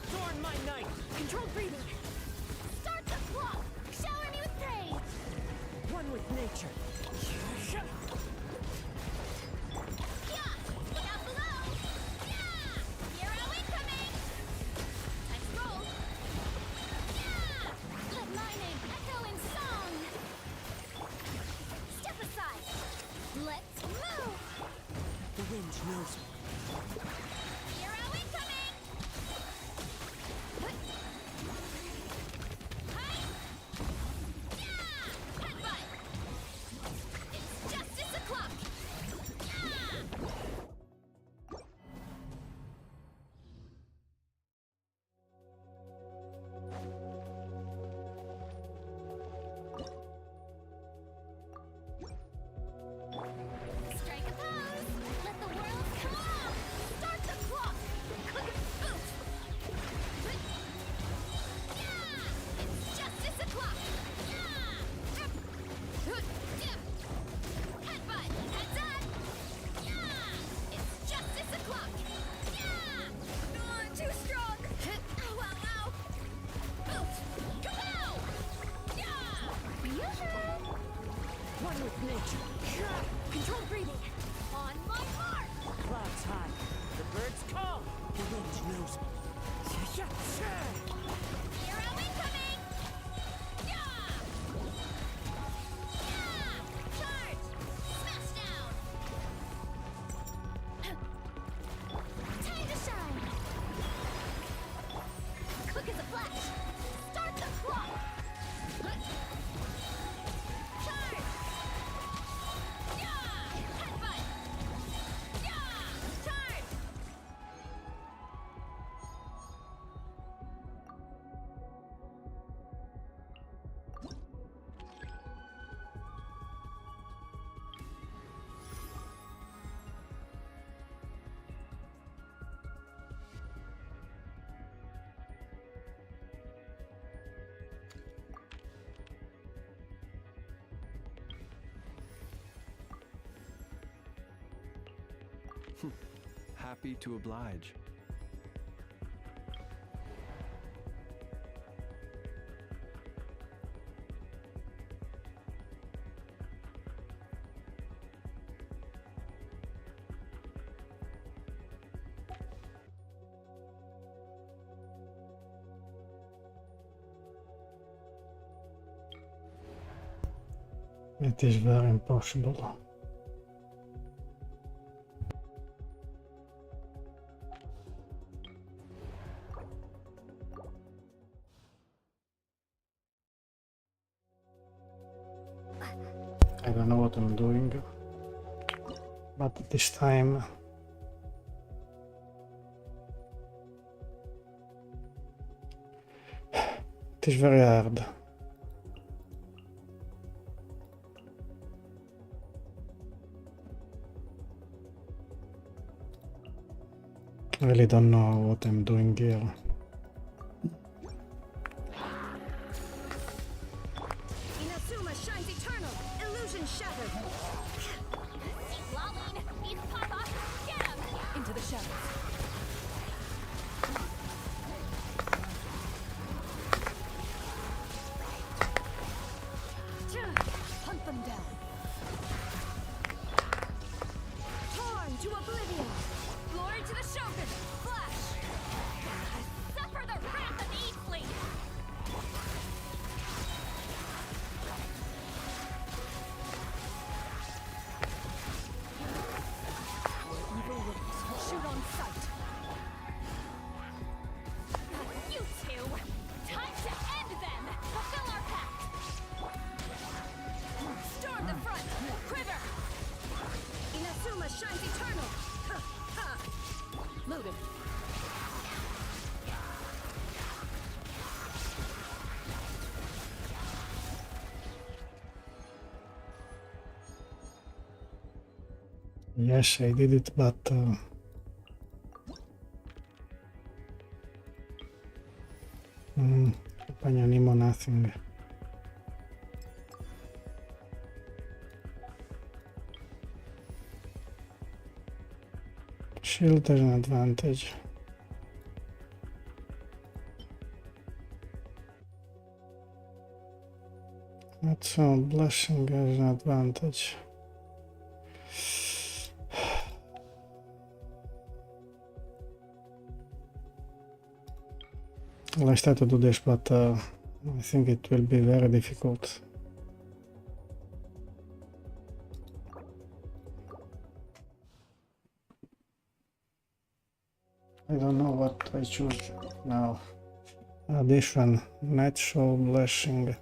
Adorn my night! Controlled breathing! Start the clock! Shower me with praise! One with nature. Yeah! Look out below! Yeah! Hero incoming! Nice roll! Yeah! Let my name echo in song! Step aside! Let's move! The wind knows me. Hero incoming! Hi! Yeah! Headbutt! It's justice o'clock! Yeah! Strike a pose! Let the world come on! Start the clock! Oof! Yeah! It's justice o'clock! Yeah! Headbutt! Heads up! Yeah! It's justice o'clock! Yeah! Too strong! Ow, ow, ow! Oof! Kapow! Yeah! Yoo-hoo! One with nature. Controlled breathing! On my mark! Clouds high. The birds call. The wind knows me. Hero incoming! Yeah! Yeah! Charge! Smash down! Time to shine! Quick as a flash! Start the clock! Charge! Yeah! Headbutt! Yeah! Charge! Happy to oblige. It is very impossible. I don't know what I'm doing, but this time it is very hard. I really don't know what I'm doing here. Inazuma shines eternal! Illusion shattered! Lolling! Beat Papa! Get him! Into the shadows. Hunt them down! Torn to oblivion! Glory to the Shogun! Flash! Suffer the wrath of Eat Fleet! Evil wings shoot on sight! You two! Time to end them! Fulfill our pact! Storm the front! Quiver! Inazuma shines eternal! Ha! Ha! Loaded! Yes, I did it, but Pagnanimo nothing. Shield has an advantage. So blushing is an advantage. Let's try to do this, but I think it will be very difficult. I don't know what I choose now. This one, natural blushing.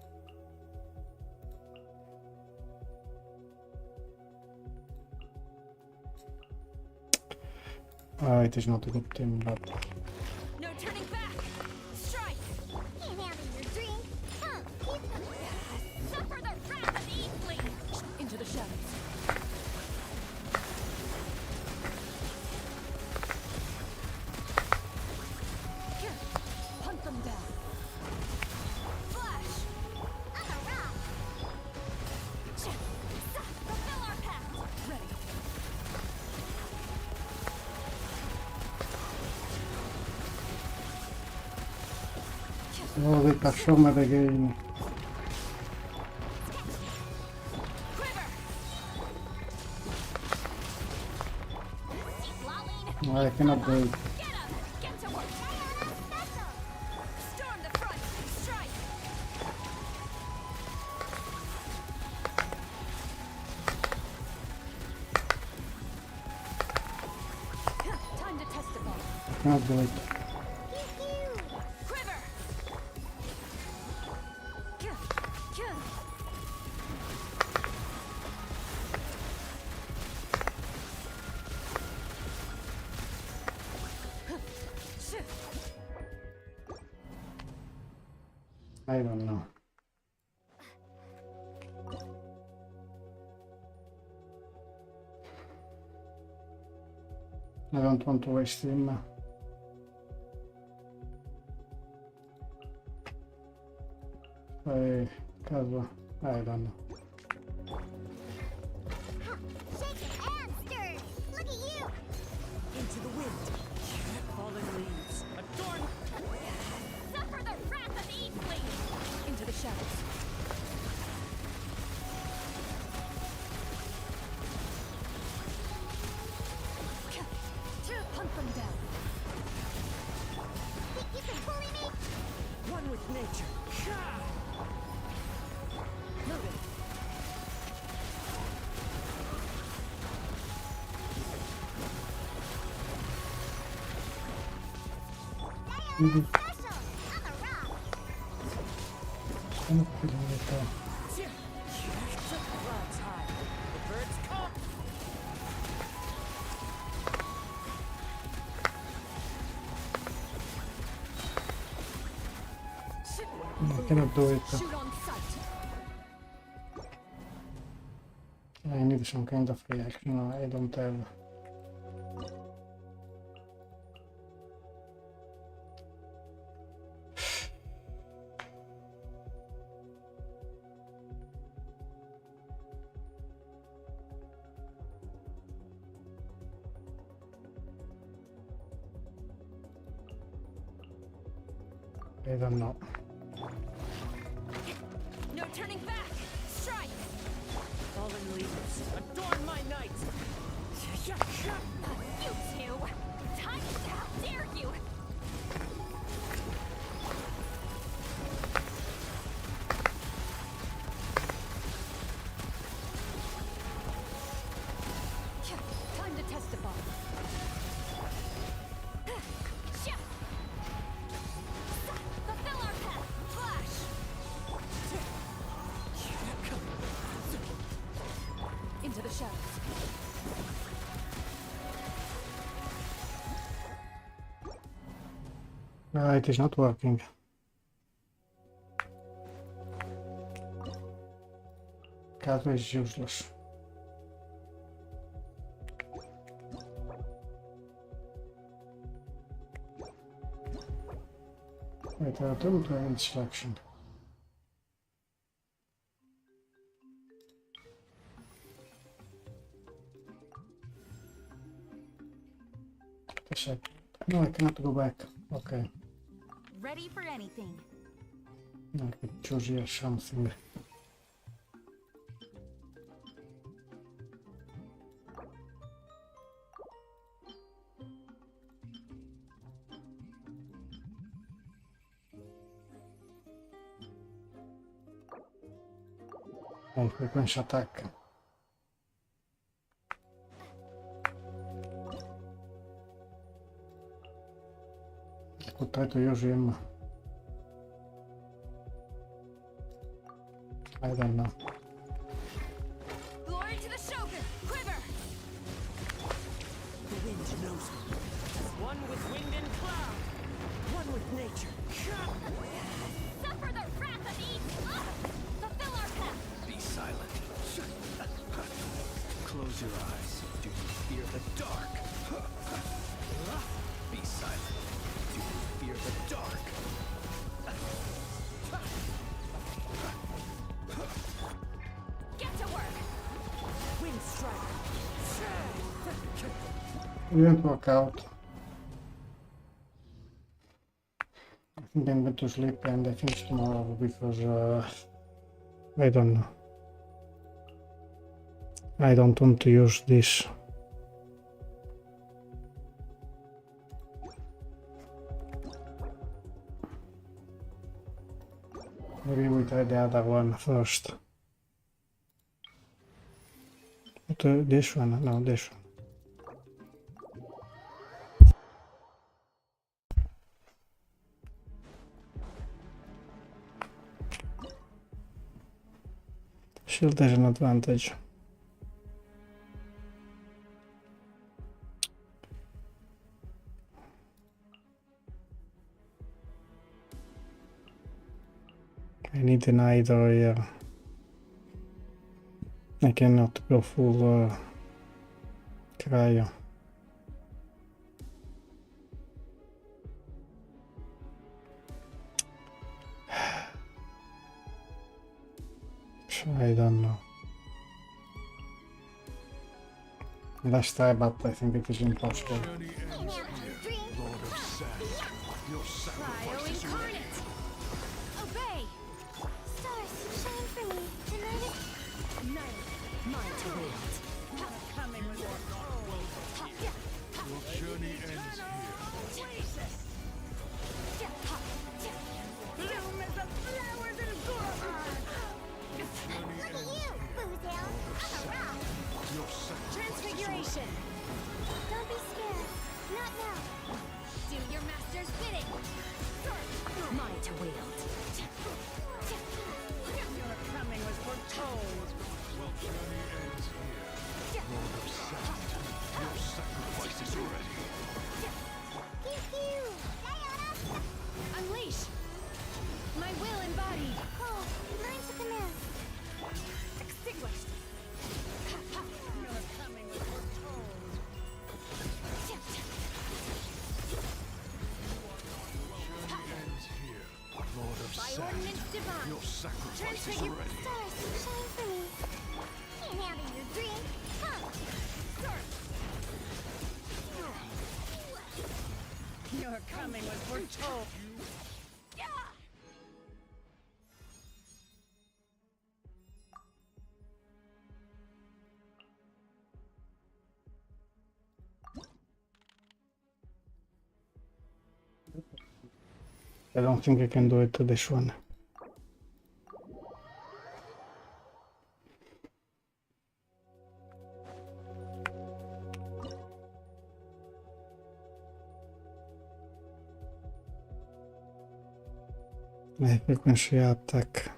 It is not a good thing, but No turning back. Strike. Can't handle your drink. Suffer the wrath of Eastling. Into the shadows. Here, hunt them down. Flash. On the rock. Fulfill our pact. Ready. oh, the performer again. I cannot do it. Get to work. Storm the front. Strike. Time to test the ball. I cannot do it. Quiver. I don't know. I don't want to waste him. Caso, I don't know. Shaken and stirred. Look at you. Into the wind. Fallen leaves. Adorn. Suffer the wrath of Eastling. Into the shadows. Hunt them down. Think you can bully me? One with nature. Noted. Special. On the rock. I'm feeling it. Clouds high. The birds come. I cannot do it. Shoot on sight. I need some kind of reaction. I don't have. I don't know. No turning back. Strike. Fallen leaves. Adorn my night. You two. Time to how dare you. Time to test the bomb. Fulfill our path. Flash. Into the shadows. It is not working. Caso is useless. Wait, don't do any selection. A sec. No, I cannot go back. Okay. Ready for anything. I could choose here something. High frequency attack. Ako to još ima? I don't know. Glory to the Shogun! Quiver! The wind knows me. One with wind and cloud. One with nature. Suffer the wrath of each! Fulfill our path! Be silent. Close your eyes. Do you fear the dark? Be silent. Do you fear the dark? Get to work! Wind strike. It didn't work out. I think I'm going to sleep and I finish tomorrow because I don't know. I don't want to use this. Maybe we try the other one first. This one? No, this one. Shield has an advantage. I need an either here. I cannot go full cryo. I don't know. Let's try, but I think it is impossible. Cryo incarnate! Obey! Stars, shine for me. Tonight is... Night. Mine to wield. Coming with your journey ends Bloom as the flowers in Gorgon! Look at you, Boozel! I'm a rock! Transfiguration! Don't be scared. Not now. Do your master's bidding. Mine to wield. Your coming was foretold. Your journey ends here. Lord of Sand, your sacrifice is ready. Pew! Unleash! My will embodied. Oh, learn to command. Extinguished. Your coming was foretold. Ends here. Lord of By Sand, ordinance divine. your sacrifice is Transfigure ready. stars, shine for me. Can't handle your dream. Come. Your coming was foretold. I don't think I can do it to this one. High frequency attack.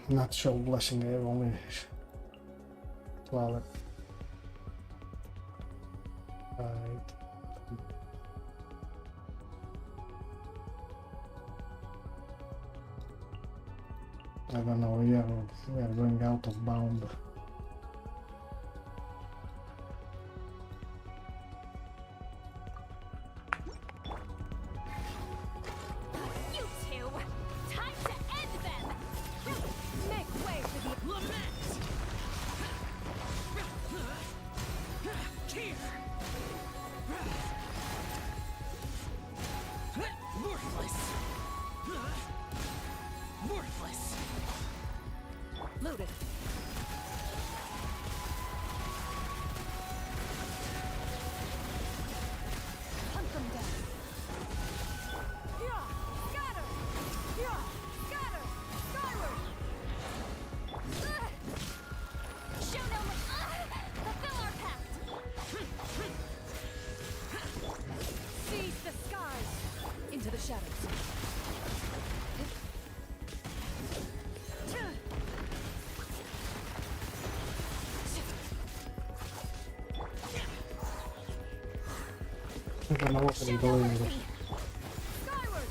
Natural blessing, I have only 12. Right. I don't know, we are going out of bound. You two! Time to end them! Make way for the lament! Here. Worthless. Worthless. Loaded. I don't know what I'm doing. Skyward!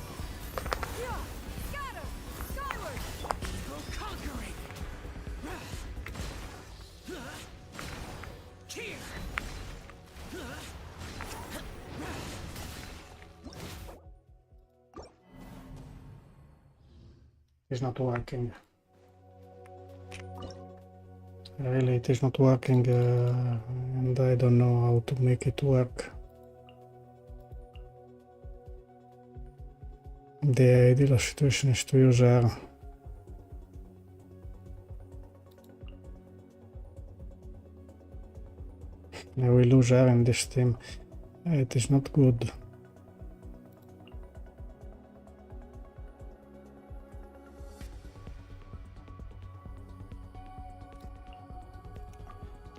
Yeah! Scatter! Skyward! Go conquering! Here! It's not working. Really, it is not working, and I don't know how to make it work. The ideal situation is to use air. I will lose air in this team. It is not good.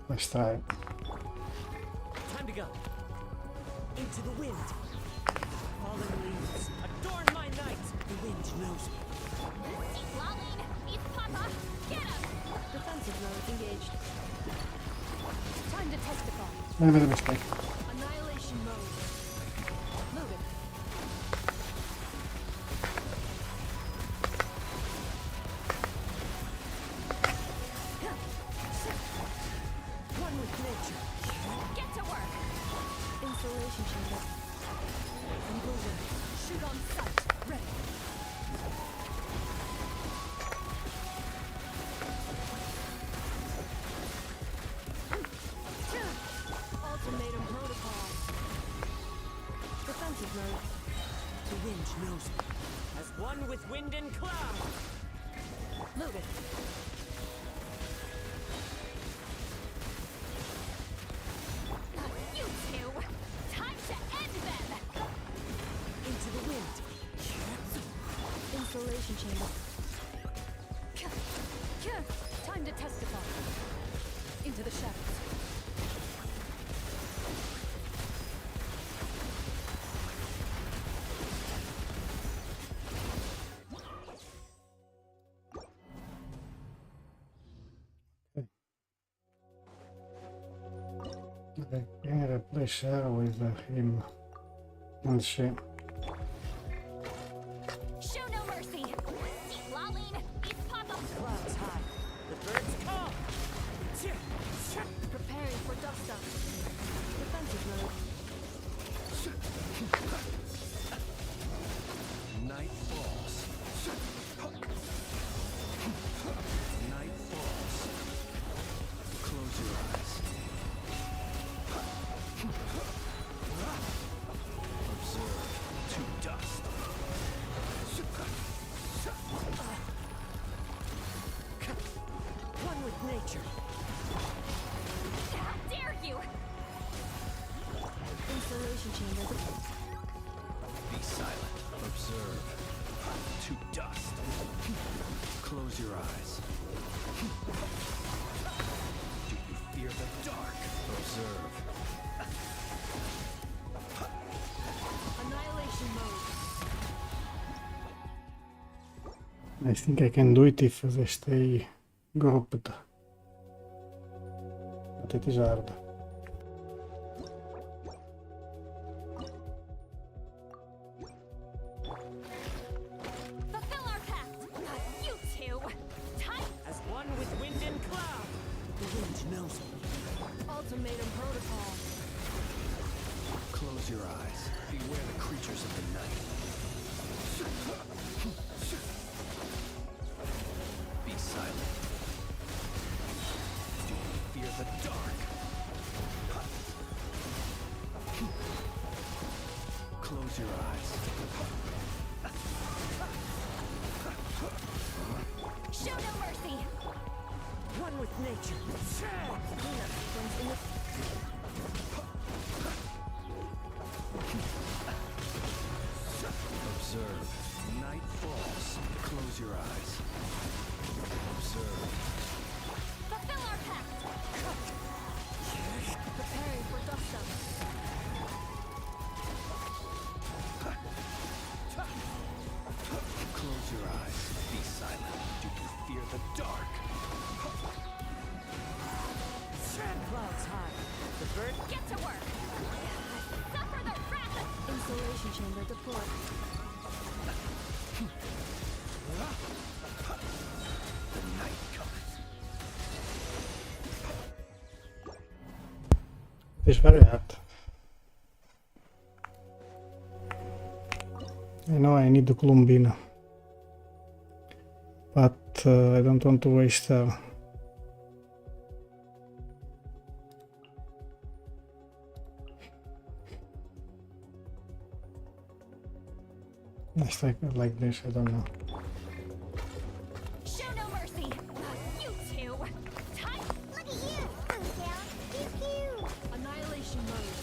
Let's try. Time to go. Into the wind. Fallen leaves. Adorn my night. The wind knows me. Lolling, eat Papa, get him! Defensive mode engaged. Time to testify. I made a mistake. Annihilation mode. Moving. One with nature. Get to work! Installation chamber. Moving. Shoot on sight. Ready. Ultimatum protocol. Defensive mode. The wind knows me. As one with wind and cloud. Moving. You two! Time to end them! Into the wind. Installation chamber. Time to testify. Into the shadows. I can replace her with him and she. Show no mercy! Lolling, eat Papa! Clouds high. The birds come. Preparing for dust up. Defensive mode. Night falls. Night falls. Close your eyes. Observe to dust. One with nature. How dare you! Installation chamber. Be silent. Observe to dust. Close your eyes. Do you fear the dark? Observe. Annihilation mode. I think I can do it if they stay grouped. But it is hard. Fulfill our pact! You two! Time! As one with wind and cloud. The wind knows me. Ultimatum protocol. Close your eyes. Beware the creatures of the night. Be silent. Do you fear the dark? Close your eyes. Show no mercy! One with nature. Observe. Night falls. Close your eyes. Observe. Fulfill our pact! Preparing for dust up. Close your eyes. Be silent. Do you fear the dark? Clouds high. The bird. Get to work! Suffer the wrath Installation chamber deployed. The night cometh. It is very hard. I know I need the Columbina, but I don't want to waste her. Let's take it like this, I don't know. Show no mercy! You two! Time! Look at you! Cool down. Pew pew! Annihilation mode.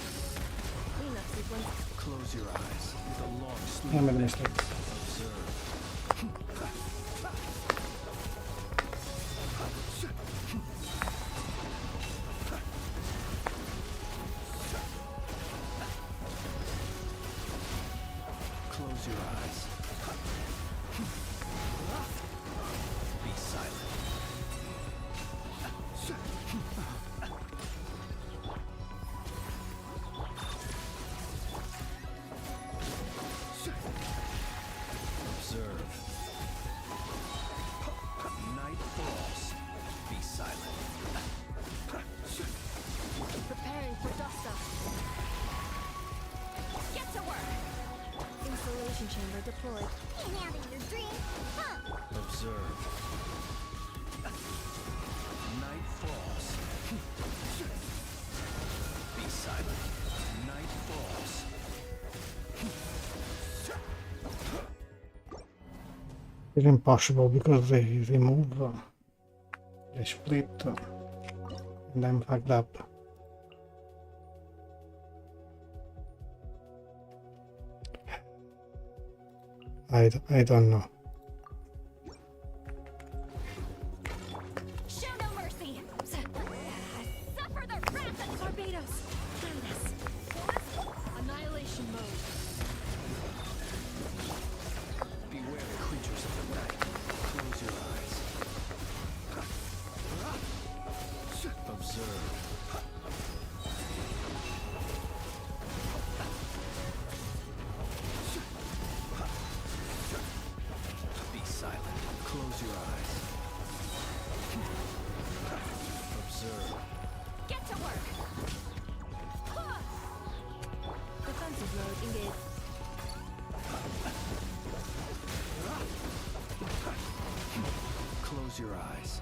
Cleanup sequence. Close your eyes. With a long sleep. I made a mistake. Observe. Close your eyes. Be silent. Observe. Night falls. Be silent. Preparing for dust up. Get to work! Installation chamber deployed. You having your dream? Huh? Observe. Night falls. Be silent. Night falls. It's impossible because they remove, they split, and I'm fucked up. I don't know. Show no mercy! Suffer the wrath of Barbados! Annihilation mode. Beware the creatures of the night. Close your eyes. Observe. Be silent. Close your eyes. Observe. Get to work! Defensive mode engaged. Close your eyes.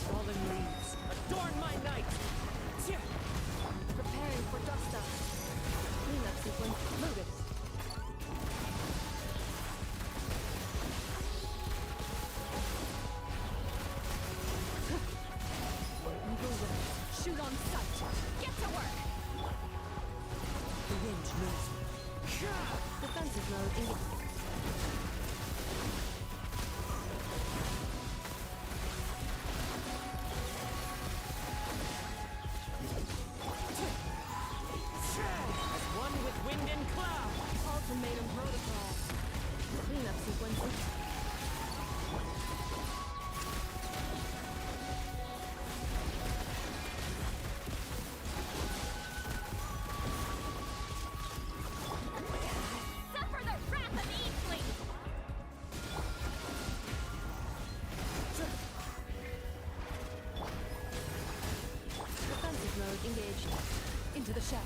Fallen leaves, adorn my night! Preparing for dust up. Cleanup sequence loaded. Eagle Wings, shoot on sight. Get to work! The wind knows me. Defensive mode engaged. One with wind and cloud. Ultimatum protocol. Cleanup sequences. Suffer the wrath of Eastling! Defensive mode engaged. Into the shadows.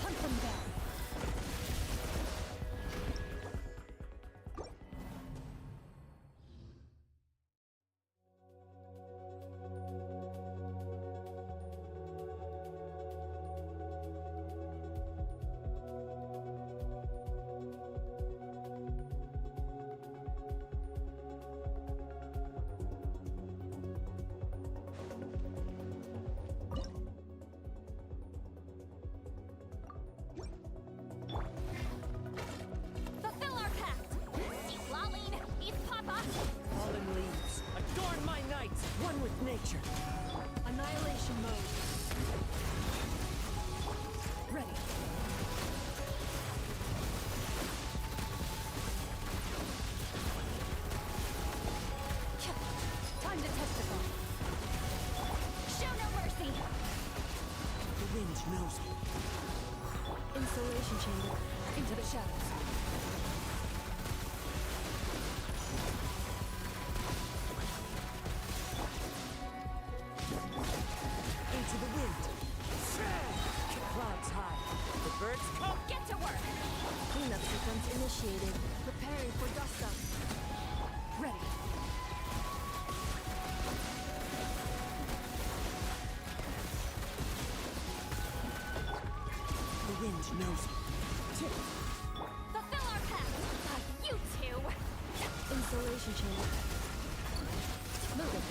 Hunt them down. Annihilation mode. Ready. Time to testify. Show no mercy! The wind knows it. Insulation chamber. Into the shadows. Into the wind. Clouds high. The birds come. Get to work! Cleanup sequence initiated. Preparing for dust up. Ready. The wind knows it. Tip. Fulfill our path! You two! Insulation chamber. Moving.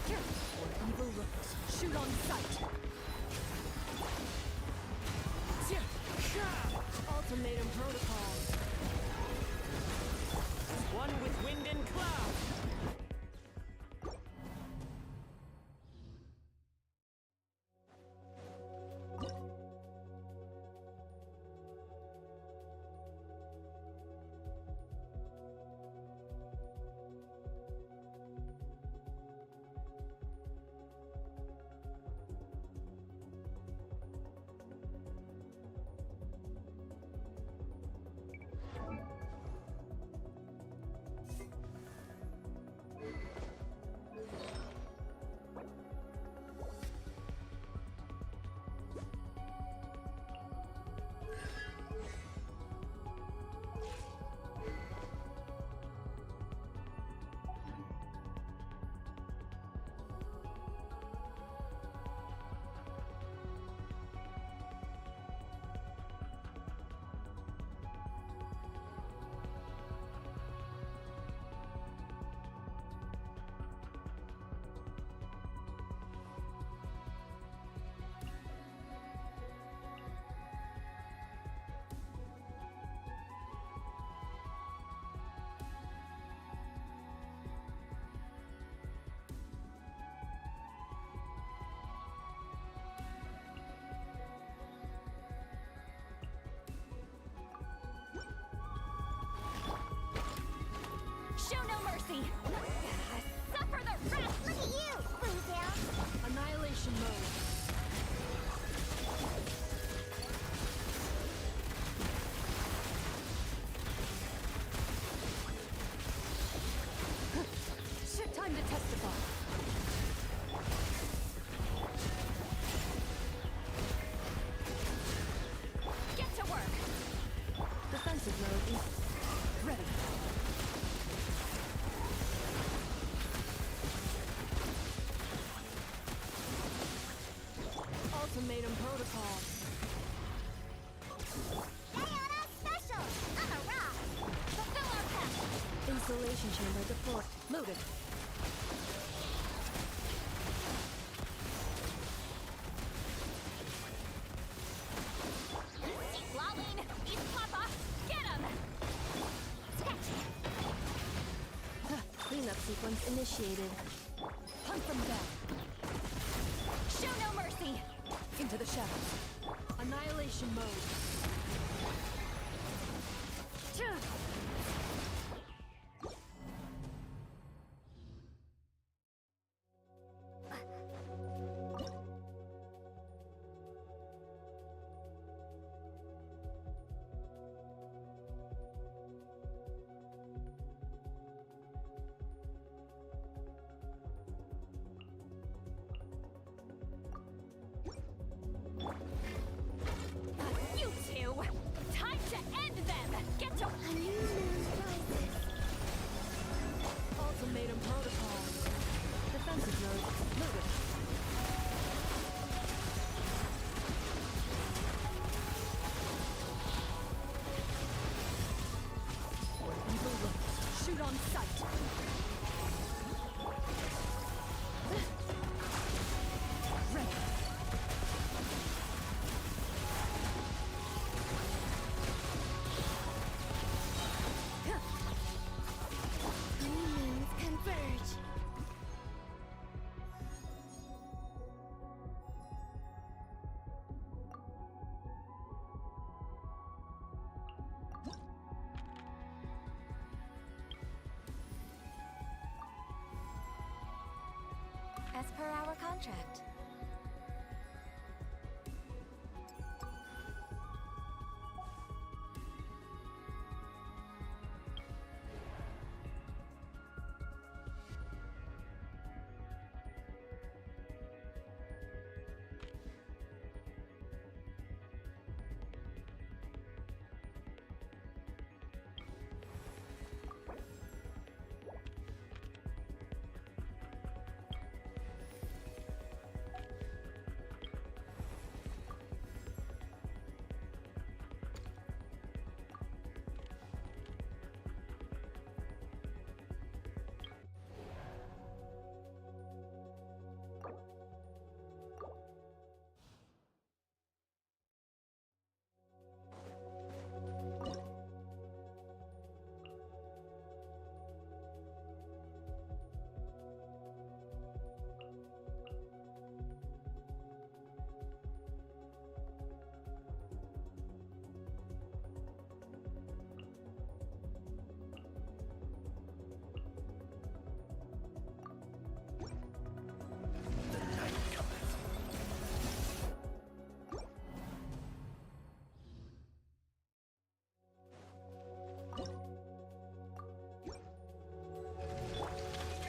Here. Evil looks. Shoot on sight. Ultimatum protocol. One with wind and cloud. Show no mercy! Suffer the wrath! Look at you, Bluetail! Annihilation mode. Shit, time to testify. Get to work! Defensive mode is ready. Ultimatum protocol. Diana special! I'm a rock! Fulfill our path! Insulation chamber deployed. Loaded. Keep lolling! Eat Papa! Get him! Cleanup sequence initiated. Hunt them down. Show no mercy! Into the shadows. Annihilation mode. You two! Time to end them! Get to... Ultimatum protocol. Defensive mode. Loaded. Evil looks. Shoot on sight. Ready. as per our contract.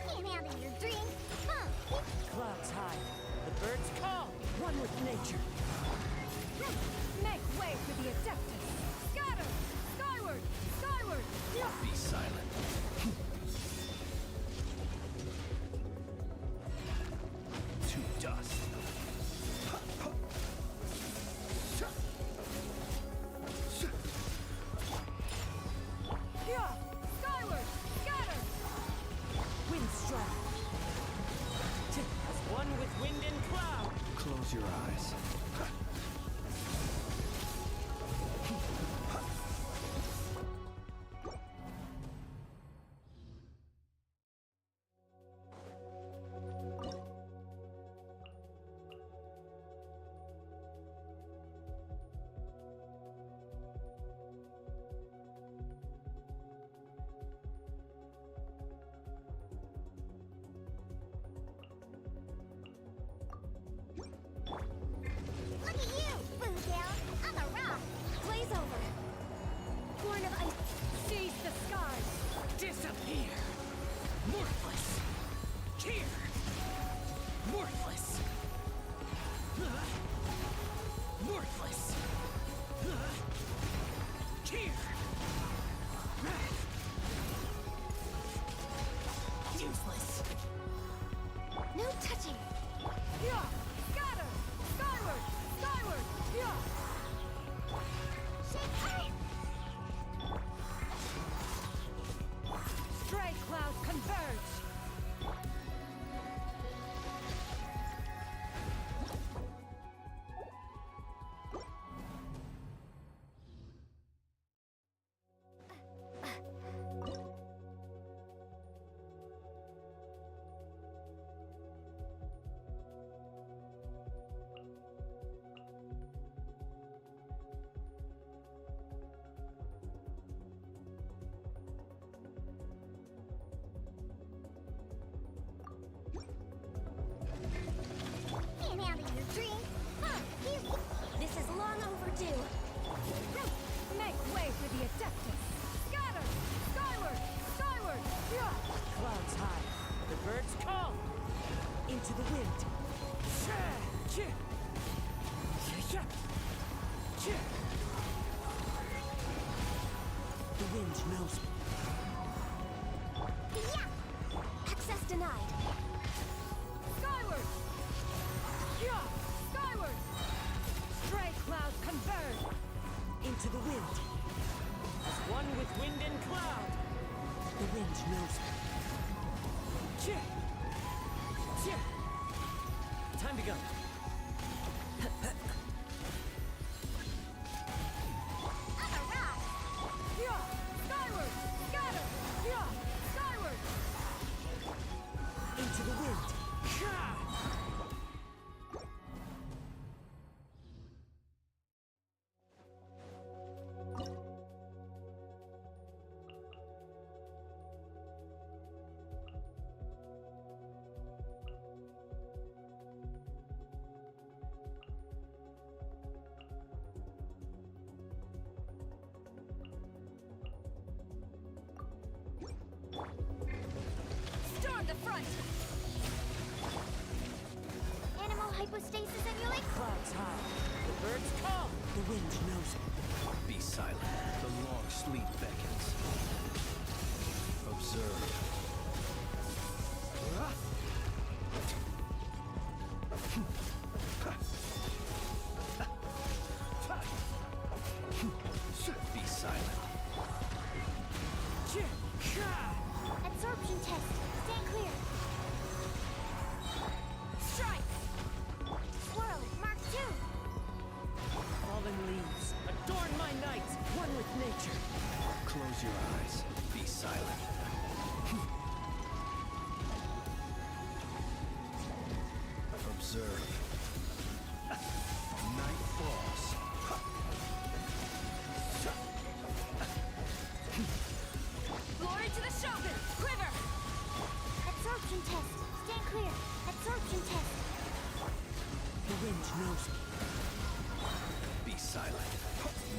Can't handle your drink, huh? Clouds high. The birds call. One with nature. Make way for the Adeptus! Scatter! Skyward! Skyward! Be silent. To dust. Yeah! Skyward! Scatter! Wind strike. As one with wind and cloud. Close your eyes. Look at you, Boomtail! I'm a rock! Blaze over! Born of ice! Seize the skies! Disappear! Worthless! Here! Worthless! Worthless! Here! Useless! No touching! Yeah! Scatter! Skyward! Skyward! Yeah! Stray clouds converge! Can't handle your drink, huh? This is long overdue! Make way for the Adeptus! Scatter! Skyward! Skyward! Yeah! Clouds high. The birds call. Into the wind. The wind knows me. Yeah! Access denied! Skyward! Yeah! Skyward! Stray clouds converge! Into the wind. As one with wind and cloud. The wind knows me. Time to go. I'm a rock! Yeah! Skyward! Scatter! Yeah! Skyward! Into the wind. front! Animal hypostasis emulate. Clouds high. The birds come. The wind knows it. Be silent. The long sleep beckons. Observe. Be silent. Absorption test. Stand clear. Strike. Swirl. Mark 2. Fallen leaves. Adorn my night. One with nature. Close your eyes. Be silent. Observe. Night falls. Glory to the Shogun. Quiver. Absorption test. Stand clear. Absorption test. The wind knows me. Be silent.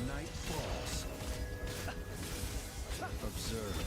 Night falls. Observe.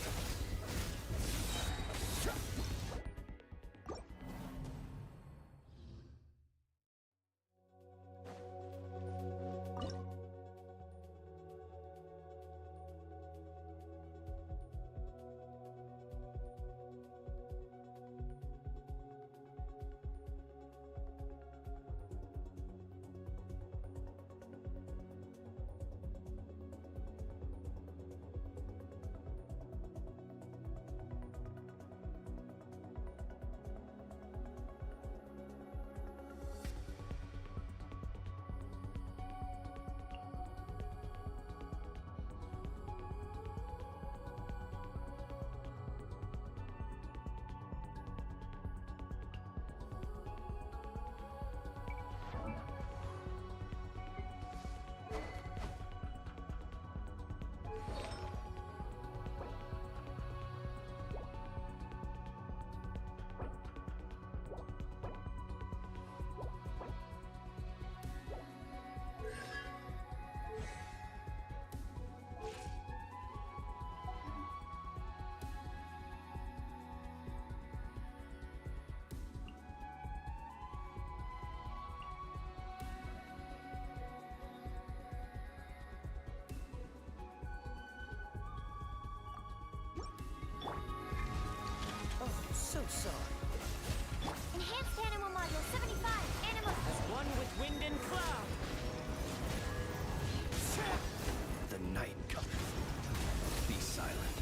So sorry. Enhanced animal module 75. Animal. As one with wind and cloud. The night cometh. Be silent.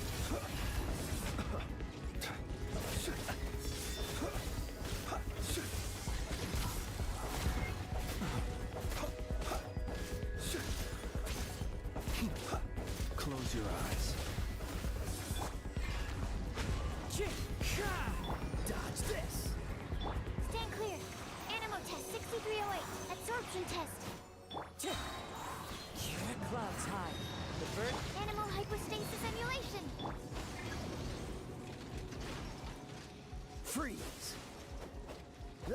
Close your eyes. Dodge this. Stand clear. Animal test 6308. Absorption test. Clouds high. The bird. Animal hypostasis emulation. Freeze.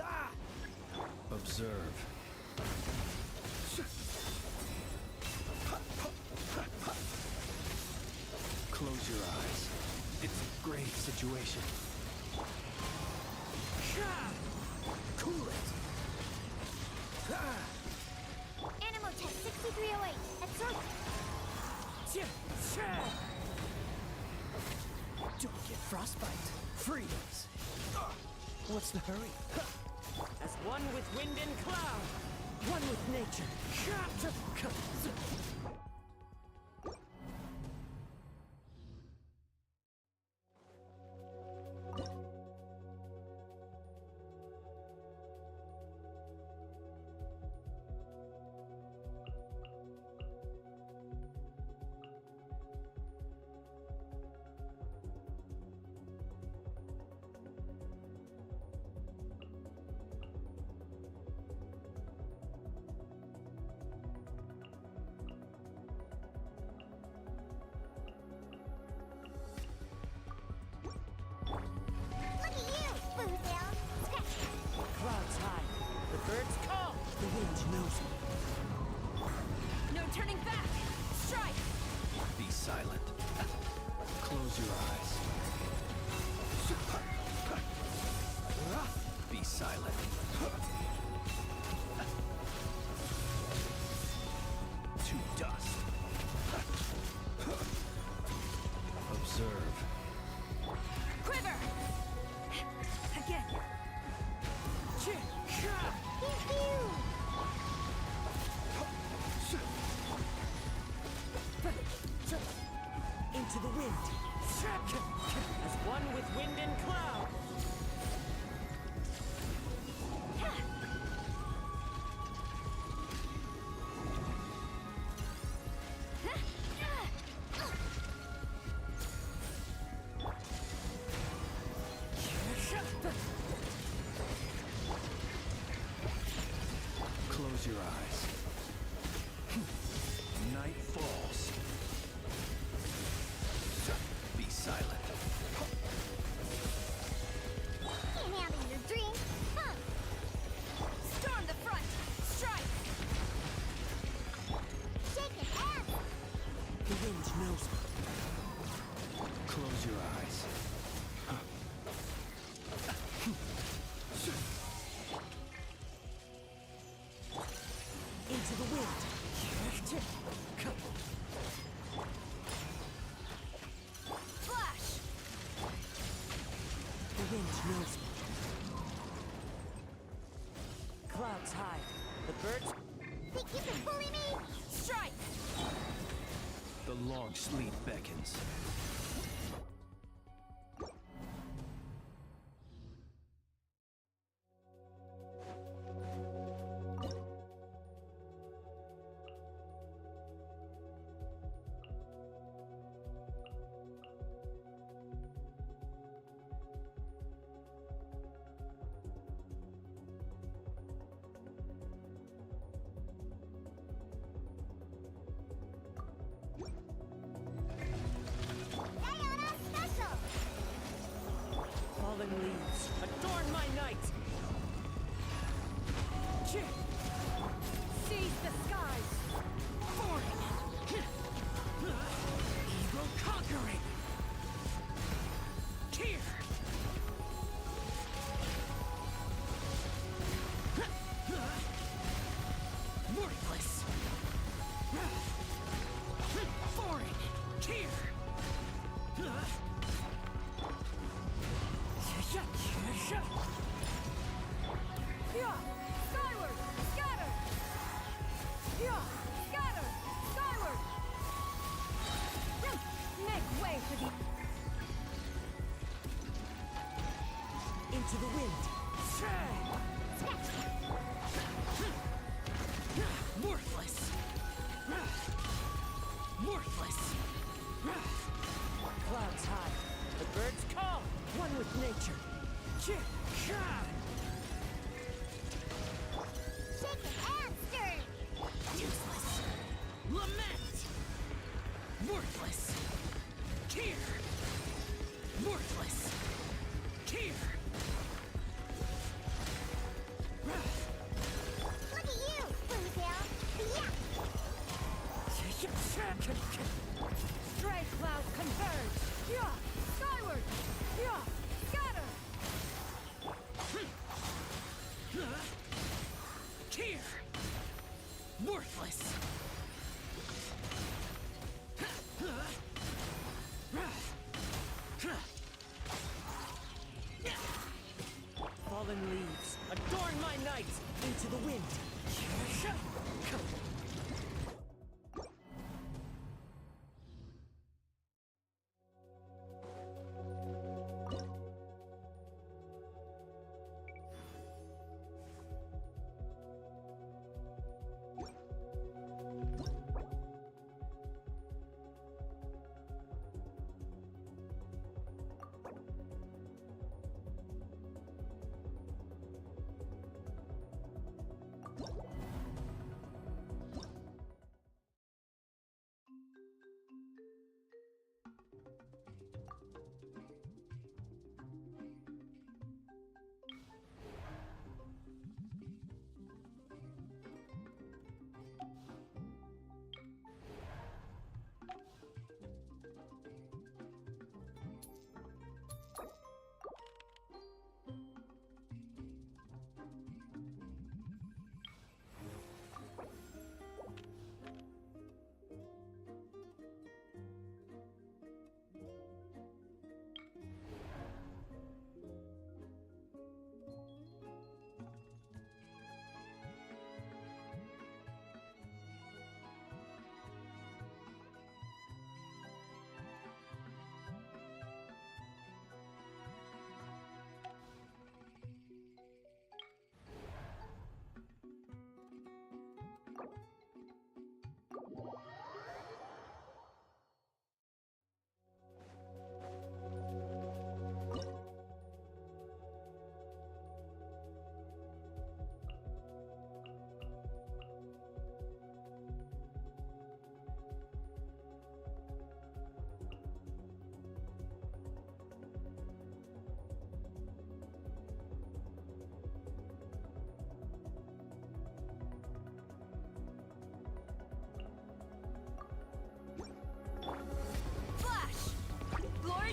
Ah! Observe. Close your eyes. It's a grave situation. Cool it. Animal test 6308. Absorption. Don't get frostbite. Freeze. What's the hurry? As one with wind and cloud. One with nature. wind knows me. Clouds hide. The birds... Think you can bully me? Strike! The long sleep beckons. Fallen leaves, adorn my night! Seize the skies! Foreign! Evil conquering! Here! Worthless! Foreign! Here! Skyward! Scatter! Scatter! Skyward! Make way for the... Into the wind! Worthless! Worthless! Clouds high. The birds call. One with nature. Shaken and stirred! Useless. Lament. Worthless. Here. Worthless. Here. Look at you, Bluetail! Yeah! Stray clouds converge. Skyward. Scatter. Here. Worthless. Fallen leaves, adorn my night into the wind.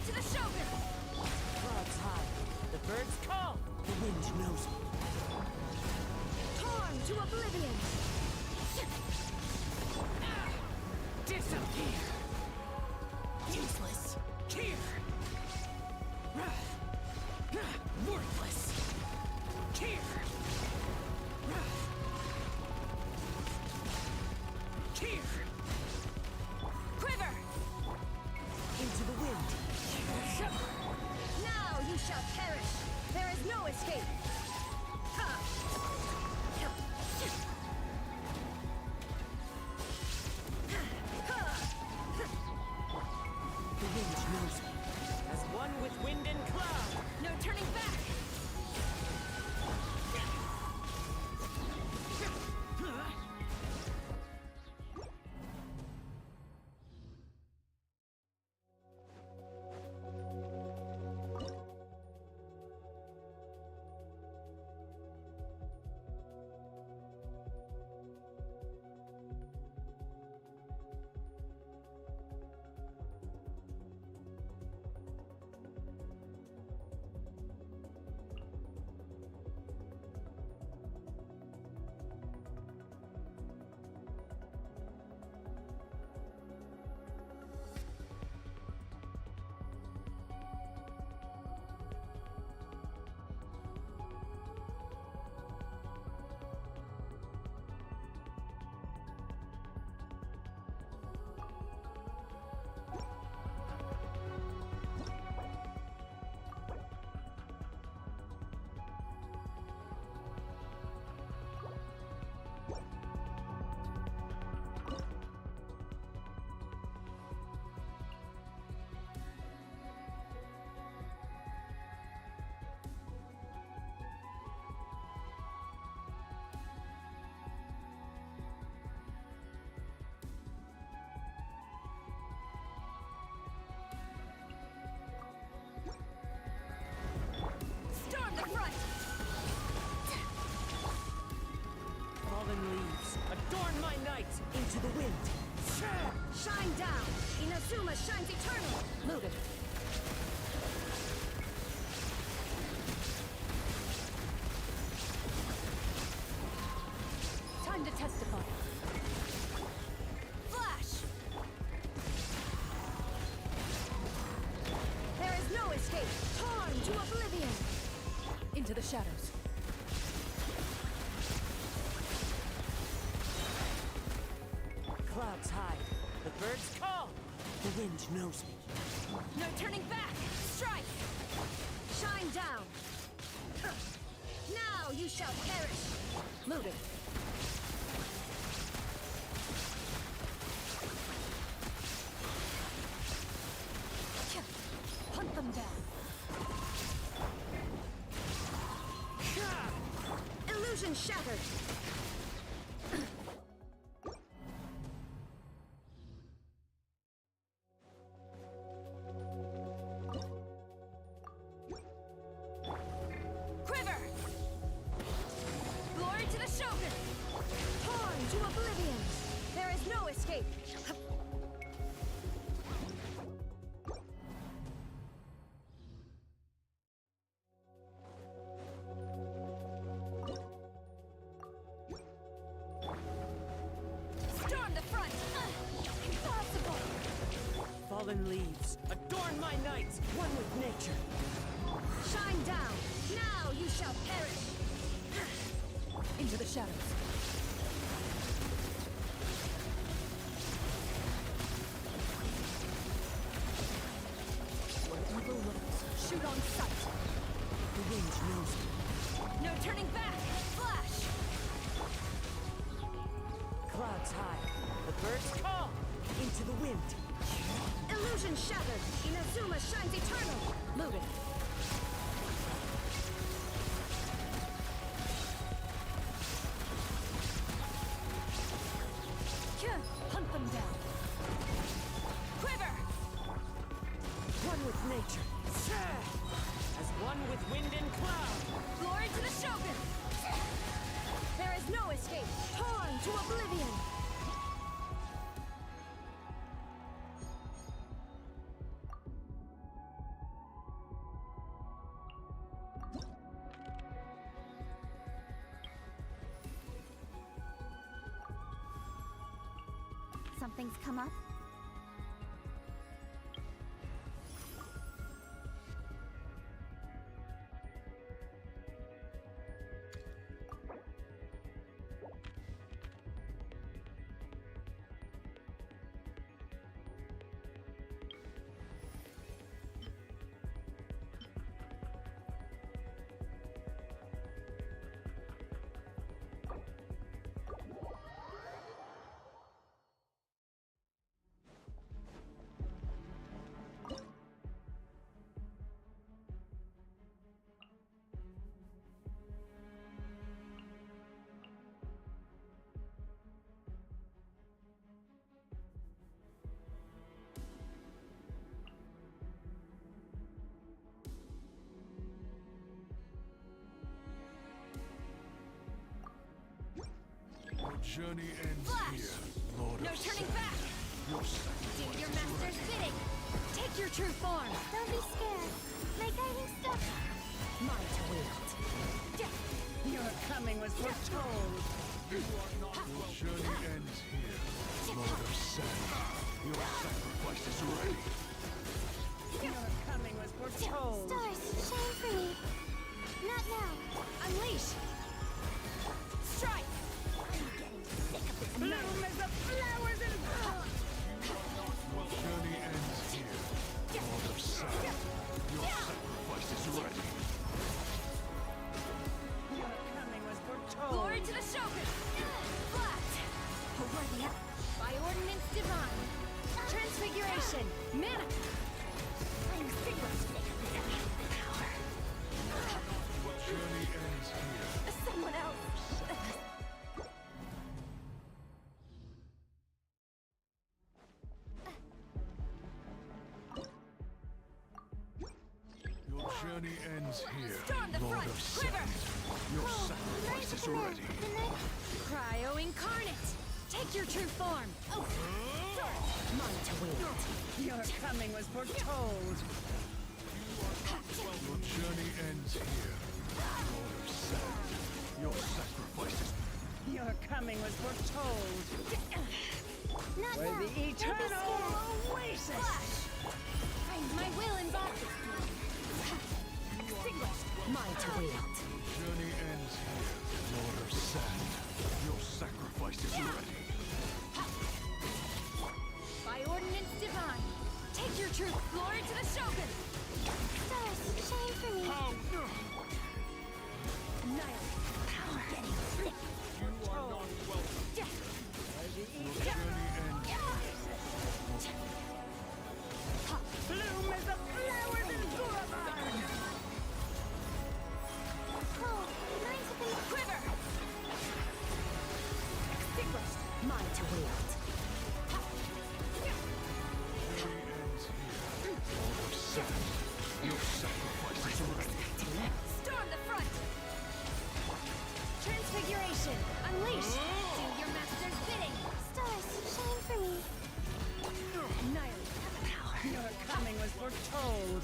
To the shogun! Clouds high. The birds call. The wind knows me. Torn to oblivion! Disappear! Useless! Here! Worthless! Here! Here! Quiver! Into the wind! Now you shall perish! There is no escape! The wind knows me. As one with wind and cloud! No turning back! Storm the front! Fallen leaves, adorn my night into the wind! Shine down! Inazuma shines eternal! Loaded. Time to testify. Flash! There is no escape! Torn to oblivion! Into the shadows. Clouds hide. The birds call. The wind knows me. No turning back! Strike! Shine down! Now you shall perish! Loaded. Hunt them down! Illusion shattered! Quiver! Glory to the Shogun! Torn to oblivion! There is no escape! Storm the front! Impossible! Fallen leaves, adorn my night, one with nature. Shine down! Now you shall perish! Into the shadows. Where evil lurks, shoot on sight. The wind knows me. No turning back! Flash! Clouds hide. The birds call. Into the wind. Illusion shattered! Inazuma shines eternal! Loaded. Hunt them down! Quiver! One with nature. As one with wind and cloud. Glory to the Shogun! There is no escape! Torn to oblivion! Something's come up? journey ends Flash! here, Lord No of turning Selenic. back! Your Do sacrifice your is master's ready. bidding! Take your true form! Don't be scared. My guiding stuff. Mine to wield. Your coming was foretold. Your journey ends here, Lord of Selenic. Your sacrifice is ready. Your coming was foretold. Stars, shine for me. Not now. Unleash! Strike! I'm getting sick of this Bloom as the flowers in Your journey ends here, Lord of Selenic. Your sacrifice is ready. Your coming was foretold. Glory to the Shogun! Flat! A worthy act. By ordinance divine. Transfiguration. Mana! I'm sick of this power. Your journey ends here. Someone else. Your journey ends here, Storm the Lord front! of Quiver! Selenic. Your sacrifice is ready. Cryo incarnate! Take your true form! Oh! Mine to wield. Your coming was foretold. Your journey ends here, Lord of Selenic. Your sacrifice is Your coming was foretold. Not For now. the Don't be eternal scared. oasis. My will embodied. Extinguished. Mine to wield. journey ends here, Lord of Sand. Your sacrifice is ready. By ordinance divine. Take your truth, glory to the Shogun! Stars, shine for me. Annihilate. Power getting slick. You are not welcome. Your journey ends here. Bloom as the flowers in Boulevard. Oh, mine's up in the Quiver! Extinguished. Mine to wield. Journey ends here, Lord of Sand. Your sacrifice is ready. Storm the front! Transfiguration! Unleash! Do your master's bidding! Stars, shine for me. Annihilate. Power. Your coming was foretold.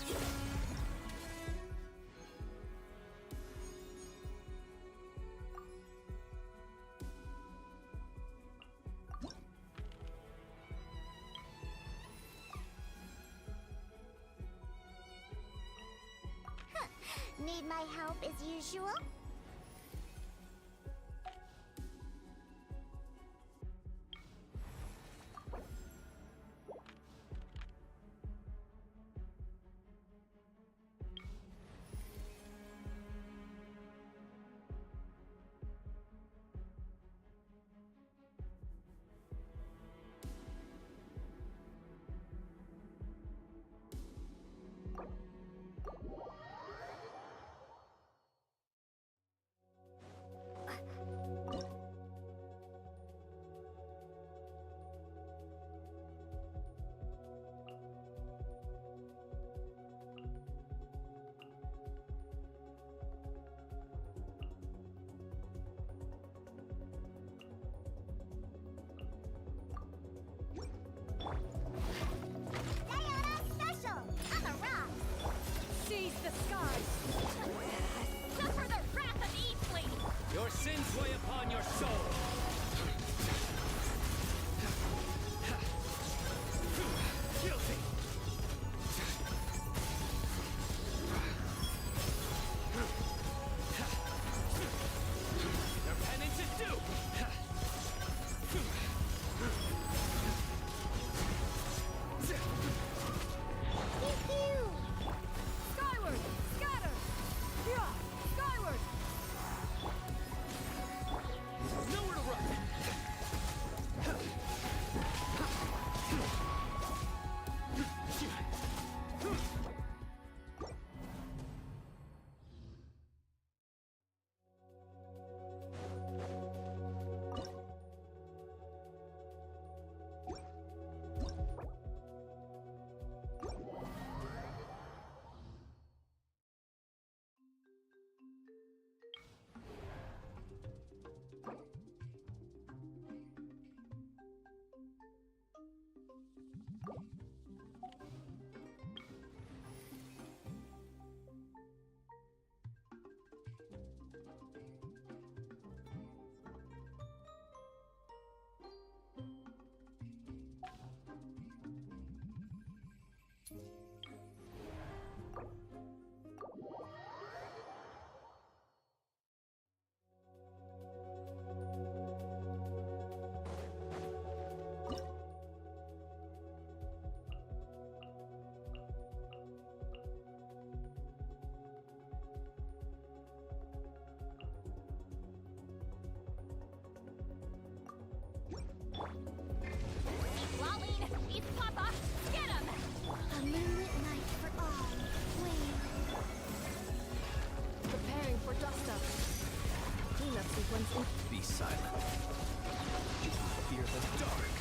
Need my help as usual? Special! On the rocks! Seize the skies! Suffer the wrath of Eastling! Your sins weigh upon your soul. Guilty. Your penance is due. Skyward! Scatter! Yeah! Skyward! No one's in. Be silent. Fear the dark.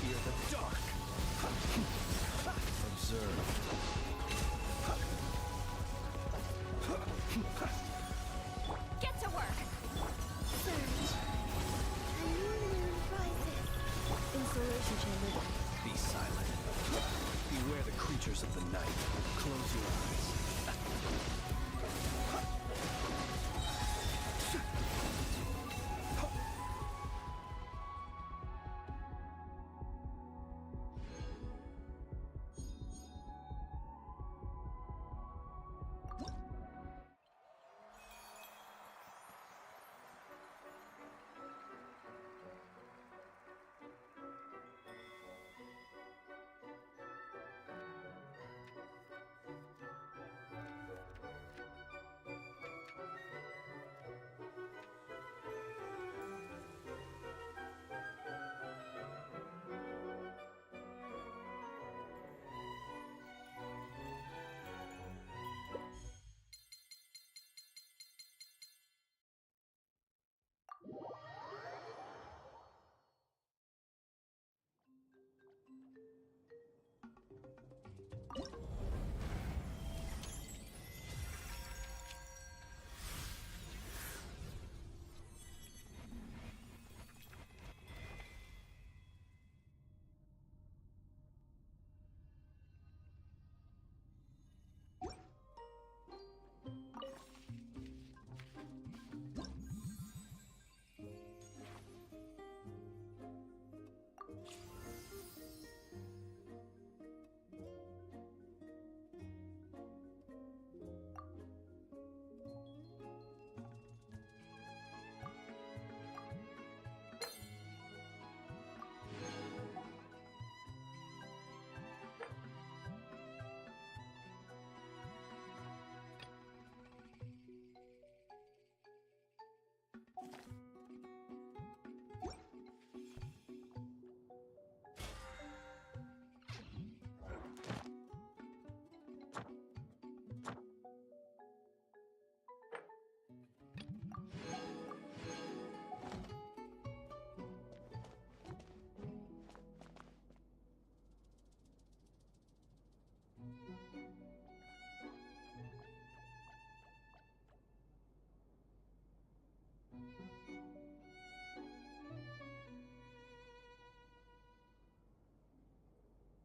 Fear the dark. Observe. Get to work! Surge. A new moon rises. Installation chamber. Be silent. Beware the creatures of the night. Close your eyes.